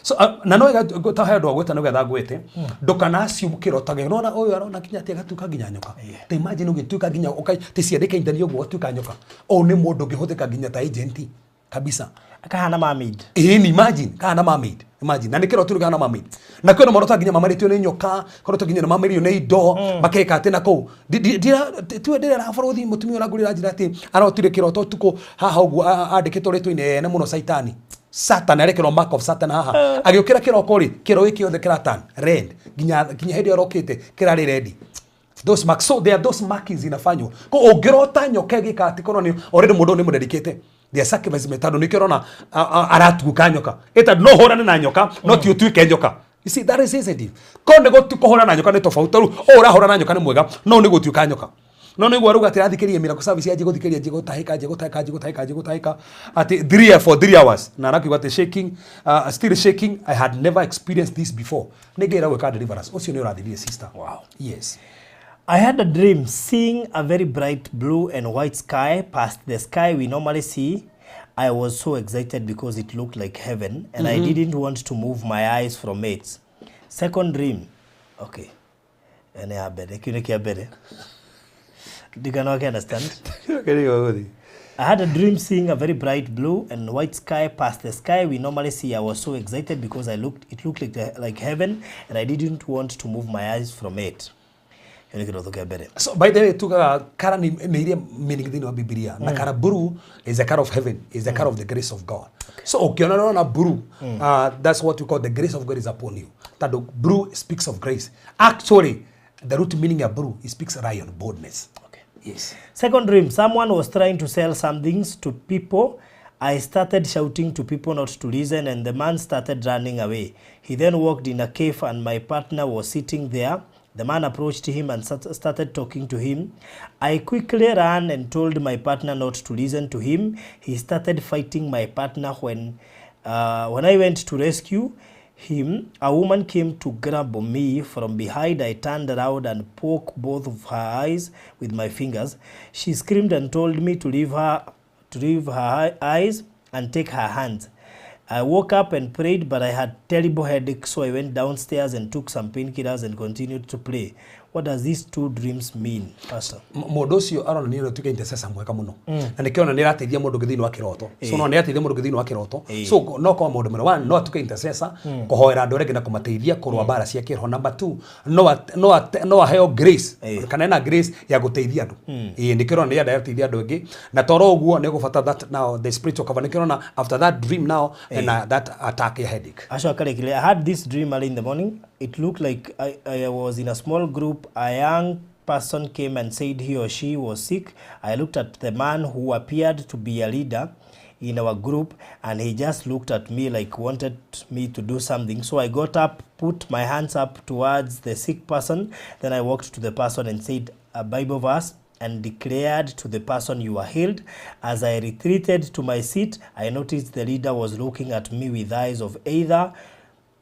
so na no ta he ndo gweta no getha gwete ndukana ciumukiro tage no na uyu arona kinya ati gatuka ginya nyoka. Te imagine ugituka ginya ukai te ciandike indani uguo tuka nyoka o ni mundu ngihuthika ginya ta agent kabisa akahana mermaid. Ni imagine kana mermaid, imagine na nikiro tu kana mermaid na kwena marota ginya mamaritio ni nyoka korota ginya mamaritio ni indo makeka ati nako tu ndira na borothi mutumio na ngurira njira ati arotire kiroto tuko haha uguo andikitwo ritwe-ini ne muno saitani Satan arekero mark of Satan haha agiukira kiroko ri kiro iki othe kiratan red ginya hindi arokite kirari red. Those marks, so there are those markings inafanywa ko ungirota nyoka gika ati kono ni already mundu ni mudedicate the sacrifice metado nikirona aratuka nyoka eta no horane na nyoka no ti utuike nyoka. You see, that is sensitive. Konde go tukohora na nyoka ni tofauti ru ora hora na nyoka ni mwega no ni gutuika nyoka no ni gwa ruga tirathikirie miracle service ya jigo thikiririe jigo tahika ati 3 hours na nakiwa ati shaking, still shaking. I had never experienced this before. Negera we ka deliverance ocio ni urathirie sister. Wow. Yes. I had a dream seeing a very bright blue and white sky past the sky we normally see. I was so excited because it looked like heaven and I didn't want to move my eyes from it. Second dream. Okay. Ene abere. Kile abere. Digano I can understand. I had a dream seeing a very bright blue and white sky past the sky we normally see. I was so excited because it looked like heaven and I didn't want to move my eyes from it. So by the way, tuga kara ni ile meaning dhini wa Biblia na kara blue is a color of heaven, is the color of the grace of God. So ukiona na blue, that's what we call the grace of God is upon you. That blue speaks of grace. Actually, the root meaning of blue, it speaks lion, boldness. Okay. Yes. Second dream, someone was trying to sell some things to people. I started shouting to people not to listen and the man started running away. He then walked in a cave and my partner was sitting there. The man approached him and started talking to him. I quickly ran and told my partner not to listen to him. He started fighting my partner. When I went to rescue him, a woman came to grab me from behind. I turned around and poked both of her eyes with my fingers. She screamed and told me to leave her eyes and take her hands. I woke up and prayed, but I had terrible headache, so I went downstairs and took some painkillers and continued to pray. What does these two dreams mean, Pastor? Mundu ucio arona ni tuke intercessor mweka muno na nikiona ni rateithia mundu githini wa kiroto so no ni rateithia mundu githini wa kiroto so no kwa mundu mwana no tuke intercessor kuhoera andu rege na kumateithia kurwa bara cia kiroho. Number 2 no heo grace kana na grace ya guteithia andu nikirona ni ya rateithia andu ngi na toro uguo ni gufata that now the spiritual cover nikirona after that dream now and that attack your headache. I had this dream early in the morning. It looked like I was in a small group. A young person came and said he or she was sick. I looked at the man who appeared to be a leader in our group and he just looked at me like wanted me to do something. So I got up, put my hands up towards the sick person. Then I walked to the person and said a Bible verse and declared to the person, "You are healed." As I retreated to my seat, I noticed the leader was looking at me with eyes of either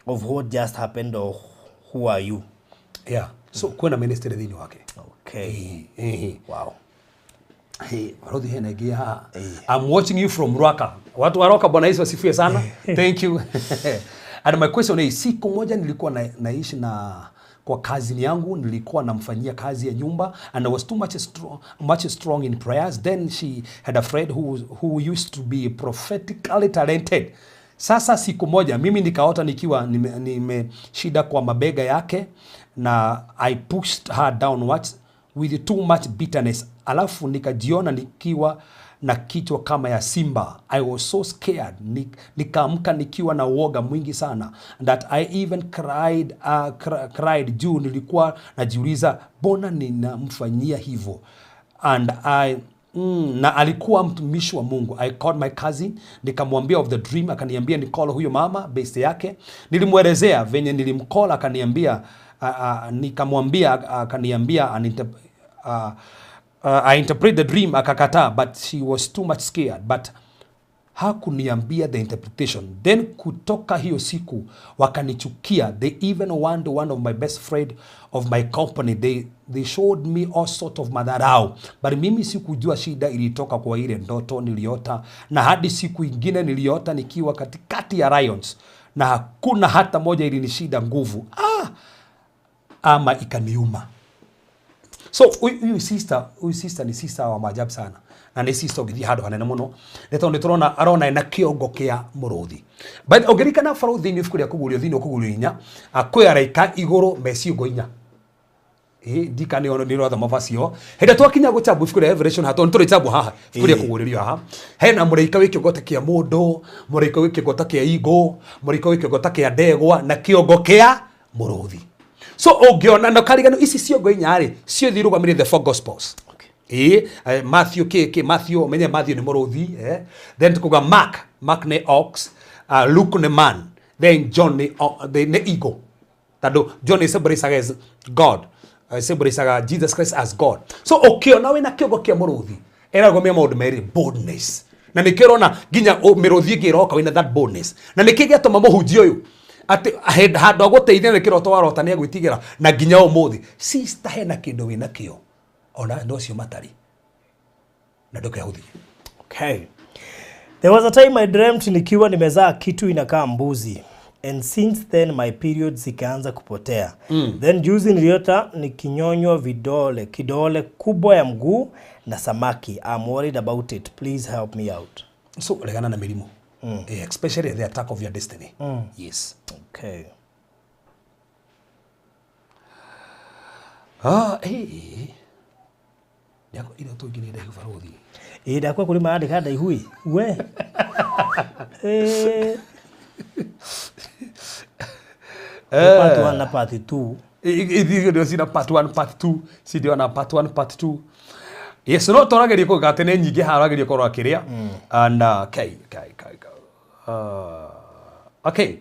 of what just happened or who are you? Yeah. So kuna ministry dhini wake. Okay. Wow. Hey, warodi hena gia. I'm watching you from Ruaka. Watu wa Ruaka bwana Yesu asifiwe sana. Thank you. And my question is, siku moja nilikuwa naishi na kwa kazi yangu, nilikuwa namfanyia kazi ya nyumba and I was too much strong in prayers. Then she had a friend who used to be prophetically talented. Sasa siku moja mimi nikaota nikiwa nimeshida kwa mabega yake, na I pushed her downwards with too much bitterness. Alafu nikajiona nikiwa na kichwa kama ya simba. I was so scared. Nikaamka nikiwa na uoga mwingi sana, that I even cried juu nilikuwa najiuliza mbona ninamfanyia hivyo. And na alikuwa mtumishi wa Mungu. I called my cousin, nikamwambia of the dream, akaniambia ni call huyo mama base yake. Nilimwelezea venye nilimcall, akaniambia nikamwambia, akaniambia I interpret the dream, akakataa, but she was too much scared, but hakuniambia the interpretation. Then kutoka hiyo siku wakanichukia. They even warned one of my best friend of my company. They showed me all sort of madharau, but mimi sikujua shida ilitoka kwa ile ndoto niliota, na hadi siku ingine niliota nikiwa katikati ya lions, na hakuna hata moja ilinishida nguvu ama ikaniuma. So huyu sister ni sister wa maajabu sana, na ni sister githi handu hanene muno, neto niturona arona ena kiongo kia muruthi. But ongerikana faruthi ni fukuria kugurio thini kugurio inya akwe araika iguru meciungo inya. Dikani ono ni rotha mafacio henda twakinya guchabu fukuria revelation hato nturi chabu haha fukuria kuguririo haha hena muraika wikiongo ta kia mundu, muraika wikiongo ta kia igo, muraika wikiongo ta kia ndegwa na kiongo kia muruthi. So ongiona no karigano ici ciongo inyari cio thirugamire the four gospels. Matthew menye Matthew ni muruthi, then tukuga Mark ne ox, Luke ne man, then John ne eagle. Tado John is celebrated as God, celebrated Jesus Christ as God. So okiona we na kiongo kia muruthi era gomia maundu meri boldness, na nikirona ginya miruthi giroka wina that boldness, na nikigetoma muhunjia uyu ati handu aguteithia ni kiroto warota ni agwitigira na ginya umuthi sister hena kindu wina kio ona ndo cio matari na ndoke huthi. Okay, there was a time I dreamt nikiwa nimezaa kitu inakaa mbuzi, and since then my periods zikaanza kupotea. Then juzi niliota nikinyonywa kidole kubwa ya mguu na samaki. I'm worried about it, please help me out. So legana na mirimu, especially the attack of your destiny. Yes. Okay. Yako ile to gine da faruthi. Da kwa kuli maadi kada ihui. We. Part 1 na part 2. Ndio sina part 1 part 2, si ndio na part 1 part 2. Yes, no torageria ko gatene nyingi harageria ko rakiria. And okay,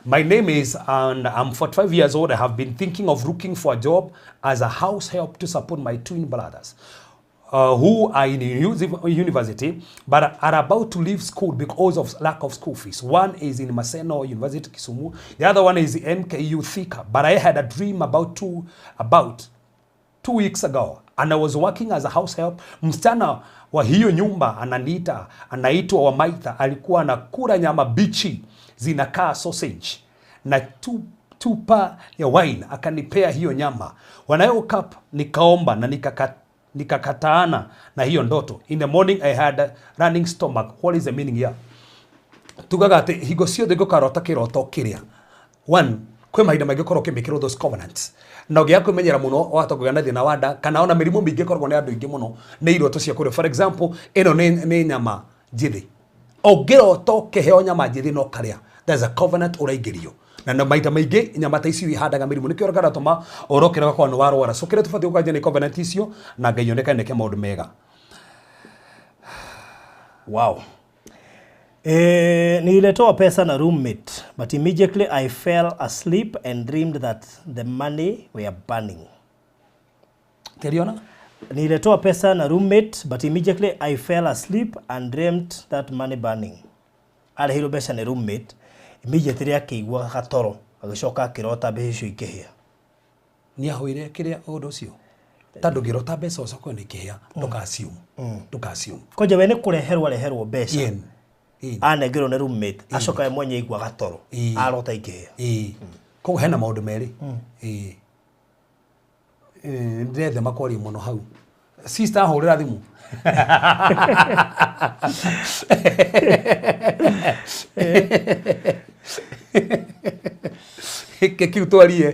my name is, and I'm 45 years old. I have been thinking of looking for a job as a house help to support my twin brothers who are in university but are about to leave school because of lack of school fees. One is in Maseno University, Kisumu. The other one is NKU Thika. But I had a dream about two weeks ago, and I was working as a house help. Msichana wa hiyo nyumba anaitwa Wamaitha, alikuwa anakula nyama bichi zinakaa sausage na tupa ya wine, akanipea hiyo nyama. When I woke up nikaomba na nikakataana na hiyo ndoto. In the morning I had a running stomach. What is the meaning here? Tugaga ati higo ciothe gukarota kiroto kiria. One, kwe mahinda maingi korwo kimikirwo those covenants. Na ugia kwimenyera muno watogana na thina wanda kana ona mirimu mingi korwo ni andu ingi muno ni iroto cia kuria. For example, eno ni nyama jithi. Ogiroto kiheo nyama jithi no karia. There's a covenant uraigirio. Na maita maingi nyama ta icio ihandaga mirimu nikio garatuma orokera kwa no warwara. So kire tufati ukaje ni covenant icio na Ngai onekane ke maundu mega. Wow. Nilitoa pesa na roommate, but immediately I fell asleep and dreamed that the money were burning. Teriona? Nilitoa pesa na roommate, but immediately I fell asleep and dreamed that money burning. Alihiro pesa na roommate, immediately akigwa gatoro, agicoka akirota mbeca icio ikihia. Ni ahwire kiria undu ucio. Tando girota mbeca ucio ni kihia, ndukasium. Koje we ni kureherwo mbeca. Yen. Anegero ne roommate acoka mwenye igwa gatoro arota ikihia. Ko hena maundu meri. Ndethe makori muno hau. sister ahurira thimu kiu twarie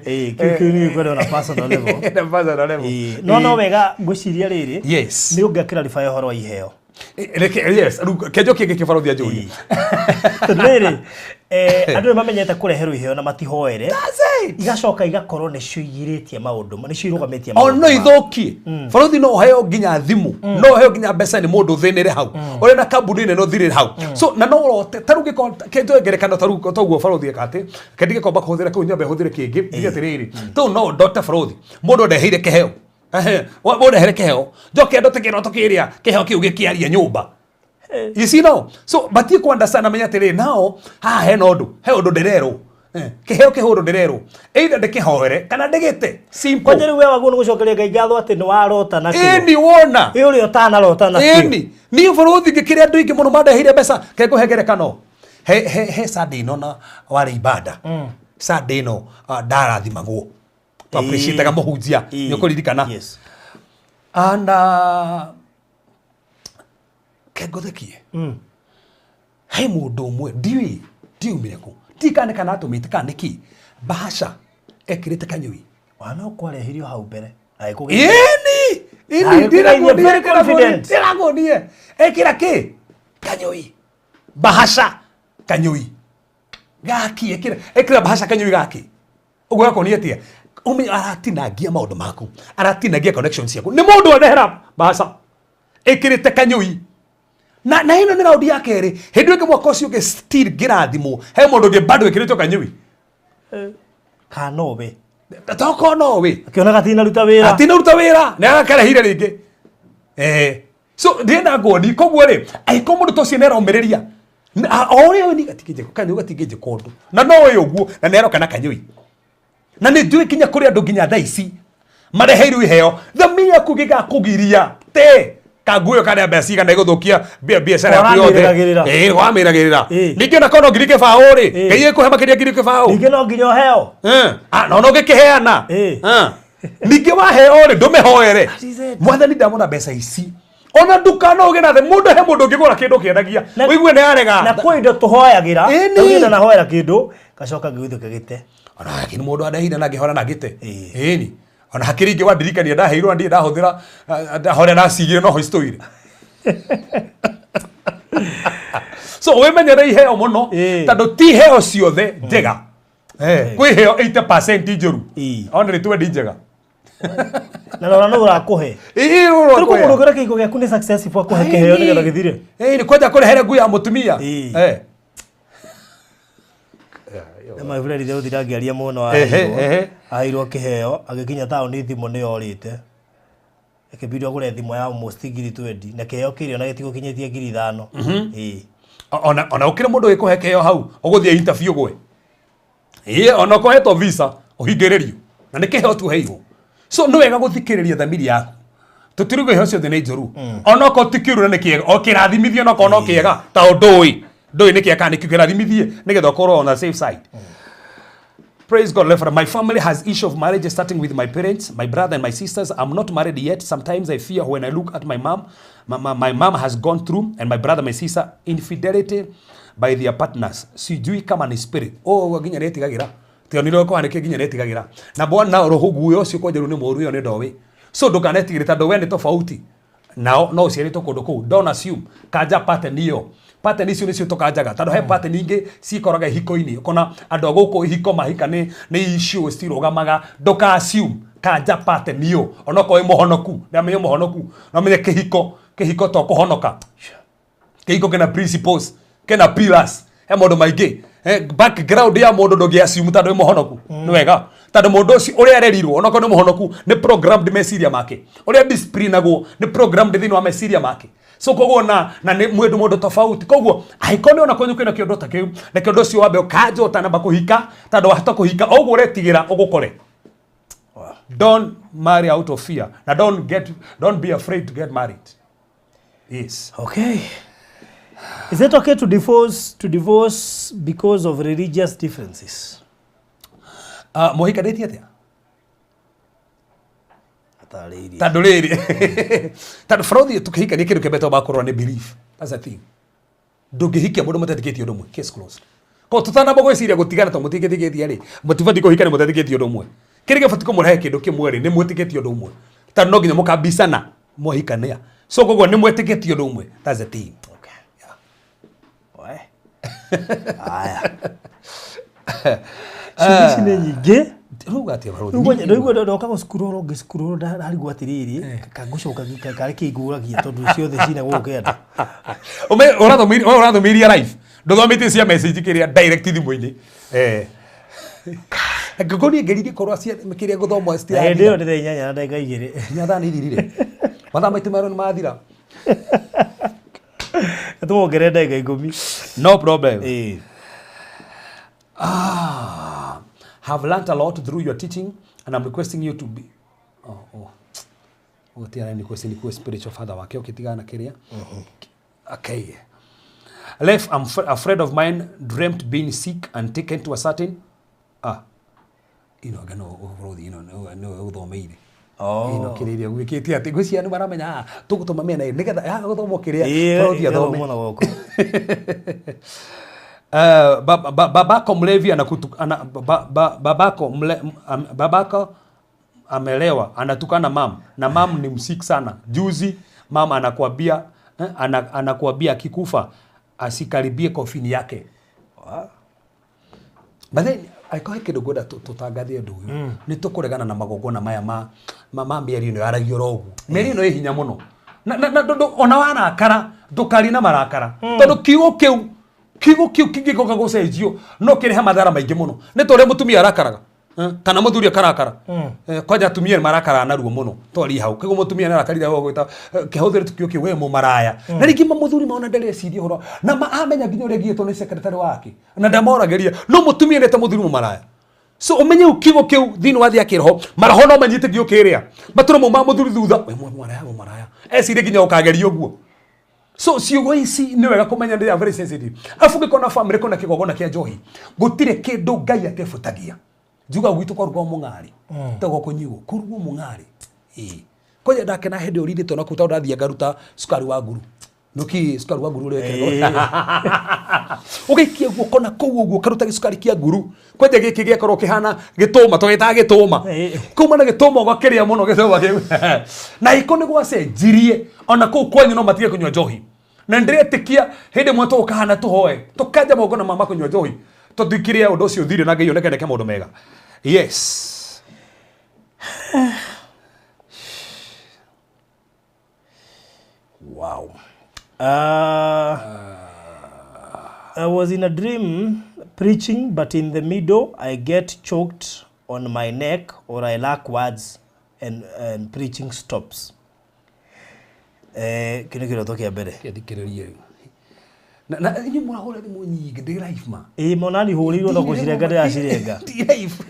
kiu ni kwenda na personal level na personal level no wega ngwiciria riri yes ni ungakira ribaya horo wa iheo yes kejo kingi kibarothi anjuri riri andu mamenyete kureherwo iheo na matihoere igacoka igakorwo nicio igiritie maundu nicio irugamitie maundu no ithokie barothi no heo nginya thimu no heo nginya mbeca ni mundu thinire hau uri na kambuni ne no thirire hau so na no rote taru kenjo ngerekano taru toguo barothi ekate kendi gikomba kuhuthira kiu nyambe huthire kingi nginya tiriri to no Dr. barothi mundu ndeheire kiheo mundu ndeheire kiheo njoke ndo tikiro tukiria kiheo kiu gikiaria nyumba. You see now, so batie ku understand amenya tere now he nondu he undu ndirero kiheo kihuru ndirero either ndikihoere kana ndigite simple kwani wewe waguo ngucokeria ngai ngatho ati ni warota na kio ni wona uri utanarota na kio ni barothi ngikiria andu ingi muno mandeheire mbeca kekuhengerekano he Sunday no na wari ibada Sunday no ndarathimagwo to appreciate ga muhunjia ni ukuririkana yes and kegothekie he mundu umwe ndiumire ku tikane kana atumite kaniki bahasha ekirite kanyui wana ukwarehirio hau mbere ini very confident ndiragonie ekira ki kanyui bahasha kanyui gaki ekira bahasha kanyui gaki ugo yako ni etia umi aratinagia maundu maku aratinagia connections yaku ni mundu anehera bahasha ekirite kanyui na hino ni raudi yake eri hindu ingi mwaka ucio ge still girathimo he mundu ngi bado ekiritwo kanyui kanobe toko nowe akiona gatina ruta wira na agakarehire ringi so ndienda ngoni koguo ri aiko mundu tocio neromiriria ore ni gatikije kanyu gatikije kondu na no we uguo na nero kana kanyui na ni ndui kinya kuri andu nginya thaici mareheirwo iheo thamia kugiga kugiria te kaguyo kana besi kana iguthukia biashara yaku yothe wamiragirira ningi na kono ngirike bao ri kaiye kuhe makiria ngirike bao ningi no nginya heo no ngikiheana ningi wa heo ri ndumihoere mwathani ndamona mbeca ici ona ndukana uge na the mundu he mundu ngigura kindu kiendagia wigue ne arega na kwi ndo tuhoyagira ngina na hoera kindu gacoka ngiguthuke gite ona kini mundu adahina na ngihora na gite ni ona hakiri ingi wandirikania ndaheirwo ndi ndahuthira ndahore na sigire no history so we menyere iheo muno tando ti heo ciothe njega kwi heo 80% njuru ona ni 20 njega na rora no urakuhe rora ko murugura kiko gyaku ni successful akuhe kiheo ni getha githire ni kwaja kurehere ngui ya mutumia my friend leo ndiragiaria muno airwo kiheo agikinya tauni thimu ni orite ekibidi agure thimu ya almost 20 na kiheo kirio na gitigo kinyetie 5,000 ona ukire mundu gikuhe kiheo hau uguthie interview gwe ona kohetwo visa uhingererio na ni kiheo tu heirwo so no wega guthikiriria thamiri yaku tutirugo iheo ciothe ni njuru ona ko tikiru na ni kiega o kirathimithio no kono kiega ta ndui ni kiega ni kirathimithie ni getha korwo on the safe side. Praise God. My family has issue of marriage starting with my parents, my brother and my sisters. I'm not married yet. Sometimes I fear when I look at my mom. My mom has gone through, and my brother, my sister, infidelity by their partners. Sijui kama ni spirit. Ginya netigagira. Tio niro ko anike ginya netigagira. Na bwana roho guyo cio ko jeru ni moru yo ni dowe. So ndukanetigire tando we ni tofauti. No ciarito kundu kuu. Don't assume kaja pattern iyo. Pattern icio nicio tukanjaga tando he pattern ingi cikoraga hiko-ini kona andu aguko hiko mahika ni issue cirugamaga nduka assume kanja pattern iyo onoko wi muhonoku na menye muhonoku na menye kihiko to kuhonoka kihiko kena principles kena pillars he mundu maingi background ya mundu ndugi assume tando wi muhonoku ni wega tando mundu ucio uri arerirwo onoko ni muhonoku ni programmed meciria make uri disciplinagwo ni programmed thini wa meciria make so koguo na ni mwendu mundu tofauti koguo aikone ona kwenyu kwina kiondo ta kiu na kiondo cio wambe ukaje utanamba kuhika tando wahata kuhika oguo uretigira ugukore don't marry out of fear na don't be afraid to get married. Yes. Okay. Is it okay to divorce because of religious differences? Mohika detia Tariri. Tanduriri. Tando fraudi tukihika ni kindu kibeto bakorwo ni belief. That's the thing. Ndungihikia mundu mutethikitie undu umwe. Case closed. Ko tutana bogo isiria gutigana to mutigithikitie ri. Mutifati kuhika ni mutethikitie undu umwe. Kirige fati ko murahe kindu kimwe ri ni mutikitio undu umwe. Tando no nginya mukabisana mohikania. So gogo ni mutikitio undu umwe. That's the thing. Okay. Yeah. Aya. Sisi ni nyingi. Ruga ati barodi. Ruga ndo kago skuro ndari gwatiriri kagucoka kare kiguragia tondu ciothe cina gukenda. Urathomiria live. Nduthomite cia message kiria direct thimu-ini. Ngakoni ngerire korwa cia kiria guthomo cia. Ndio ndio inyanya na ndagika igiri. Nyathani irire. Mathaa maitu maro ni mathira. Tuongere ndagika 10. No problem. Have learned a lot through your teaching, and I'm requesting you to be. What are you requesting? You spiritual father wake ukitigana kiria. Okay. Life, a friend of mine dreamt being sick and taken to a certain. Gano overodi, no uthomeire. Kiriria gwikiti ati gwiciani maramenya tugutuma mena nigetha guthomo kiria farodi athome. Babako mlevi babako amelewa anatukana mam na mam ni msik sana. Juzi mam anakuambia akikufa asikaribie kofini yake. But then aikohe kidogo da tutangathie ndu uyu ni tukuregana na magogona maya ma mieri no aragio rogu mieri no ihinya muno na ona warakara ndukari na marakara tondu kiugo kiu kingikoka gucenjio no kirehe mathara maingi muno ni tore mutumia arakaraga kana muthuri akarakara kwaja atumia marakara naruo muno tori hau kigo mutumia na arakarira ho gwita kihuthere tukio kiwe mu maraya na ringi muthuri maona ndere ciria horo na amenya nginya uri gieto ni secretary wake na ndamorageria no mutumia nete muthuri mu maraya so umenye ukigo kiu thini wathi akirho maraho no manyite gio kiria maturo mu ma muthuri thutha we maraya ecire nginya ukageria uguo. So ciugo ici ni wega kumenya ndi very sensitive. Afuge kona family kona kigogona kia njohi. Gutire kindu Ngai atefutagia. Juga gwitu kwa rugo mungari. Tego kunyigo kurugo mungari. Koje ndake na hende urinde tona kuta urathia garuta sukari wa nguru. Nuki sukari wa nguru reke. Ugikie guo kona kuu guo karuta sukari kia nguru. Koje giki giakorwo kihana gituma togeta gituma. Kuma na gituma ugakiria muno gituma kiu. Na ikone gwacenjirie ona kuu kwanyu no matige kunywa njohi. Na ndretikia hende mwato ukahana tuhoe tukaja mogona mama kunywa njohi tuthikiria undu ucio thire na Ngai oneke maundu mega. Yes. Wow. I was in a dream preaching, but in the middle I get choked on my neck or I lack words and preaching stops. Kile kile tokia mbere thikiririe na inyi murahora ni munyingi ndi life ma monani hurirwo no gucirenga ndiracirenga life.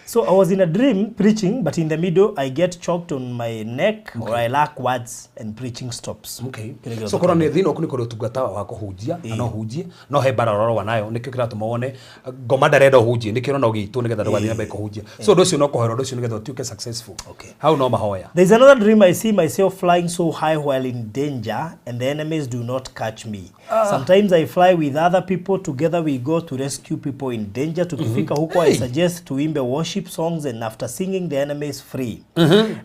So I was in a dream preaching, but in the middle I get choked on my neck or I lack words and preaching stops. Okay. So korwo ni thina okuni korwo tungata wa kuhunjia no hunjie no he bararoro wanayo nikio kiratuma ngoma ndarenda hunjie nikio no gitu nigetha ndwathina be kuhunjia. So ndo cio no kuhero ndo cio nigetha utuke successful. Okay. How no mahoya. There's another dream I see myself flying so high while in danger and the enemies do not catch me. Sometimes I fly with other people, together we go to rescue people in danger. Tukifika huko I suggest tuimbe worship songs and after singing the enemy is free.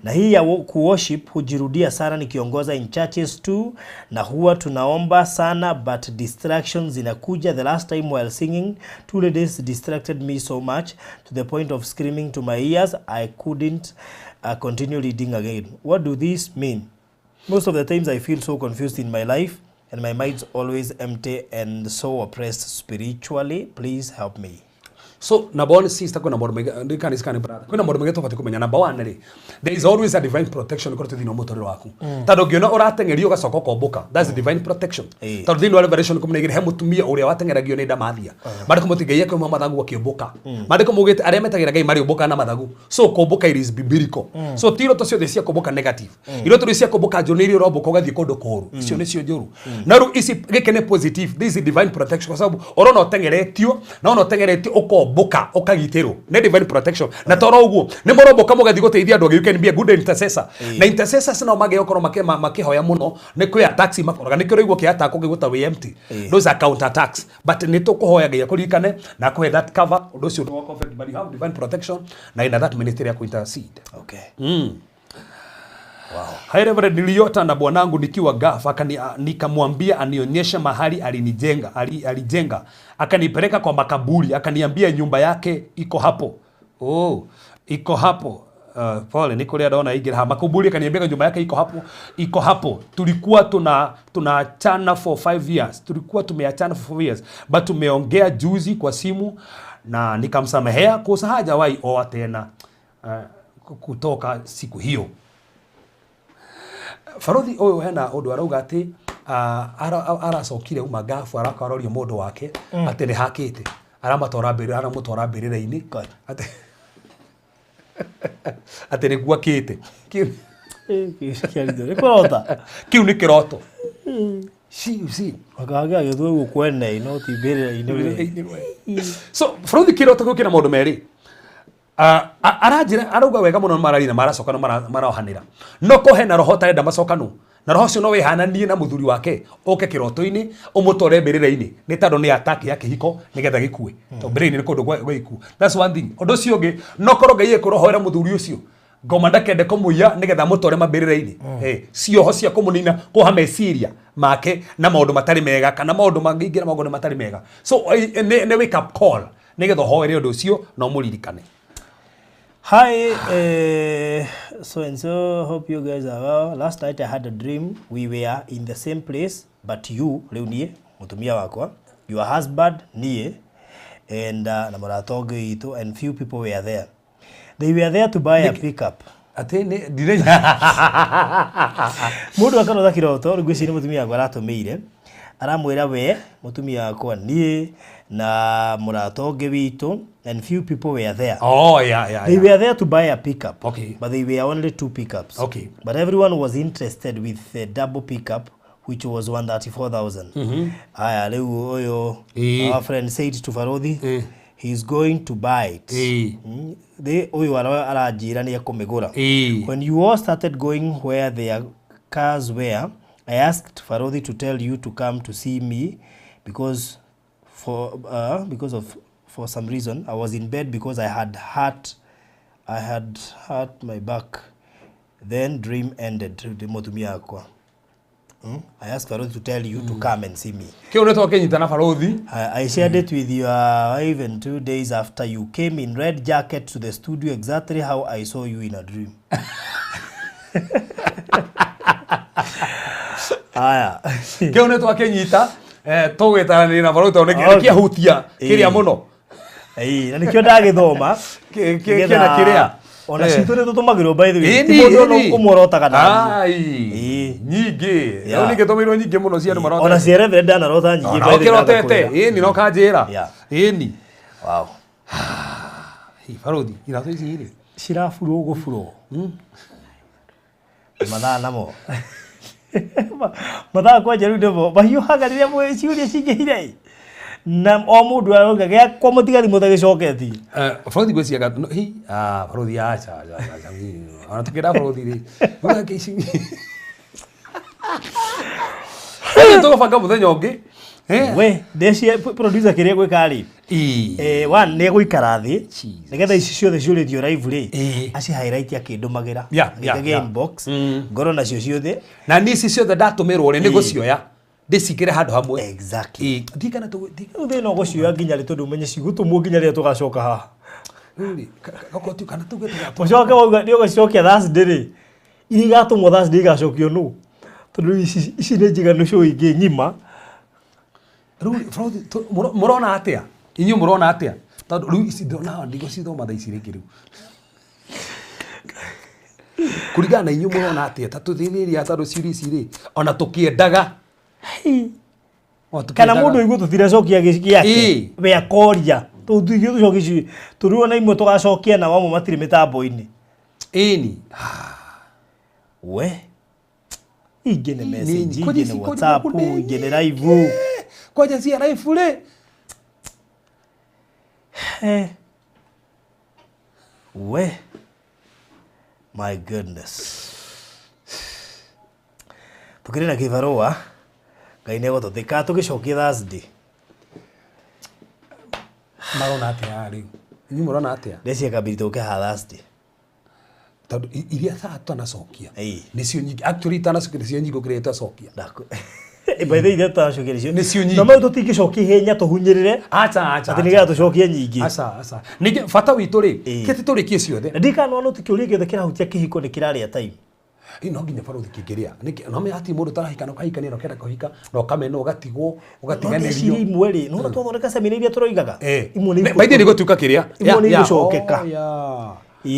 Na hii ya worship hujirudia sana nikiongoza in churches too, na huwa tunaomba sana but distractions zinakuja. The last time while singing 2 ladies distracted me so much to the point of screaming to my ears I couldn't continue leading again. What do this mean? Most of the times I feel so confused in my life and my mind's always empty and so oppressed spiritually. Please help me. So number one sister kuna maundu mega ndikani brother kuna maundu mega tofauti kumenya. Number one ri there is always a divine protection kuri thini mutorero waku tando ngiona uratengerio gacoka komboka, that's a divine protection. Tando thini wa revelation kumunegire he mutumia uria watengeragio ni ndamathia mariko mutigeia kwa mathagu akimboka mariko mugite aria metagira Ngai mari umboka na mathagu. So komboka is biblical. So tiro to cio the cia komboka negative iro to cia komboka joniri uromboka ugathie kundu kuru icio ni cio njuru na ru isi gikene positive. This is divine protection kwa sababu orona utengeretio na ona utengeretio uko ũkomboka ũkagitĩrwo nĩ divine protection na toro ũguo nĩ mũromboka mũgathi gũteithia andũ you can be a good intercessor na intercessors no mage okorwo makĩhoya mũno nĩ kwĩ attacks makoraga nĩ kĩrĩiguo kĩa attack ũngĩgũta wĩ empty those are counter attacks but nĩ tũkũhoyaga kũririkane na kũhe that cover ũndũ ũcio nĩ wa conflict but you have divine protection na in that ministry ya intercede. Okay. Wow. Hai Reverend niliota na bwanangu nikiwa gafa nikamwambia anionyeshe mahali alijenga akanipeleka kwa makaburi akaniambia nyumba yake iko hapo. Iko hapo. Pole niko leo naona ingira ha makaburi akaniambia nyumba yake iko hapo. Tulikuwa tunaachana for 5 years. Tulikuwa tumeachana for 4 years but tumeongea juzi kwa simu na nikamsamehea kosa hajawahi oa tena kutoka siku hiyo. Farothi oyo hena undu arauga ati aracokire uma gafu arakaroria mundu wake ati ni hakite aramutora mbirira-ini ati ni gwakite kiu ni kiroto si akaga githu gukwene no ti mbirira-ini so Farothi kiroto gukina maundu meri arajira arauga wega muno mararina maracoka no marohanira no kohe na roho tarenda macokanu na roho cio no wihananie na muthuri wake oke kiroto-ini umutore mbirira-ini ni tando ni attack yake hiko nigetha gikue to mbirira-ini ni kundu gwa iku that's one thing undu cio ngi no koro Ngai ekurohoera muthuri ucio ngoma ndakende kumuya nigetha mutore mambirira-ini cioho cia kumunina kuha meciria make na maundu matari mega kana maundu mangingira maundu matari mega so ne wake up call nigetha hoere undu ucio no muririkane. Hi, so and so, hope you guys are well. Last night I had a dream. We were in the same place, but you, Leunie, mutumia wako, your husband, nie, and namoratoge ito, and few people were there. They were there to buy a pickup. Atene, dire. Mundu akarotha kiroto, rugwisi ni mutumia wako aratumire. Aramwira we, mutumia wako nie, na muratoge wito, and few people were there. Oh, yeah. They were there to buy a pickup. Okay. But they were only 2 pickups. Okay. But everyone was interested with the double pickup, which was 134,000. Aya, leo oyo, our friend said to Farothi, he's going to buy it. They oyo arajira ni akomegura. When you all started going where their cars were, I asked Farothi to tell you to come to see me because for some reason I was in bed because I had hurt my back. Then dream ended. I asked Farothi to tell you to come and see me. I shared it with your wife and 2 days after you came in red jacket to the studio exactly how I saw you in a dream. Aya. Kio neto akenyita tugwetana na Farothi oneke kia hutia kiria muno. Na nikio ndagithoma kina kiria ona citu ni tutumagirwo by the way ti mundu no umorotaga na nyingi yo ni gitumirwo nyingi muno cia andu marota ona cia reverend anarota nyingi by the way kirotete ni no kanjira ni wow Farothi irato ici iri cirafuro gufuro mathaa namo mathaa kwa jeru ndevo bahiuhaga riria mwe ciuria cingihire na o mundu aroga gya kwa mutigari mutagicoketi Farothi gwiciaga Farothi acha ana tukira Farothi ri uga kici to fanga muthenya ungi we ndeci producer kiria gwika ri one ne guikara thi nigetha ici ciothe ciuritio live ri aci highlight akindumagira nginya inbox ngoro nacio ciothe na nisi ciothe ndatumirwo ri ni gucioya ndisikire handu hamwe exactly ndikana tu no gucioya nginya ri tondu menye cigutumwo nginya ri tugacoka haha goko kana tugetu mucoke wauga ndio gacokia Thursday ri irigatumwo Thursday gacokio no tondu ici ni njiganu show ingi ngima Farothi murona atia inyu murona atia tondu riu ici ndona ndigo cithoma tha ici ringi riu kurigana inyu murona atia tatuthiria tondu ciuri ici ri ona tukiendaga kana mundu igu tutiracokia giake we akoria tuthigie tucokici turuona imwe tugacokia na wamo matiri mitambo-ini ini we ingene message ingene WhatsApp ingene live koja cia live le We. My goodness. Tukiri na kibarua. Ngai nego tuthika tugicokia Thursday. Marona atia riu. Ni murona atia. Ndeci akabiri tuke ha Thursday. Tondu iria tatu anacokia. Nicio nyingi. Actually tanacokia nicio nyingi gukireta acokia. Ndako. By the way that tanacokia nicio. Nicio nyingi. No mau tutigicokia hinya tuhunyirire. Acha. Ati niga tucokie nyingi. Acha. Ningi fata witu ri. Kiti turikie ciothe. Ndikano no tukiuria giothe kirahutia kihiko ni kiraria time. No nginya baruthi kingiria no me ati mundu tarahika no kahika ni no kenda kuhika no kameno ugatigwo ugatiganerio imwe ri no twathondeka semina iria turoigaga imwe ni baithĩ ni gutuika kiria imwe ni gucokeka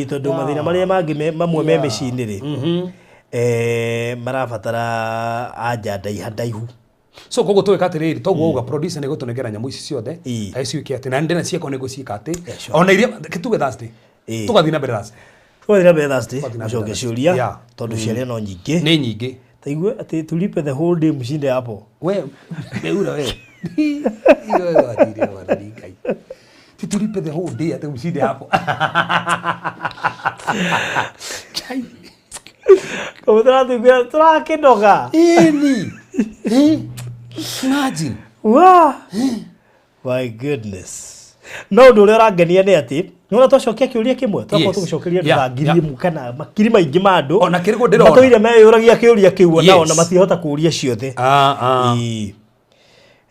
tondu mathina maria mangi mamwe me mĩciĩ-inĩ ri marabatara anja ndaihu so koguo tuweka atiriri toguo uga producer ni gutunengera nyamu ici ciothe aiciukia ati na ndena ciako ni guciika ati ona iria kituge Thursday tugathii na mbere Thursday Twathira be Thursday acoke ciuria tondu ciaria no nyingi ni nyingi taigue ati tulipe the whole day mshinde hapo we beura we iyo atire wana ngai ti tulipe the whole day ati mshinde hapo como turakindoga ni imagine wow my goodness no ndu uria urangenia ni ati nona twacokia kiuria kimwe twako tugicokeria ndangiri mukana makiri maingi ma andu ona kirigo ndirona matoire meyuragia kiuria kiu ona ona matihota kuuria ciothe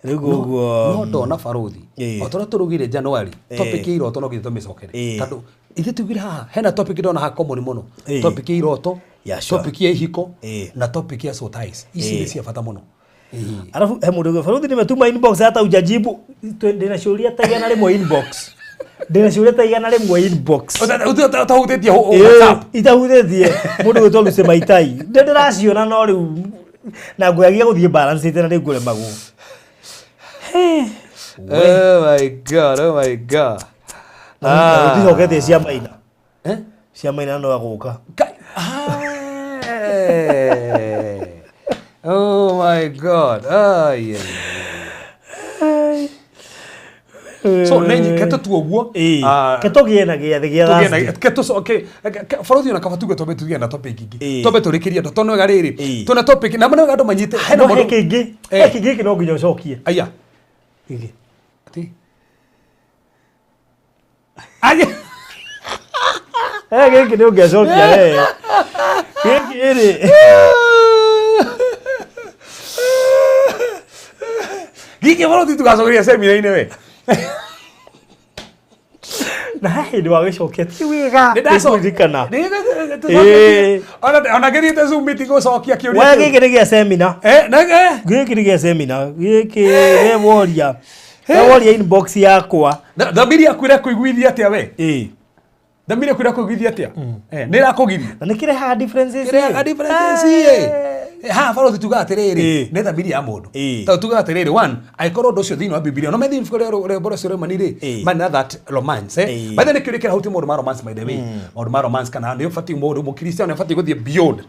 riguo no ndona baruthi otora turugire January topic iroto no githito micokere tondu ithe tugire haha hena topic ndona ha common muno topic iroto topic ya ihiko na topic ya sotais ici ni cia bata muno alafu he mundu baruthi ni metuma inbox hata ujajibu ndina ciuria taigana rimwe inbox ndina ciuria taigana rimwe inbox utahutetie WhatsApp itahutetie mundu gwitwo Lucy Maitai ndiraciona no riu na nguyagia guthie balance itena ni ngure magu oh my god uticoketie cia maina cia maina no aguka oh my god so nenyi keto tuoguo keto giena giathe gia Thursday keto so okay baruthi ona kabatuge tobe tugie na topic ingi tobe turikiria ndo tono ga riri tuna topic na mwana gando manyite hena mundu kingi no nginya ucokie aya ingi ati aya giki ni ungecokia giki iri giki baruthi tugacokeria semina-inĩ we na hindi wa gicokia ti wiga ndikana ona ngiriite Zoom meeting gucokia kiuria we giki ni gia semina giki ni gia semina giki we woria inbox yakwa thamiri yaku kuiguithia atia we thamiri yaku kuiguithia atia ni rakugiria na nikire ha differences ha baruthi tuga atiriri ne thamiri ya mundu ta tuga atiriri one aikorwo ndu ucio thini wa Biblia no methi bora cio manire man that romance by the way kira huti mundu ma romance by the way mundu ma romance kana ni fati mundu mu Christian ni fati guthie beyond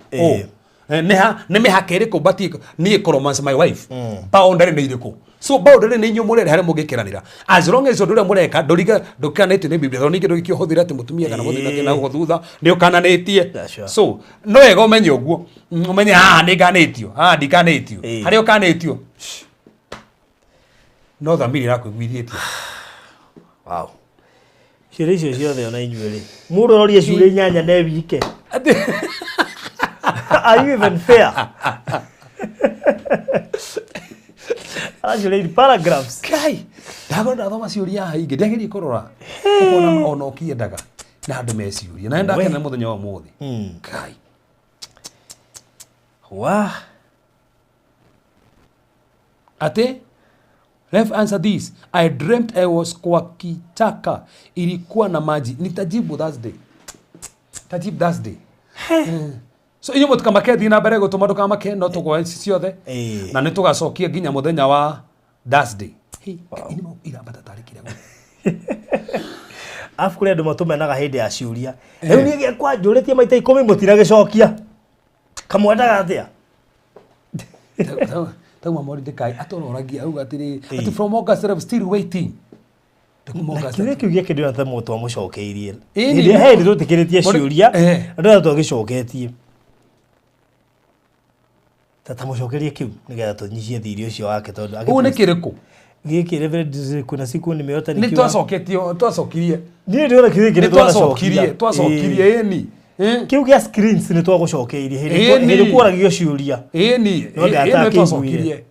ne me hakere ko bati ni ko romance my wife boundary ni iriku so boundary ni nyu murere hari mugikiranira as long as ndure mureka nduriga ndukanete ni Biblia ni kindu gikiohuthira ati mutumia kana muthina na guthutha ni ukananetie so no ego menye uguo umenye haha ni ganetio ndikanetio hari ukanetio no thamiri rakuiguithietie wow ciuria icio ciothe ona inyuĩ-rĩ mũndũ ũroria ciuria inyanya ne wike are you even fair actually paragraphs kai ndagona thoma ciuria haha ingĩ ndagĩrĩire kũrora ona ũkĩendaga na andũ meciuria na ndakena mũthenya wa ũmũthĩ kai wa ate let's answer this. I dreamt I was kwa kichaka ilikuwa na maji. Nitajibu Thursday. Tajibu Thursday. So inyo mutu kamake thina mbere gutuma ndukamake no tugwa ciothe na ni tugacokia nginya muthenya wa Thursday. Ini mo irambata tariki ria. Afu kule andu matumenaga hindi ya ciuria. Riu ni giakwa njuritie maita 10 mutiragicokia. Kamwendaga atia? Tauma mori de kai atororagia au atiri ati from August I'm still waiting. Kile kiugia kindu na moto wa mucokeirie ndi he ndi tutikiritie ciuria ndio twagicoketie tata mucokerie kiu nigetha tunyishie thirio cio wake tondu u ni kiriku giki reverend kuna siku nimeota nikiwa ni twacokirie ni ndio kile twacokirie eni kiu gia screens ni twagucokeirie hindi kuragio ciuria eni no twacokirie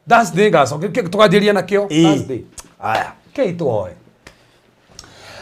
that's the gacoke tukajiria nakio that's the aya keitoe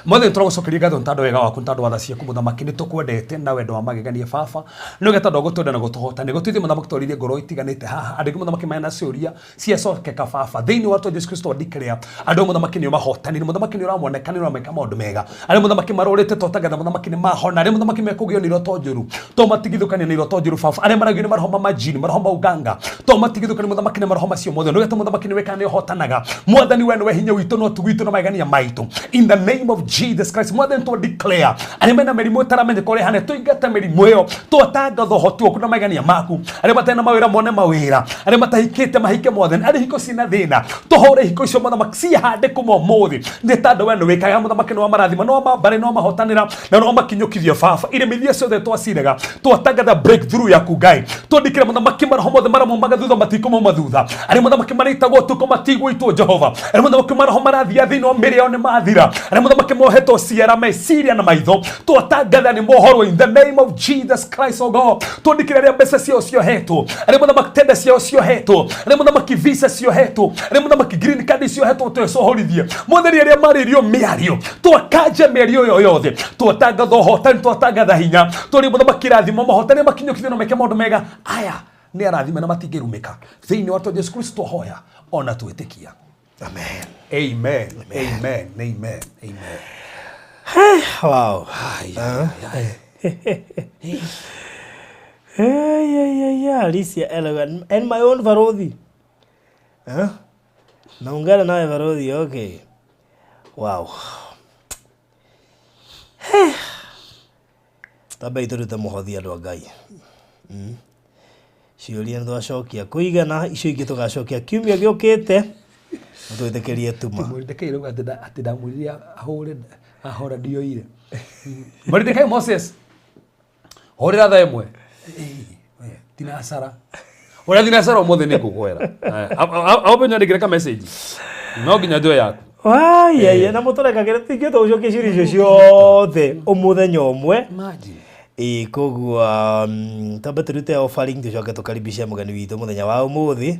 Mothe turagucokeria ngatho ntando wega waku ntando watha ciaku muthamaki ni tukwendete na wendo wa magegania baba no geta ndogo twenda na gutuhota ni gutuithie muthamaki twarithie ngoro itiganite haha andiki muthamaki mena ciuria cia cokeka baba thiini wa Yesu Kristo ndikrea andu muthamaki ni mahotani ni muthamaki ni uramoneka ni urameka maundu mega ari muthamaki marorete totagatha muthamaki ni mahona ari muthamaki mekugio ni roto njuru to matigithukania ni roto njuru baba ari maragio ni marahoma majini marahoma uganga to matigithukania muthamaki ni marahoma cio mothe no geta muthamaki ni weka ni hotanaga mwathani we hinya witu no tugitu no magania maitu in the name of Jesus Christ mother to declare arimena merimu taramenye kore hane tuingata merimu yo twatangatho hotu okuna magania maku ari batena mawira mone mawira ari matahikite mahike mothe ari hiko sina thina tuhore hiko icio mothe maxia hande kumo mothi ndetando weno wekaga mothe makeno wa marathima no mabare no mahotanira na no makinyukithio baba ire mithia ciothe twaciraga twatangatha breakthrough yaku ngai twandikire mothe makimara mothe maramo magathutha matikumo mathutha ari mothe makimaritagwo tuko matigwo itu Jehova ari mothe makimara marathia thino mirio ni mathira ari mothe makimoheto ciara meciria na maitho twatangatha ni mohoro in the name of Jesus Christ oh God twandikire ria mbeca cio hetwo ari mothe makitenda cio hetwo ari mothe makivisa cio hetwo ari mothe makigreen card cio hetwo twecohorithie motheri ria maririo miario twakanja miario yo yothe twatangatha hotani twatangatha hinya turi mothe makirathimo mahotani makinyukithio no meke maundu mega aya ni arathime na matingirumika thiini wa Yesu Kristo hoya ona twitikia amen amen amen amen amen wow Alicia elegant and my own Varodhi naungana nawe Varodhi okay wow tabai turute muhothi andu ngai ciuria ndo acokia kuigana icio ingi tugacokia kiumia giukite twitekerie tuma mwitekeire atida muriria ahora dio ire mwitekeire Moses horira tha imwe tina asara ora tina asara omothe ni kukwera aope nyandikire ka message no ginya ndio yaku ya na mutorekagire tingi tucokie ciuria ciothe umuthenya umwe imagine koguo tambe turute offering tucoke tukaribisha mugani witu muthenya wa umuthi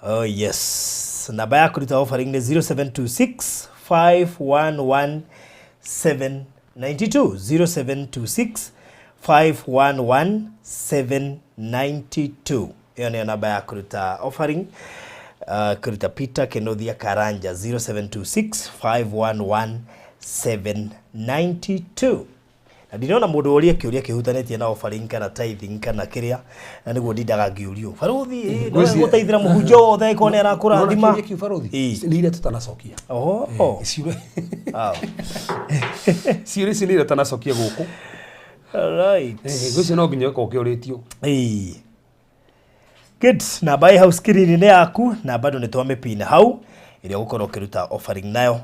oh yes namba ya kuruta offering ni 0726 511 792 0726 511 792 hiyo ni namba ya kuruta offering kuruta Peter Kenothia Karanja 0726 511 792 na ndinona mundu uria kiuria kihutanetie na offering kana tithing kana kiria na niguo ndindaga ngiurio Faruthi no gutaithira muhunjo othe ko ne arakurathima ni ile tutanacokia ciure ciure sinire tanacokia guku right gucio no nginya ko kiuritio good na buy house screen ni yaku na bado ni twamepina hau ile gukorwo kiruta offering nayo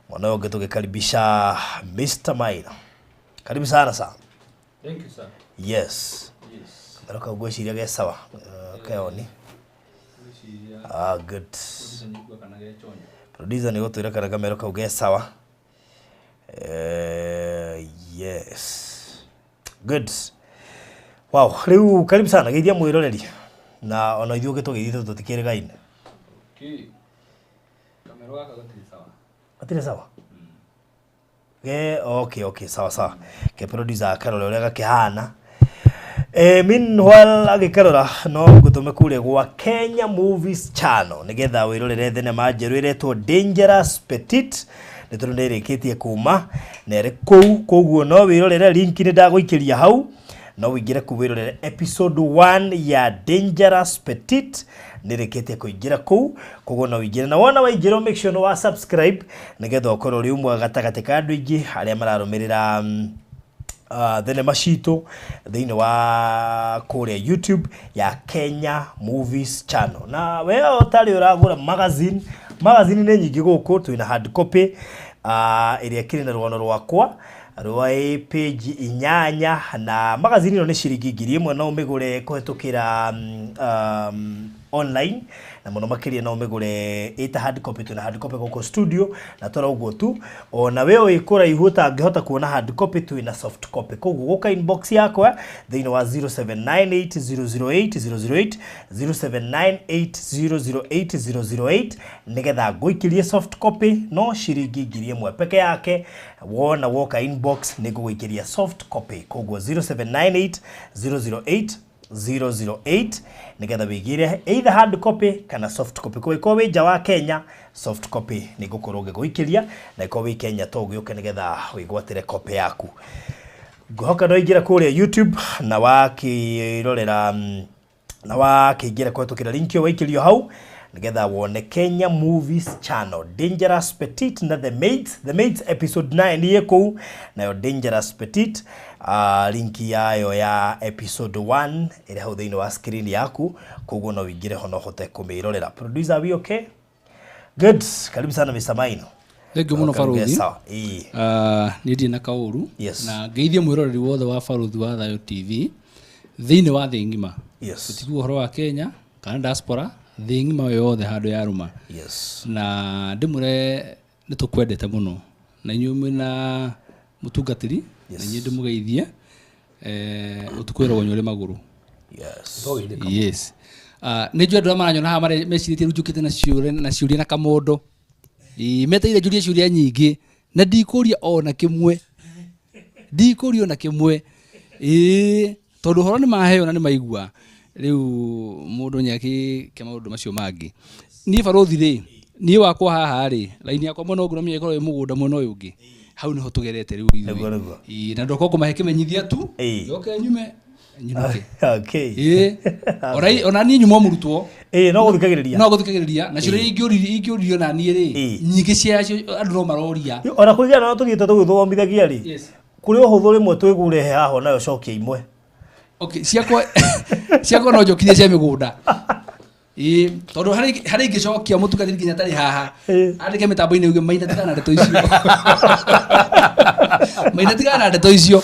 mwana wangu tukikaribisha Mr. Maina. Karibu sana sana. Thank you sir. Yes. Baraka ugweciria ge sawa. Kaoni. Good. Producer ni gutwira kana kamera ka uge sawa. Yes. Good. Wow, riu karibu sana geithia mwiroreri. Na ona ithuĩ gĩtũgĩithie tũtikĩrĩ gaine. Kamera yako gũtirĩ sawa. Gũtirĩ sawa. Okay, sawa. Ke producer akarora ũrĩa gakĩhana. Meanwhile agĩkarora no ngũtũme kũrĩa gwa Kenya Movies Channel nĩgetha wĩrorere thenema njerũ ĩretwo Dangerous Petite nĩtũrĩrĩkĩtie kuma na ĩrĩ kũu no wĩrorere link nĩ ndagũikĩria hau no wĩingĩre kuwĩrorere episode 1 ya Dangerous Petite nĩrĩkĩtie kũingĩra kũu koguo no wĩingĩre na wona waingĩra make sure no wa subscribe nĩgetha ũkorwo ũrĩ ũmwe gatagatĩ ka andũ aingĩ arĩa mararũmĩrĩra thenema citũ thĩinĩ wa kũrĩa YouTube ya Kenya Movies Channel na we ũtarĩ ũragũra magazine magazine nĩ nyingĩ gũkũ twĩna hard copy ĩrĩa kĩrĩ na rwano rwakwa rwa page 8 na magazine ĩno nĩ ciringi 1000 no ũmĩgũre kũhetũkĩra online na mũno makĩria no ũmĩgũre ĩta hard copy twĩna hard copy gũkũ studio na tora ũguo tu ona we ũkũraihu ũtangĩhota kuona hard copy twĩna soft copy koguo gũka inbox yakwa thĩinĩ wa 0798008008 0798008008 nĩgetha ngũikĩrie soft copy no ciringi 1000 peke yake wona woka inbox nĩngũgũikĩria soft copy koguo 0798008008 nĩgetha wĩigĩre either hard copy kana soft copy kwa wĩ nja wa Kenya soft copy nĩngũkorwo ngĩgũikĩria na kwa wĩ Kenya to ũgĩũke nĩgetha wĩgwatĩre copy yaku ngũhoka no ingĩra kũrĩa YouTube na wakĩrorera na wakĩingĩra kũhetũkĩra link ĩyo waikĩrio hau nĩgetha wone Kenya Movies Channel Dangerous Petite na The Maids episode 9 nĩ kũu nayo Dangerous Petite link yayo ya episode 1 ĩrĩa hau thĩinĩ wa screen yaku koguo no wĩingĩre ho no hote kũmĩrorera producer we okay good karibu sana Mr. Maino Thengio mũno Baruthi nĩ ndĩ na kaũru na ngeithie mwĩroreri wothe wa Baruthi wa Thayo TV thĩinĩ wa thĩ ng'ima tũtigwo ũhoro wa Kenya kana diaspora thĩ ng'ima yothe handũ ya ruma na ndĩmũre nĩ tũkwendete mũno na inyuĩ mwĩna mũtungatĩri na inyuĩ ndĩmũgeithie ũtukwĩrwo nyore magũrũ nĩ njũĩ andũ arĩa maranyona haha mecirĩtie rũnjũkĩte na ciũria na kamondo meteire njũrie ciũria nyingĩ na ndikũria ona kĩmwe tondũ ũhoro nĩ maheo na nĩ maigua rĩu mũndũ nyakĩ maũndũ macio mangĩ niĩ Baruthi rĩ niĩ wakwa haha rĩ laini yakwa mwena ũguo mĩe ĩkorwo ĩ mũgũnda mwena ũyũ ũngĩ hau nĩho tũgerete rĩu ithuĩ na ndoka kũmahe kĩmenyithia tu yoke nyume ona niĩ nyuma mũrutwo no gũthikagĩrĩria na ciũria ingĩũririo na niĩ rĩ nyingĩ ciacio andũ no maroria ona kũigana no tũthiĩte tũgĩthomithagia rĩ kũrĩ ũhũthũ rĩmwe twĩgũrehe haho nayo cokia imwe ciakwa no njokirie cia mĩgũnda tondũ harĩ ingĩcokia mũtungatĩri nginya tarĩ haha andĩke mĩtambo-inĩ uge Maina tigana na ndeto icio Maina tigana na ndeto icio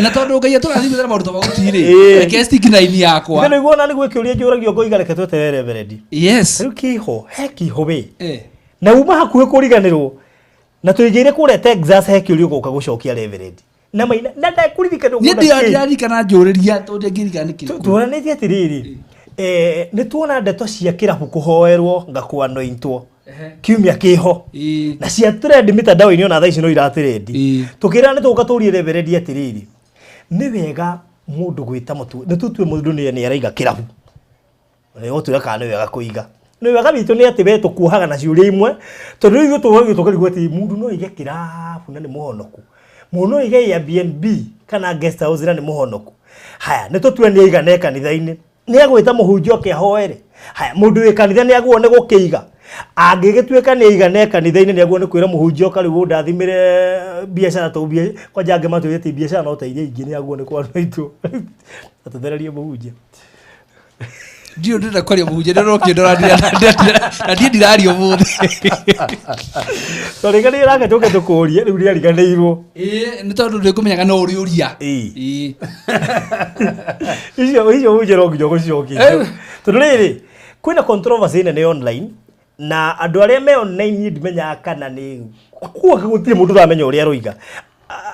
na tondũ Ngai atũrathimĩte na maũndũ magũtirĩ reke stick line yakwa nĩ guo na nĩ gwĩkĩũria njũragio ngoiga reke tweterere Reverend rĩu kĩho he kĩho we na uma hakuhĩ kũriganĩrwo na tũigĩire kũrĩa Texas he kĩũria ũgoka gũcokia Reverend na Maina na ndakũririkana niĩ ndirarikana njũrĩria tondũ ngĩririkana nĩkĩ tuoranĩtie atĩrĩrĩ nĩ tuona ndeto cia kĩrabu kũhoerwo ngakwanointwo kiumia kĩho na cia trend mitandao-inĩ ona thaa ici no iratrend tukĩra nĩ tũka tũrie Reverend atĩrĩrĩ nĩ wega mũndũ gwĩta mũtu nĩ tutue mũndũ nĩ araiga kĩrabu nĩ gũtuĩra kana nĩ wega kũiga nĩ wega bitũ nĩ atĩ we tũkuohaga na ciũria imwe tondũ rĩu tũkarigwo atĩ mũndũ no aige kĩrabu na nĩ mũhonoku mũndũ no aige Airbnb kana guest house na nĩ mũhonoku haya nĩ tũtue nĩ aigane kanitha-inĩ nĩ agwĩta mũhunjia oke ahoere haya mũndũ wĩ kanitha nĩ agwo nĩ gũkĩiga angĩgĩtuĩka nĩ aigane kanitha-inĩ nĩ agwo nĩ kwĩra mũhunjia oka rĩu ndathimĩre biacara tũ kwanja angĩ matũire ti biacara no teithia ingĩ nĩ agwo nĩ kwanoitwo atũthererie mũhunjia ndio ndĩrenda kwaria mũhunjia ndĩrokĩndora na ndirario mũthĩ tondũ rĩngĩ nĩ rake tũke tũkũrie rĩu rĩariganĩirwo nĩ tondũ ndĩkũmenyaga no ũrĩũria icio mũhunjia no nginya gũcicokia tondũ rĩrĩ kwĩna controversy nene online na andũ arĩa me online niĩ ndimenyaga kana nĩ kuoka gũtirĩ mũndũ ũramenya ũrĩa aroiga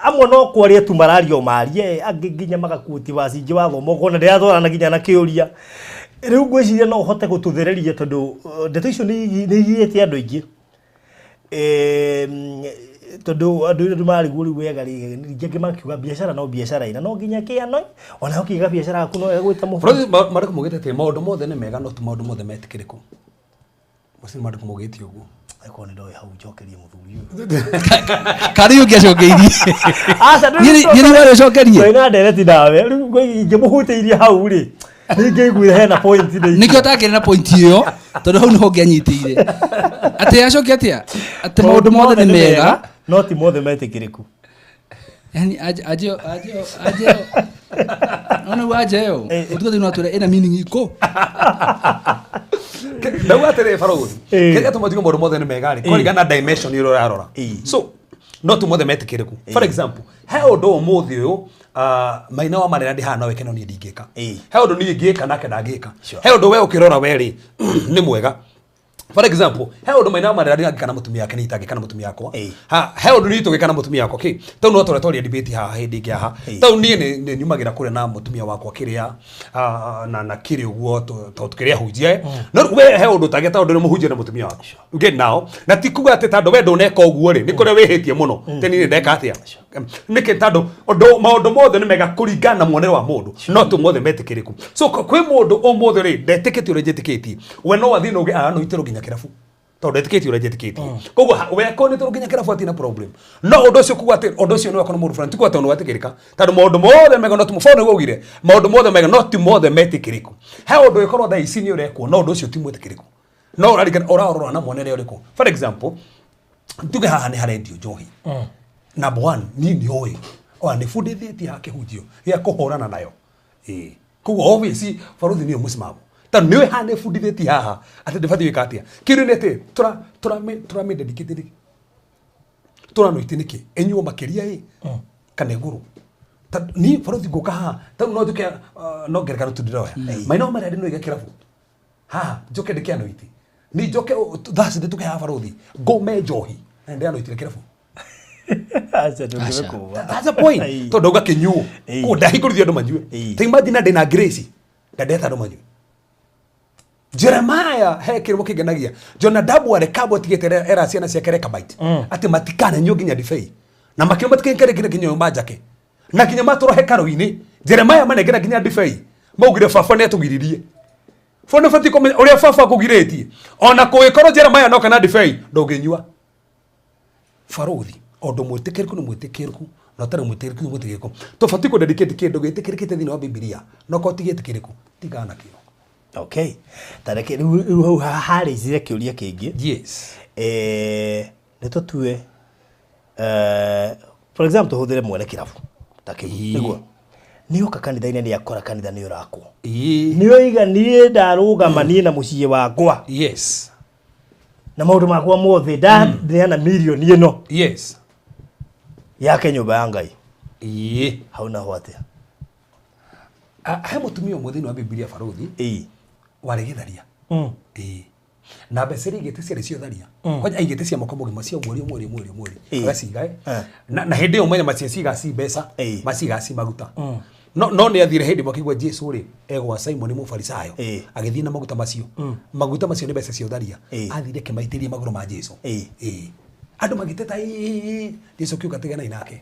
amwe no kwaria tu marario marie angĩ nginya magakuti wacinji wathoma ũkona ndĩratwarana nginya na kĩũria rĩu ngwĩciria no ũhote gũtũthereria tondũ ndeto icio nĩ igĩte andũ aingĩ tondũ andũ marigwo rĩu wega rĩngĩ makiuga biacara no biacara ina no nginya kĩano ona ũkĩiga biacara yaku no gwĩta mũbũrũri marĩkũ mũgĩte atĩ maũndũ mothe nĩ mega no tu maũndũ mothe metĩkĩrĩku mũcini marĩkũ mũgĩte ũguo akorwo nĩ ndoĩ hau njokerie mũthuri karĩ ũngĩacokeirie niĩ nĩ warĩ ũcokerie wĩna ndereti nawe rĩu ingĩmũhutĩirie hau rĩ nĩngĩiguire hena point nĩkĩo takĩrĩ na point ĩyo tondũ hau nĩho ngĩanyitĩire atĩ acokia atĩa atĩ maũndũ mothe nĩ mega no ti mothe metĩkĩrĩku yani Ona wajeyo utuko tunatwira ina meaning iko ndawa tere Farothi kega tumatigo modo mothe ni megari kwa ligana dimension iro yarora so not mothe metikiriku for example he ondo muthi uyu maina wa marera ndi hana weke no ni ndingika he ondo ni ngika nake ndangika he ondo we ukirora weri ni mwega for example he ondo maina wa marera ndi ngika na mutumia yake ni itangika na mutumia yakwa ha he ondo ni tugika na mutumia yakwa okay tau no tore debate ha hindi kia ha tau ni nyumagira kure na mutumia wakwa kiria na kiri uguo tukiria hujie no we he ondo tageta ondo ni muhujie na mutumia wakwa get now na tikuga ati tando we ndo neka uguo ri ni kure wihitie muno teni ni ndeka atia nike tando ondo maundu mothe ni mega kuringana muonere wa mundu no tu mothe metikiriku so kwi mundu o mothe ri ndetikiti uri njetikiti we no wathi no ge no itiro ginya kirabu tondu ndetikiti uri njetikiti koguo we ko ni tiro ginya kirabu atina problem no ondo cio kuga ati ondo cio no akono mundu fulani tikuga tondu watikirika tando maundu mothe mega no tu mufone gugire maundu mothe mega no tu mothe metikiriku he ondo ikorwo tha ici ni urekwo no ondo cio ti mwetikiriku no urarora na muonere uriku for example tuge haha ni harendio njohi number 1 ni oi ni fundithiti yake hujio ya kuhorana nayo kugo obviously Farothi ni musimamo ta ni hane fundithiti haha ati ndibati wikatia kiru nete tura me dedicated tura no itiniki enyu makiria kaneguru ta ni Farothi goka ha ta no duke no gereka tudiroya maina mari no igakirafu ha joke de kiano iti ni joke that's the tuke ha Farothi go me johi ende ano itire kirafu that's a point to doga kenyu ko dahi ko dio manjue te imagine ndina grace ndeta ndo manjue Jeremiah he kirimo kigenagia Jonadabu are kabo tigete era ciana cia kereka bite ati matikana nyu ginya difei na makiro matikere kire kinyo majake na kinya matoro he karoini Jeremiah manegera ginya difei maugire fafa ne tugiririe fone fati ko ore fafa kugireti ona ko ikoro Jeremiah no kana difei ndogenyua Farothi ondo mwetekeriku no mwetekeriku no tare mwetekeriku no mwetekeriku to fati ko dedicate kendo getekerikite thini wa Biblia no ko tigetekeriku tigana kio okay tareke ru hari zire kiuria kingi yes neto tuwe for example tuhuthire mwene kirabu take niguo ni oka kanitha-ini ni akora kanitha ni urakwo ni oiga ni ndarugama ni na muciĩ wakwa yes na maundu makwa mothe ndaneana milioni ino yes yake nyumba ya Ngai hauna hwate he mutumia muthini wa Biblia Farothi waregitharia na beseri igete cia cio tharia kwaja igete cia moko mugima cia mweri agaciga na hindi yo mwenya maciga ci besa maciga ci maguta no ni athire hindi makigwa Jesu ri egwa Simon Mufarisayo agithii na maguta macio ni besa cia tharia athire kimaitirie maguru ma Jesu andu magiteta Jesu kiuga tigana inake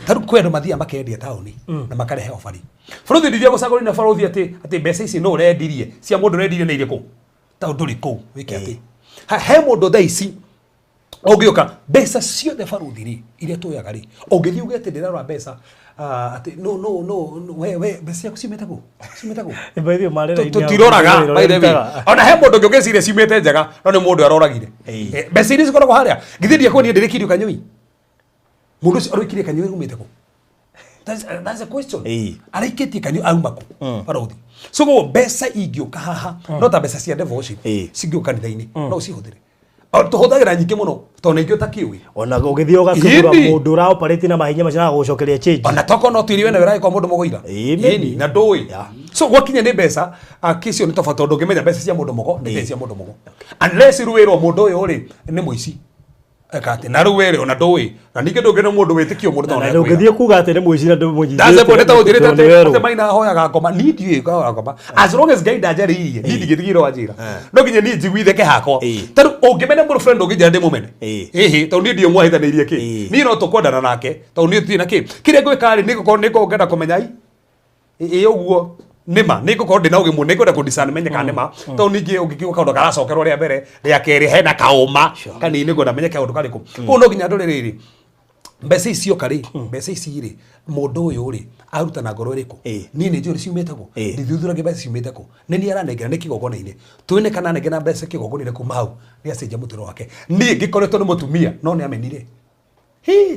taru kwendo mathia makendia tauni na makarehe ofari Farothi ndithia gucaguri na Farothi ati mbeca ici no urendirie cia mundu urendirie ni iriko ta nduri ku wiki ati he mundu tha ici ogioka mbeca ciothe Farothi ri iria tuyaga ri ongithii ugete ndirarwa mbeca ati no we mbeca yaku cimete ku by the way tutiroraga by the way ona he mundu ngegeciria cimete njega no ni mundu aroragire mbeca iria cikoragwo haria ngithindie ko ni ndirikirio kanyui mundu arikire kanyui umete ku that's a question araikitie kanyu aumako Farothi so go besa igioka haha no ta besa cia devotion cigioka kanitha-ini no cihuthire tuhuthagira nyingi muno to ne ingio takiwi ona ugithio gakugura mundu ra operate na mahinya macana gucokeria change ona toko no tiriwe na wira kwa mundu mugoira na ndui so gwakinya ni besa akicio ni tofauti ndo ngimenya besa cia mundu mugo ni cia mundu mugo unless ruwiro mundu uyu ri ni muici ekate na ruwere ona ndui na ninge ndungena mundu witikio mundu na ndungithie kuga ati ni muici na ndu munyi ndaze boneta uthirite ate maina hoyaga ngoma ni ndiye kwa ngoma as long as gaida jaririe ni ndigithigiro ajira no nginya ni njiguitheke hako taru ungimene mundu friend ungija ndi mumene to ni ndio mwahithanirie ki ni no tukwendana nake to ni tina ki kire gwika ri niko ngenda kumenya uguo nima niko ko ndina ugimu niko da kudisana menye kana nima to ningi ungikiwa kaundu karacokerwo ria mbere ria keri hena kauma kanini niko ndamenye kaundu kariku ko no nginya ndoreriri mbeca icio kari mbeca ici ri mundu uyu ri aruta na ngoro iriku ni ni njuri ciumete ku ndithuthura mbeca ciumete ku ni ni aranengera ni kigogona-ini twine kana nengera mbeca kigogona-ini kuma hau ni acenjia mutiro wake ni ngikoretwo ni mutumia no ni amenire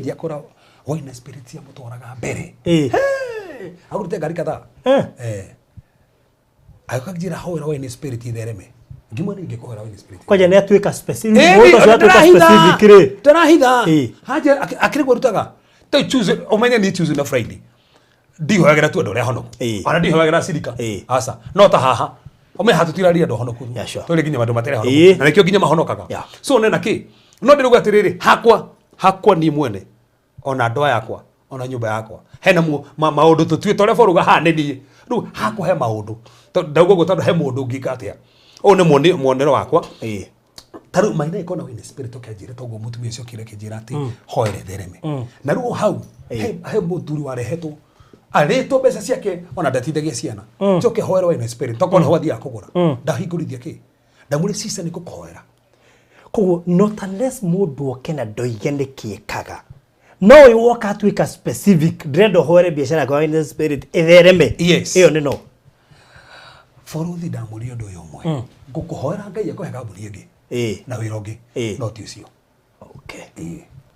ndiakora wine spirit ya mutwaraga mbere agurute ngari kadhaa akakijira hoera wine spirit ithereme ngimwe ninge kohera wine spirit kwaje ne atuika specific moto za atuika specific re tarahitha haje akiri gurutaga to choose omenya ni choose na Friday ndiho yagera tu ndore honoku ana ndiho yagera sirika asa no ta haha ome hatutiraria ndo honoku to leginya bandu matere honoku na nikyo ginya mahonokaga so nena ki no ndiruga atiriri hakwa ni mwene ona ndoa yakwa ona nyumba yakwa hena maundu tutue tore boruga ha ne ni ru hakwa he maundu ndaugo gutandu he mundu ngikatia o ne monero wakwa taru maina ikona wine spirit okajire togo mutumia cio kire kijira ati hoere thereme na ru hau he muturi warehetwo areto mbeca ciake ona ndatithagia ciana coke hoera wine spirit tokona hwathi akugura ndahingurithia ki ndamuri sisa ni kukoera koguo not unless mundu okena ndoigene kiekaga no iwoka atuika specific dread hoere biashara kwa wine spirit ethereme iyo ni no foruthi ndamuri undu uyu umwe ngukuhoera ngai akohe kambuni ingi na wira ungi no ti ucio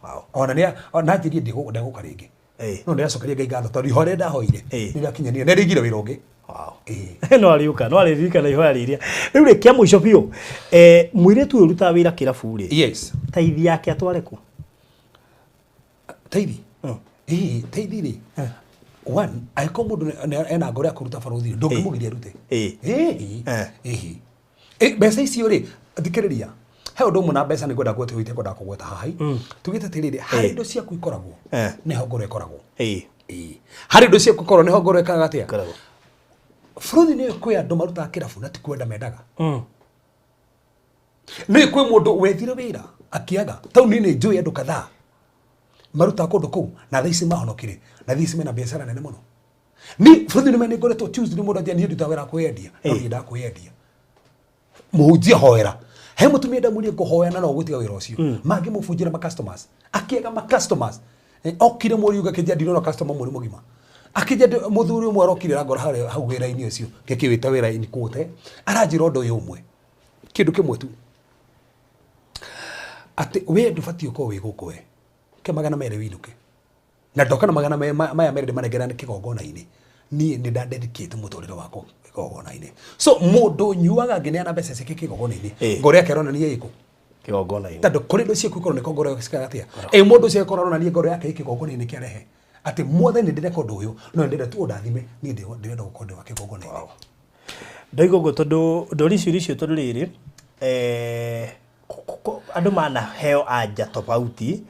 wow ona njirie ndiguka ringi no ndiracokeria ngai ngatho tondu ihore ndahoire ndirakinyanire na ringira wira ungi no aririka na ihoya riria riu rikia mwisho biu mwiretu uyu rutaga wira kirabu ri taithi yake atware ku taithi taithi ri one aiko mundu ena ngore akuruta baruthi ndungimugiria rute mbeca icio ri thikiriria he undu muna mbeca ni ngwenda gwete wite ngwenda kugweta hahai tugite tiriri hari ndo ciaku ikoragwo neho ngore ikoragwo hari ndo ciaku ikoragwo neho ngore ikaga atia Fruthi ni kwi andu maruta kirabu na tikwenda mendaga ni kwi mundu wethire wira akiaga tauni ni njui andu kadhaa maruta kundu kuu na thaisi mahonokire na thaisi mena biashara nene muno ni Fruthi ni mene ngoretwo Tuesday mundu atia ni nduta wira kwendia no nda kwendia muhunjia hoera he mutumia ndamuri kuhoyana no gutiga wira ucio mangi mubunjira ma customers akiaga ma customers okire muri uga kija ndino na customer muri mugima akija muthuri umwe arokirira ngora hau wira-ini ucio gekiwita wira-ini kute aranjira undu uyu umwe kindu kimwe tu ati we ndubatio ko wi guku we ke magana mere winuke na ndoka na magana maya mere manegera kigongona-ini ni ndadedicate muturire wako kigongona-ini so mundu nyuaga ngineana mbeca ciake kigongona-ini ngore yake rona ni yiku kigongona-ini tando kuri ndo ciaku ikorwo ni kongore cikagatia mundu cia ikorwo rona ni ngore yake kigongona-ini kiarehe ati mothe ni ndire kondu uyu no ndire tu ndathime ni ndire gukonde wake gogona ndaigo go tondu ndori cirio tondu riri andu mana heo anja tofauti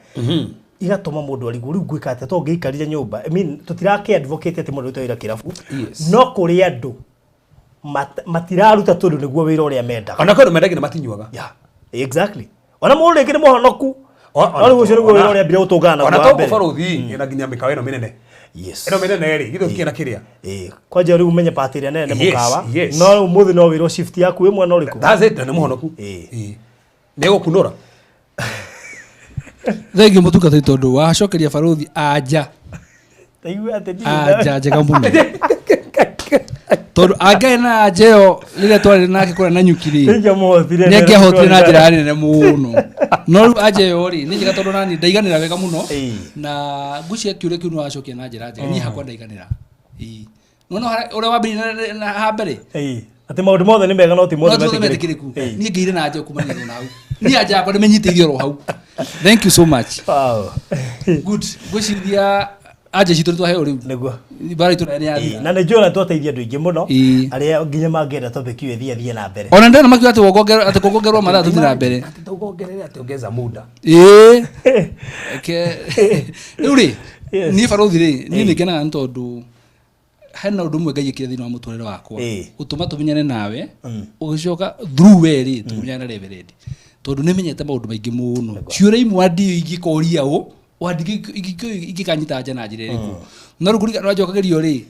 igatuma mundu arigu riu gwika ate to ngiikarire nyumba I mean tutirake advocate ati mundu twira kirabu no kuri andu matiraruta tondu niguo wira uria mendaga ona kondu mendagira matinyuaga exactly ona mundu ngire muhonoku Oli guciro go wira mbira utungana ona to baruthi ina ginya mikawa ino minene ino minene ri githu kiena kiria kwa je ri umenye patire nene mukawa no umuthi no wira shift yaku imwe no riku that's it na muhonoku nego kunora thegi mutuka tondu wacokeria baruthi anja taiwe ate ndi anja njega muno tondu angena ajeo rire twari nake kura na nyukiri ni angehotire na njira nene muno no riu ajeo ri ni njega tondu nani ndaiganira wega muno na ngucia kiure kiu no acokia na njira njega ni hakwa ndaiganira no ore wambiri na hambere ati maundu mothe ni mega no ti mothe metikiriku ni ngeire na ajeo kumania na hau ni anja yakwa ni menyitithio ro hau thank you so much good gwiciria aje citu twaheo riu niguo bara itu ni yathi na ne jona twateithia andu ingi muno aria nginya mangenda topic iyo thie na mbere ona ndena makiwa ati wogongero ati kugongerwa mathaa tuthi na mbere ati tugongerere ati ongeza muda riu ri ni baruthi ri ni ngenaga ntondu hena undu mwe ngai ikire thini wa muturire wakwa utuma tumenyane nawe ugicoka through we ri tumenyane na reverend tondu ni menyete maundu maingi muno ciure imwe andi igikoria u wandi igikanyita njana njire riku no rugurika rwajokagerio ri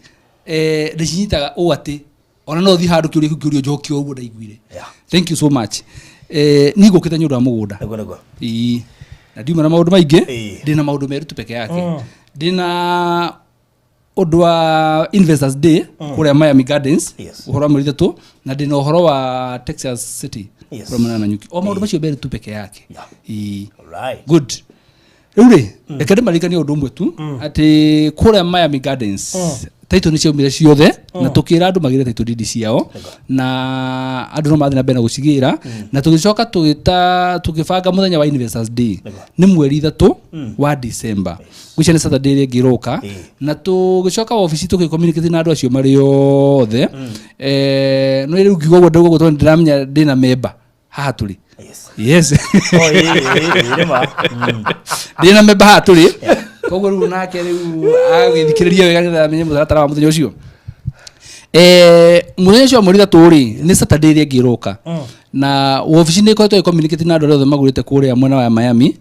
ndicinyitaga u ati ona no thi handu kiurio njokio uguo ndaiguire thank you so much ni ngukite nyundu wa mugunda na ndiuma na maundu maingi ndina maundu meru tu peke yake ndina undu wa investors day kuria Miami Gardens uhoro wa mweri 3 na ndina uhoro wa Texas City kuria na nyuki o maundu macio meru tu peke yake right good uri ekade marikania undu umwe tu ati kure Miami Gardens title ni ciaumire ciothe na tukira andu magire title deed ciao na andu no mathi na bena gucigira na tugicoka tugibanga muthenya wa Investors Day ni mweri 3 wa December gucia ni Saturday ri ngiroka na tugicoka office tugicommunicate na andu acio mari yothe no ri ukigo gwo ndogo to ndiramenya ndina member haha tuli yes ndina member haha tuli koguo riu nake riu agithikiriria wega ngetha amenye mutaratara wa muthenya ucio muthenya ucio mweri 3 ri ni Saturday ri ngiroka na office ni ikoretwo communicate na andu othe magurite kuria mwena wa Miami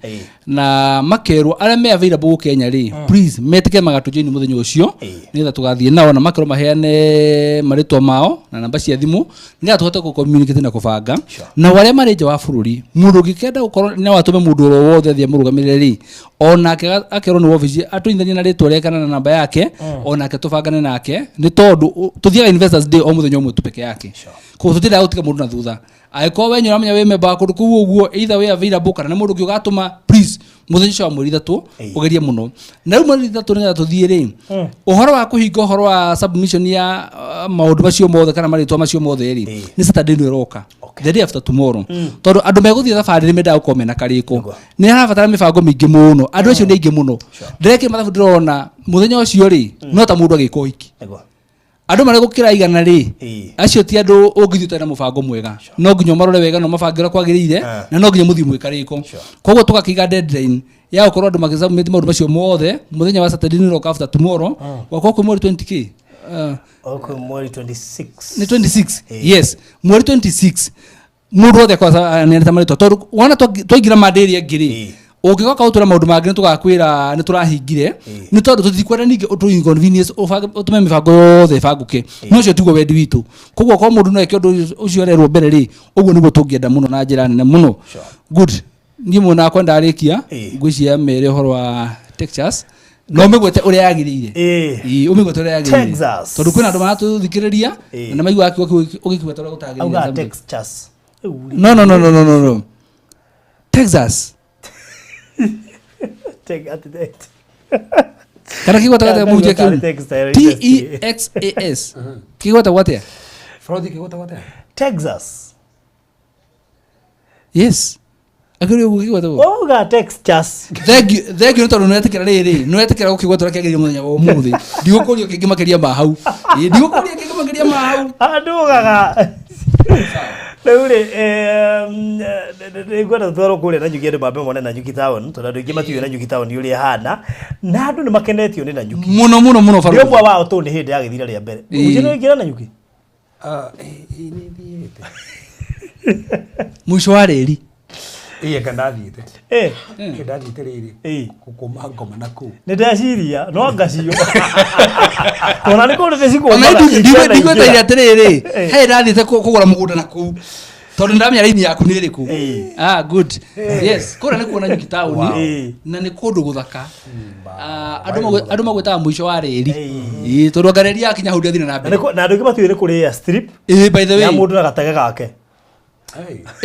na makerwo aria me available Kenya ri please metike magatujoin muthenya ucio nitha tugathie nao na makerwo maheane maritwa mao na namba cia thimu nitha tuhote ku communicate na kubanga na wale mari nja wa bururi mundu gikenda gukorwo ni watume mundu ro wothe thia murugamirire ri onake akerwo ni office atuithanie na ritwa ria kana na namba yake onake tubangane nake ni tondu tuthiaga Investors Day o muthenya umwe tu peke yake ko tutira gutika mundu na thutha aiko wenyu ramenya we member kundu ku uguo either we available kana mundu ngi ugatuma please muthenya cio mweri 3 ugerie muno na riu mweri 3 ni tuthie ri uhoro wa kuhinga uhoro wa submission ya maundu macio mothe kana maritwa macio mothe ri ni Saturday ni roka the day after tomorrow tondu andu meguthie thabari ni menda gukome na kariko ni arabatara mibango mingi muno andu acio ni ingi muno ndireke mathabu ndirona muthenya ucio ri no ta mundu agiko hiki andu mari gukira igana ri acio ti andu ungithiuta na mubango mwega no nginya marore wega no mabangira kwagirire na no nginya muthii mwikariko koguo tugakiga deadline ya gukorwo andu makisubmit maundu macio mothe muthenya wa Saturday ni rock after tomorrow wakwa ku mweri 20k mweri 26 ni 26 yes mweri 26 mundu othe kwa nenda marito tondu wana twaingira mandiri ngiri ugigoka utura maundu mangĩ tugakwira ni turahingire ni tondu tutikwenda ninge utu inconvenience utume mibango yothe banguke no cio tiguo wendi witu koguo kwa mundu no eke undu ucio rerwo mbere ri uguo niguo tungienda muno na njira nene muno good ni muno akwenda arikia ngwiciria mere horo wa Texas no migwete uria yagirire umigwete uria yagirire tondu kwina andu maratuthikiriria na maigua ugikweta uria gutagirire Texas no Texas take at that kana kigwata gata muje TEXAS kigwata watia Frodi kigwata watia Texas yes agiri kigwata ga Texas thank you no tondu netekera riri no netekera gukigwata rakiagiria muthenya wa umuthi ndigukurio kingi makiria ma hau ndigukurio kingi makiria ma hau andugaga Leure gweta twaro kule na nyuki babe mwana na nyuki town tondu ingi matiyo na nyuki town yuri hana na andu ni makenetio ni na nyuki muno faru ndio wao tu ni hindi agithira ria mbere ujino ingira na nyuki ni thiete mwisho wa reri kana thiete ndathite riri kukuma ngoma naku ni ndaciria no ngacio ona ni ko ndeci ko ndigwe ta atiriri he ndathite kugura mugunda naku tondu ndamenya raini yaku ni iriku good yes kura ni kuona nyuki town na ni kundu guthaka andu magwetaga mwisho wa reri tondu ngareria akinya hau ndathina na mbere na andu kimatuire kuria strip by the way ya mundu na gatege gake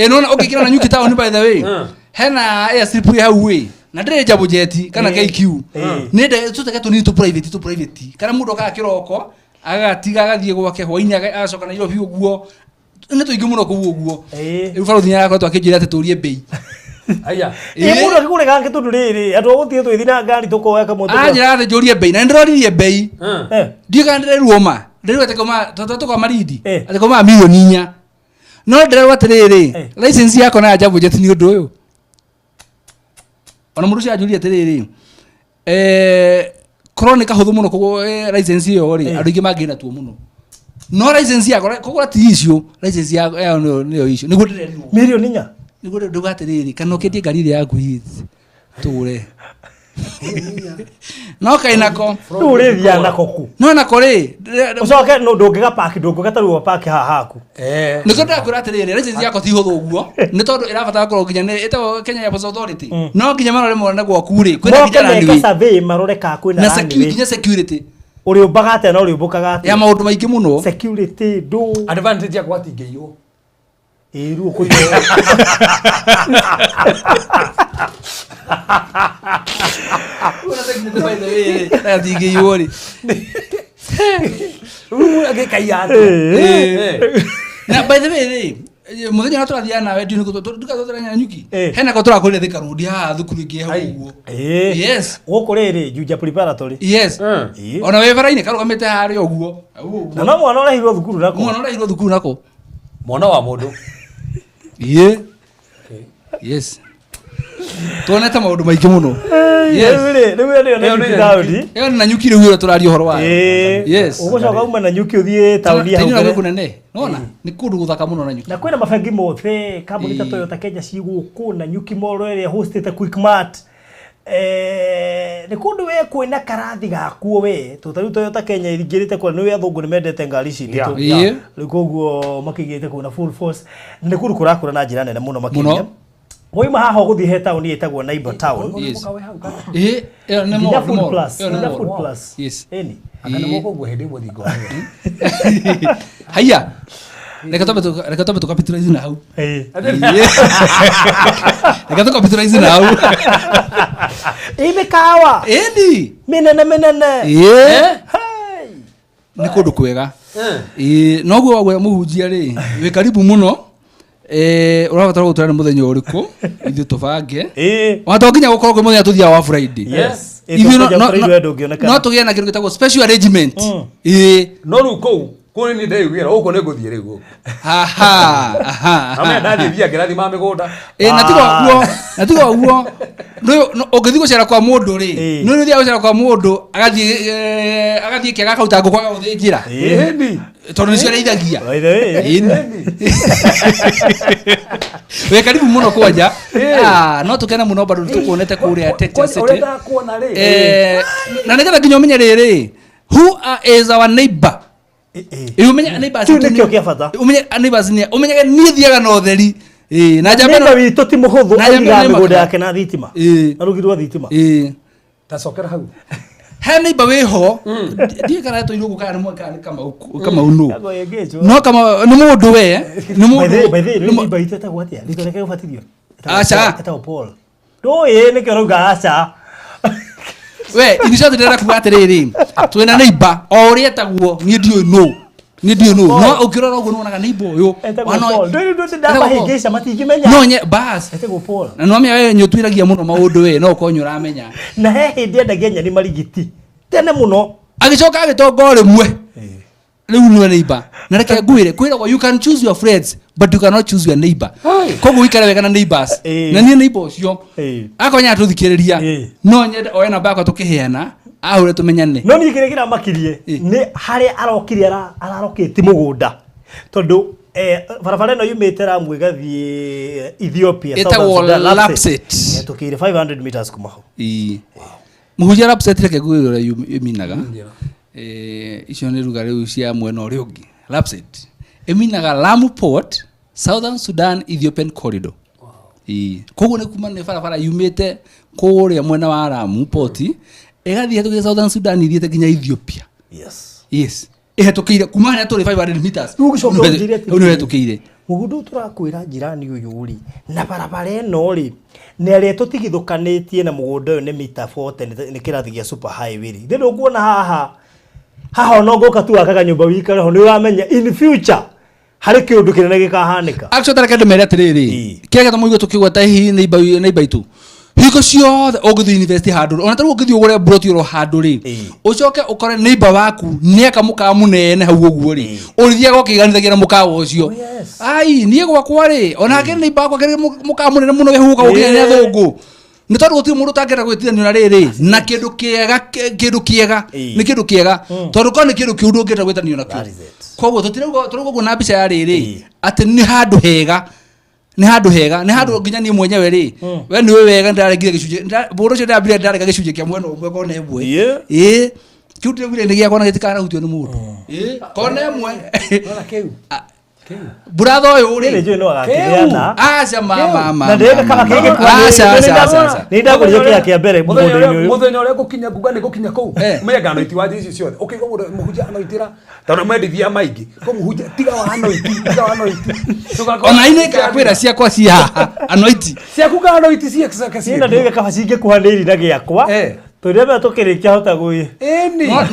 nona ukikira na nyuki town by the way hena airstrip ya hau na ndire jabo jeti kana KQ ninde tutake tu private kana mundu ka kiroko agatiga agathie gwake hwaini agacoka na iro biu guo ni tuingi muno ku guo riu faru thinya yakwa twakinjira ati turie bei aya mundu akigure gange tundu riri andu guthie twithina ngari tukoya kamoto njira ati njurie bei na ndiroririe bei ndiga ndireruo ma ndiruete koma tuko maridi ati koma milioni 4 no ndirerwa atiriri license yako na jabo jeti ni undu uyu ona mundu cia njuri atiriri chronic huthu muno kugo license iyo ri andu ingi mangina tuo muno no license yako kugura ti icio license yako niyo icio niguo ndirerirwo milioni 4 niguo ndugatiriri kana ukendie ngari ile yaku hizi ture no kainako ture thia nako ku no nako ri ucoke no ndungiga park ndungigataruo park haku niko ndakwira atiriri license yako ti huthu guo ni tondu irabatara korwo nginya ni ito Kenya Airports Authority no nginya marore mwana gwaku ri kwina nginya rani na survey marore ka kwina na security uri ubagate na uri ubukaga ya maundu maingi muno security do advantage ya kwati ngeyo iru ko Unategemea by the way. Atige yori. Agekaiana. Na by the way, muthenya na turathia nawe ndio nduka nyuki. Hena ko turakore thika rudi ha thukuru ingi hau. Yes. Goko riri Juja preparatory. Yes. Ona we varaine karugamite hari oguo. Na no mwana urahirwo thukuru nako. Mwana urahirwo thukuru nako. Mwana wa mundu. Yes. Tuonete maundu maingi muno. Yes. Nĩ taũni. Ĩyo na nyuki rĩu ĩyo tũraria ũhoro wayo. Yes. Ũgũcoka uma na nyuki ũthiĩ taũni hau. Tĩni kunene. Nona nĩ kũndũ gũthaka muno na nyuki. Na kwĩna mabengi mothe kambuni ta Toyota Kenya cigũkũ na nyuki moro ĩrĩa hostete Quickmart. Nĩ kũndũ we kwĩna karathi gakuo we. Tũtarũ Toyota Kenya ĩringĩrĩte kwa nĩ athũngũ nĩ mendete ngari ici nditũ. Rĩu koguo makĩgĩte kuna full force. Nĩ kũndũ kũrakũra na njĩra nene muno makĩria. Moima haha gũthiĩ he taũni ĩtagwo Neighbor Town. Yes. Nĩ mo Food Plus. Food Plus. Yes. Eni. Akana moko gwo hindi muthingo. Haya. Reka tobe tukapitalize na hau. Reka tukapitalize na hau. Imekawa. Eni. Menene. Hai. Nĩ kũndũ kwega. Noguo wagwa mũhunjia rĩ, wĩ karibu muno. Urabatara gutwara muthenya uriku ithu tubange watonginya gukorwo kwi muthenya tuthia wa Friday. Yes. No tugie na kindu gitagwo special arrangement. No ru kou ni ndeyugira uko ne guthie riu. Aha. Ame ndathi thia ngirathi ma migunda. Na tigo guo. No ungithi gucera kwa mundu ri. No thia gucera kwa mundu agathie kiaga kauta ngukwaga guthinjira. Eni. Tondu nicio reithagia. We karibu muno kwanja. No tukena muno bado tukuonete kuria Texas City. Na nigetha nginya umenye riri, who is our neighbor? Umenya neighbors nikio kiafata. Umenya neighbors ni umenya ni thiaga no theri. Na jambe no witũ ti mũhũthũ aiga mĩgũnda yake na thitima. Arugirwo thitima. Tacokera hau. He neighbor weho ndiye kana to irugu kana mwe kama unu. No kama ni mundu we ni mundu. Ni neighbor iteta gwatia. Nditoneke ufatirio. Acha. Eta Paul. Do ye ne kero gacha. We inisha ndira kuga atiriri. Twina neighbor ori etagwo ni ndio no. Ni ndio no. No ukirora ugo nona neighbor uyo. Wano. Ndio ndaba higisha matingimenya. No nye bas. Etagwo Paul. Na no mia we nyotwiragia muno maundu we no ko nyuramenya. Na he hindi endagia nyani marigiti. Tene muno. Agicoka agitonga rimwe. Riu ni neighbor. Na reke ngwire kwiragwo you can choose your friends but you cannot choose your neighbor. Koguo ikara wega na neighbors. Na ni neighbor ucio. Akonya tuthikiriria. No nyende oya namba yakwa tukiheana. Ahure tumenyane. No ni kiregira makirie. Ni hari arokiria ararokiti mugunda. Tondu barabara no yumite ramwe gathie Ethiopia South Sudan Lapset. Tukire 500 meters kuma ho. Muhujia Lapset reke ngwire yuminaga. Icio ni ruga riu cia mwena uri ungi. Lapset. Eminaga Lamu Port, Southern Sudan Ethiopian Corridor. Koguo ni kuma ni barabara yumite kuria mwena wa Lamu Port. Egathie hatuke Southern Sudan ithiete nginya Ethiopia. Yes. Ehetukire kuma hana turi 500 meters. Uno hetukire. Mugundu turakwira jirani uyu ri. Na barabara eno ri. Nere tutigithukanitie na mugunda uyu ni mita 40 ni kirathi gia super highway. Ndino nguona haha no ngoka tu akaga nyumba wikare ho ni uramenya in future hari kiundu kinene gikahanika. Actually tareke ndumere atiriri. Kega tamuigo tukigweta hihi neighbor itu. Hiko ciothe ũgĩthiĩ university handũ ona tarĩu ũngĩthiĩ ũgũre broti ũro handũ rĩ ũcoke ũkore neighbor waku nĩeka mũkawa mũnene hau ũguo rĩ ũrĩthiaga ũkĩganithagia na mũkawa ũcio ai niĩ gwakwa rĩ onake neighbor wakwa kĩrĩ mũkawa mũnene mũno wehuka gũkinya nĩ athũngũ nĩ tondũ gũtirĩ mũndũ ũtangĩenda gwĩtithania na rĩrĩ na kĩndũ kĩega nĩ kĩndũ kĩega tondũ korwo nĩ kĩndũ kĩũru ndũngĩenda gwĩtanio nakĩo koguo tũtirauga ũguo na mbica ya rĩrĩ atĩ nĩ handũ hega ni handu nginya ni mwenyewe ri we ni we wega ndaregire gicuje boro cio ndambire ndarega gicuje kia mwena umwe kone emwe kiutire wile ndigia kona gitikara hutio ni mundu kone emwe nona kiu brother oyo uri ni no agakiana acha mama na ndega kama kege kwa acha ni ndakuria kia mbere muthenya ure gukinya nguga ni gukinya kou mega no itiwaje ici ciothe ukiga muhunja no itira tondu mwendithia maingi ko muhunja tiga wa no iti ona ine ka kwira ciakwa cia anoiti ciaku ka no iti cia kaka cia ndega kaba cinge kuhaniri na giakwa Turebe tukirikia hota guyi. Eni. No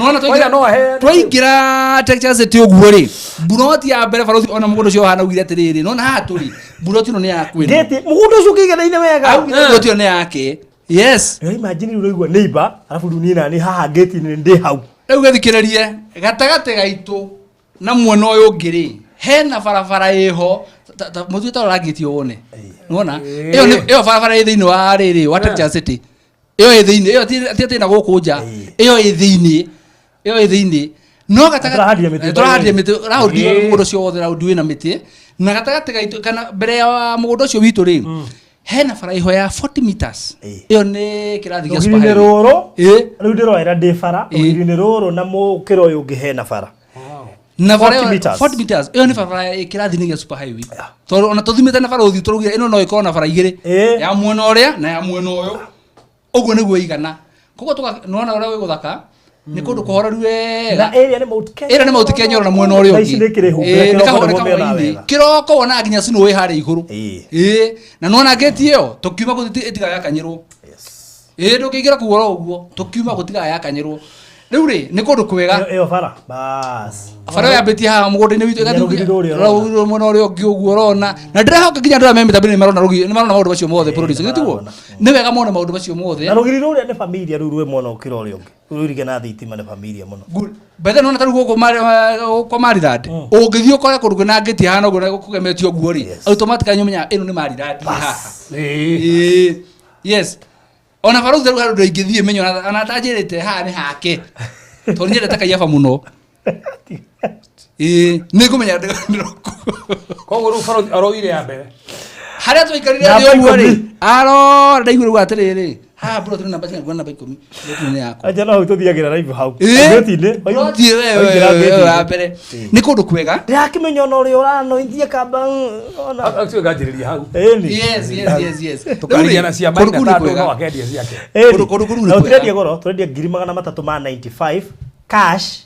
twaingira Texas City uguo ri. Buroti ya mbere Farothi ona mugondo cio hana ugire atiriri. No na haturi. Buroti no ni ya kwenu. Geti mugondo cio kigeraine wega. Buroti no yake. Yes. Yo imagine uroigwa neighbor alafu dunina ni haha geti ni ndi hau. Riu gethikiririe gatagate gaitu na mwena uyu ngiri. Hena barabara iho mutu ta ragiti wone. Unaona? Iyo barabara ithini wa riri wa Texas City. Iyo ithini iyo ti na gukunja. Iyo ithini no gatagati turahadia miti raundi mugondo cio wothe raundi wina miti na gatagati gaitu kana mbere ya mugondo cio witu ri hena bara iho ya 40 meters iyo ni kirathi gya super highway roro riu ndiroera ndi bara rugiri-ini ruru na mukiro uyu ungi hena bara na bara 40 meters iyo ni bara kirathi ni gya super highway tondu ona tuthimite na bara uthi turugire ino no ikorwo na bara igiri ya mwena uria na ya mwena uyu uguo niguo igana koguo tukanona uria wi guthaka ni kundu kuhoreru wega na area ni Mount Kenya na mwena uria ungi kiroko wona nginya sino wi hari iguru na nona geti iyo tukiuma guti itiga yakanyirwo ndukigira kuora uguo tukiuma gutiga yakanyirwo riu ri ni kundu kwega iyo bara bas bara ya beti ha mugondo-ini witu igatu mwena uria ungi uguo rona na ndirahoka nginya ndira memita bini marona rugi ni marona maundu bacio mothe producer gituo ni wega mona maundu bacio mothe na rugiri ruria ni familia riu rwe mona ukira uria ungi rurige na thitima ni familia muno bethe nona taru ko Maryland ungithio kore kundu na ngeti hana uguo kugemetio guo ri automatically nyumenya ino ni Maryland haha yes ona Farothi rä u ingithie menyo ana tanjirite haha ni hake tondu nyendete Kaiaba muno ni ngumenya ndiroku koguo rä Farothi aroire ya mbere haria twaikarire thĩ ũguo rĩ arora ndaigua rĩu atĩrĩrĩ haha Buroti nĩ namba cia namba 10 nĩ yakwa aja no tuthiagĩra live hau Buroti wewe wa mbere nĩ kũndũ kwega ndirakĩmenya ona ũrĩa ũranoithia kamba ona acio nganjĩrĩria hau yes tukariana cia maina tatu no akendia ciake na turendia goro turendia 395 cash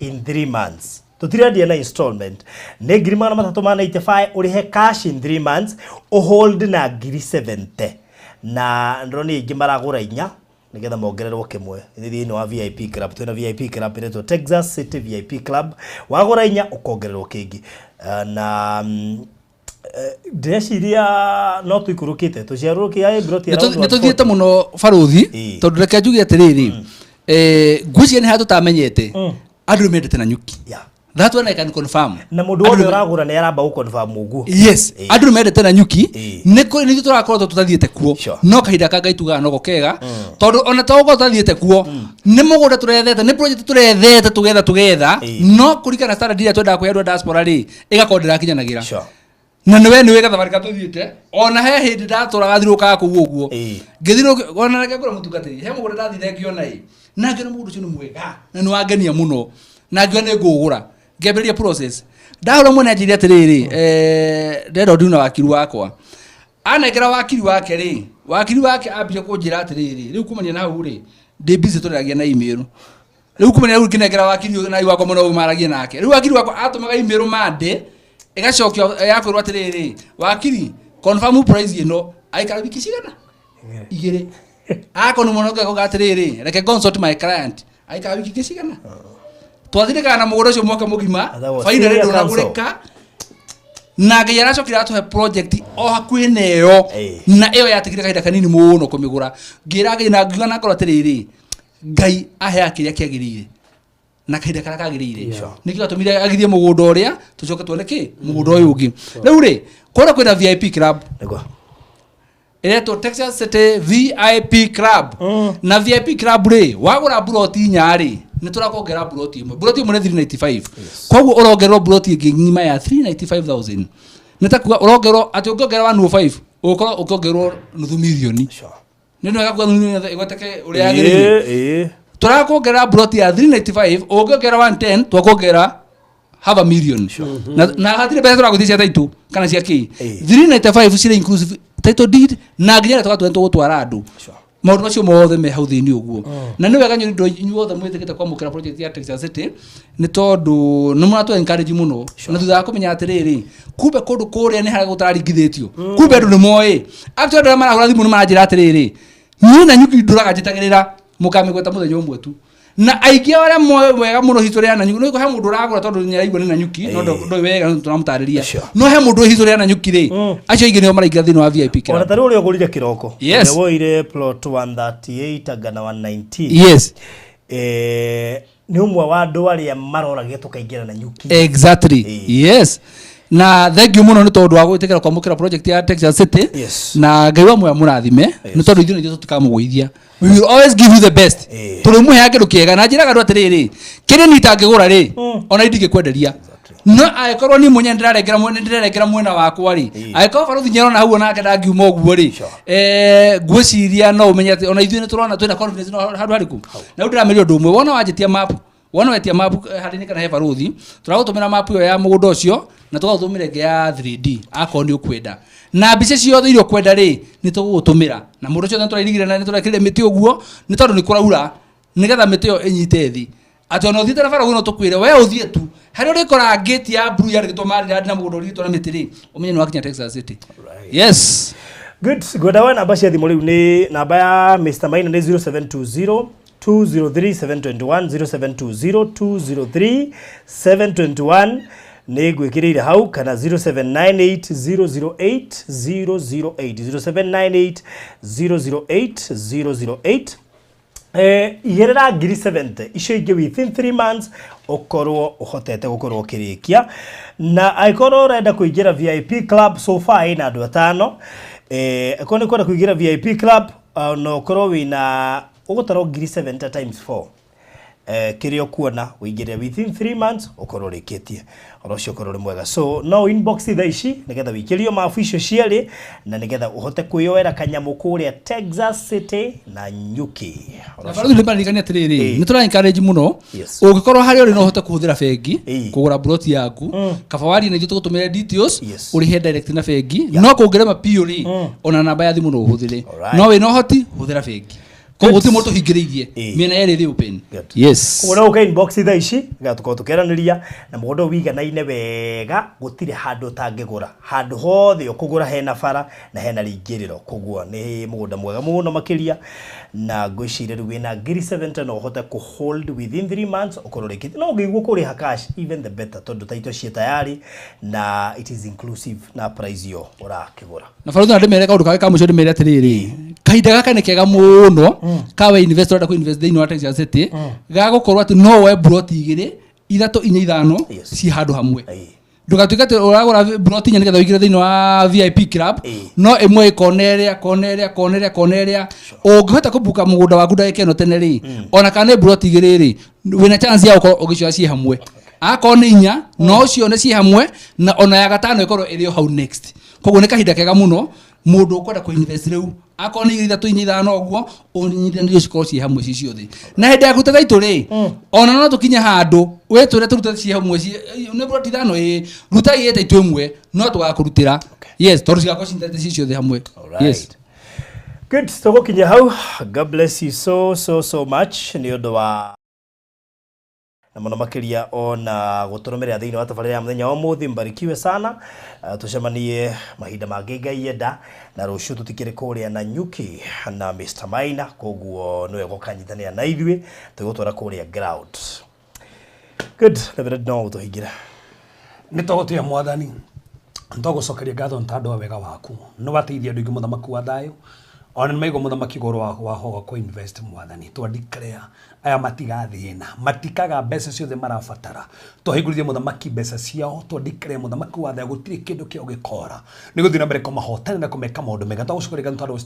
in 3 months tutirendia na installment ne 395 urihe cash in 3 months hold na 70 na ndroni ingi maragura inya nigetha mongererwo kimwe thiini wa VIP club twina VIP club iretwo Texas City VIP club wagura inya ukongererwo kingi na ndeciria no tuikurukite tuciarurukia Buroti ni tuthiete muno Farothi tondu reke njuge atiriri ngwiciria ni hatu tamenyete andu mendete na nyuki that one I can confirm na mundu wothe uragura ni aramba gukonfirm uguo yes andu mendete na nyuki ni turakorwo tutathiete kuo no kahinda kanga ituga no gokega tondu ona tawugo tutathiete kuo ni mugunda turethete ni project turethete tugetha no kurikana standard iria twenda kuya diaspora ri igakondera kinyanagira na niwe niwe gathabarika tuthiete ona he hindi ndaturaga thiruka ku uguo ngithiruka ona reke kura mutungatiri he mugunda ndathire ngiona na ngiona mundu ucio ni mwega na ni wangenia muno na ngiona ngugura ngeberia process ndahora mwana ajiria atiriri ndero nduna wakiru wakwa anekera wakiri wake ri wakiri wake ambire kunjira atiriri riu kumanya na hau ri ndi busy turiragia na email riu kumanya riu kinekera wakiri na wakwa muno maragia nake riu wakiri wakwa atumaga email mande igacokio yakwirwo atiriri wakiri confirm price ino aikara wiki cigana igire akonu muno gatiriri reke consult my client aikara wiki cigana twathirika na mugoro cio mwaka mugima finally nduragurika na ngai aracokira atuhe project o hakuhi neyo na iyo yatikire kahinda kanini muno kumigura ngira ngai na ngiona ngoro atiriri ngai ahe akiria kiagirire na kahinda kara kagirire nikio atumire agithie mugunda uria tucoke tuone ki mugunda uyu ungi riu ri kora kwina VIP club eto Texas City VIP club na VIP club ri wagura Buroti nyari ni turakongera Buroti imwe ni 395 koguo urongerwo Buroti ingi ngima ya 395,000 nitakuga urongerwo ati ukongera 105 ukoro ukongerwo nuthu milioni nino agakuga nuthu igoteke uri yagirire turakongera Buroti ya 395 ukongera 110 twakongera half a million na hatire pesa turaguthisia taitu kana cia ki 395 cire inclusive title deed na nginya twatwento gutwara andu maundu macio mothe me hau thiini uguo na ni wega nyu inyuothe mwitikite kwamukira project ya Texas City ni tondu ni muratu encourage muno na thutha kumenya atiriri kumbe kundu kuria ni haria gutararingithitio kumbe andu ni moi after andu marahura thimu ni maranjira atiriri ni na nyuki nduraga njitagirira mukamigweta muthenya umwe tu na aingi aria mwega muno history ya Nanyuki no he mundu uragura tondu nyiraigwa ni Nanyuki no ndo wega tunamutariria no he mundu history ya Nanyuki ri acio ingi nio maraingira thini wa VIP club ona tari uri ogurire kiroko woire plot 138 agana 119 yes ni umwe wa andu aria maroragire tukaingira Nanyuki exactly yes na thank you muno ni tondu wa gwitikira kwamukira project ya Texas City na ngai wa moya murathime ni tondu ithuĩ nĩ tũtikamugoithia we will always give you the best tũrĩ muhe kĩndũ kĩega na njĩraga andũ atĩrĩrĩ kĩrĩa niĩ itangĩgũra rĩ ona ndingĩkwenderia no angĩkorwo niĩ mwenye ndĩrarengera mwena wakwa rĩ angĩkorwo Barũthi nĩarona hau onake ndangiuma ũguo rĩ ngwĩciria no ũmenye atĩ ona ithuĩ nĩ tũrona twĩna confidence handũ harĩkũ na rĩu ndĩrameria ũndũ ũmwe wona wanjĩtia map wona wetia map harĩ kana he Barũthi tũragũtũmĩra map ĩyo ya mũgũnda ũcio na tũgatũmĩra ĩngĩ ya 3D akorwo nĩ ũkwenda na mbica ciothe irio kwenda rĩ nĩ tũgũgũtũmĩra na mũndũ ũcio nĩtũrairigire na nĩtũrekĩrire mĩtĩ ũguo nĩ tondũ nĩ kũraura nĩgetha mĩtĩ ĩyo ĩnyite thĩ atĩ ona ũthiĩte na bara no tũkwĩre we ũthiĩ tu harĩ ũrĩkora gate ya blue yandĩkĩtwo marĩra na mũgũnda ũrigĩtwo na mĩtĩ rĩ ũmenye nĩ wakinya Texas City yes good godawa namba cia thimũ rĩu nĩ namba ya Mr. Maina nĩ 0720 203 721 nĩ ngwĩkĩrĩire hau kana 0798 008 igerera ngiri 70 icio ingĩ within 3 months ukorwo uhotete gukorwo ukirikia na aikorwo urenda kuingira VIP club so far ina andu atano akone kwenda kuingira VIP club no ukorwo wina ugutaro ngiri 70 times 4 kirio kuona uingire within 3 months ukorwo rikitie orocio ukorwo mwega so no inbox tha ici nigetha wikirio mafu icio ciari na nigetha uhote kuyoera kanyamu kuria Texas City na Nanyuki na Barũthi nĩmarikania atĩrĩrĩ nĩ tũra encourage muno ũngĩkorwo harĩ ũrĩ no ũhote kũhũthĩra bengi kũgũra plot yaku kaba wari na ithuĩ tũgũtũmĩre details ũrĩhe direct na bengi no kũngĩrema piuri ona namba ya thimũ no ũhũthĩre no wĩ no hoti hũthĩra bengi Kwa uti moto hingĩrĩirie miena yerĩ ĩrĩ open yes ona uka inbox tha ici gatuko tukeranĩria na mũgondo wiganaine wega gũtirĩ handũ tangĩgũra handũ hothe ũkũgũra hena bara na hena rĩingĩrĩro kũgua nĩ mũgũnda mwega mũno makĩria na ngwĩciria rĩu wĩna ngiri 70 no ũhote ku hold within 3 months ũkorwo rĩkĩte no ũngĩigua kũrĩha cash even the better tondũ taito ciĩ tayari na it is inclusive na price yo ũrakĩgũra na Barũthi na ndĩmere kaũndũ kage ka mũico ndĩmere atĩrĩrĩ kahinda gaka nĩ kega mũno kawe investor da ku invest thĩinĩ wa Texas City gagũkorwo atĩ no we plot igĩrĩ 3 4 5 ci handũ hamwe ndũgatuĩke atĩ ũragũra plot inya nĩgetha ũingĩre thĩinĩ wa VIP club no ĩmwe koneria ũngĩhota kũbuka mũgũnda waku ndagĩka ĩno tene rĩ ona kana nĩ plot igĩrĩ rĩ wĩna chance ya gũkorwo ũgĩcioya ciĩ hamwe akorwo nĩ inya no cione ciĩ hamwe na ona ya gatano ĩkorwo ĩrĩ o hau next koguo nĩ kahinda kega mũno mundu ukwenda ku invest rĩu akorwo nĩ 3 4 5 ũguo ũnyitithanirie cikorwo ciĩ hamwe ci ciothe na hĩndĩ ya kũruta thaitũ rĩ ona no tũkinye handũ wĩtwĩre tũrute ciĩ hamwe nĩ plot ithano ruta igĩrĩ taitũ ĩmwe no tũgakũrutĩra yes tondũ cigakorwo cinyitĩte ci ciothe hamwe yes good tũgũkinya hau God bless you so much nĩ ũndũ wa na mũno makĩria ona gũtũrũmĩrĩra thĩinĩ wa tabarĩra ya mũthenya wa ũmũthĩ mbarikiwe sana tucemanie mahinda mangĩ Ngai enda na rũciũ tũtikĩrĩ kũrĩa Nanyuki na Mr. Maina koguo nĩwe gũkanyitanĩra na ithuĩ tũgũtwara kũrĩa ground good Reverend no tũhingĩra nĩ tũgũtĩa mwathani ntũgũcokeria ngatho ntandũ wa wega waku no wateithia andũ aingĩ mũthamaki wa thayũ ona maigo mũthamaki goro wa hoga ko invest mwathani to declare aya matigathĩna matikaga mbeca ciothe marabatara tuhingũrithie mũthamaki mbeca ciao to declare mũthamaki wa thayũ gũtirĩ kĩndũ kĩao gĩkora nĩ gũthiĩ na mbere kũmahotana na kũmeka maũndũ mega tũgũcokeria ngatho wa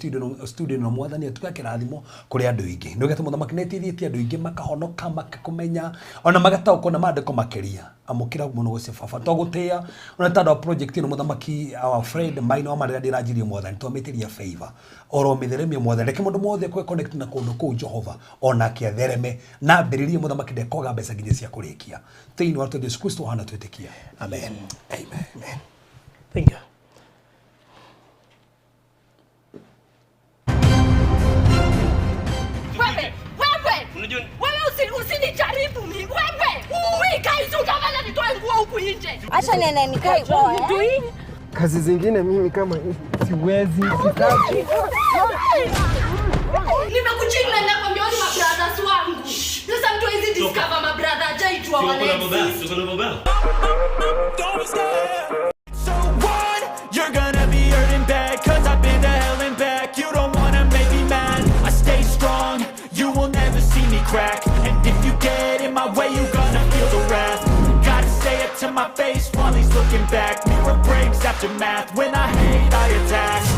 studio no mwathani atuĩke kĩrathimo kũrĩ andũ aingĩ nĩ gũthiĩ mũthamaki nĩteithĩtie andũ aingĩ makahonoka makakũmenya ona magataũkwo na maandĩko makĩria amũkĩra mũno gũcia baba tũgũtĩa ona tandũ wa project ĩno mũthamaki our friend Maina wa marĩa ndĩranjirie mwathani twamĩtĩria favor oro mitheremia mwathani reke mũndũ mothe kwe connect na kũndũ kũu Jehova ona kĩathereme na mbĩrĩrie mũthamaki ndekoga mbeca nginya cia kũrĩkia thĩinĩ wa Yesu Kristo hana twĩtĩkia amen thank you usinijaribu mimi wewe guys utafanya nitoe nguo huku nje acha nene nikae poa kazi zingine mimi kama siwezi sitaki nimekuchinga na kwa mioni So what? You're gonna be hurting bad, cause I've been to hell and back. You don't wanna make me mad, I stay strong. You will never see me crack. And if you get in my way, you gonna feel the wrath. Gotta say it to my face while he's looking back. Mirror breaks after math, when I hate I attack.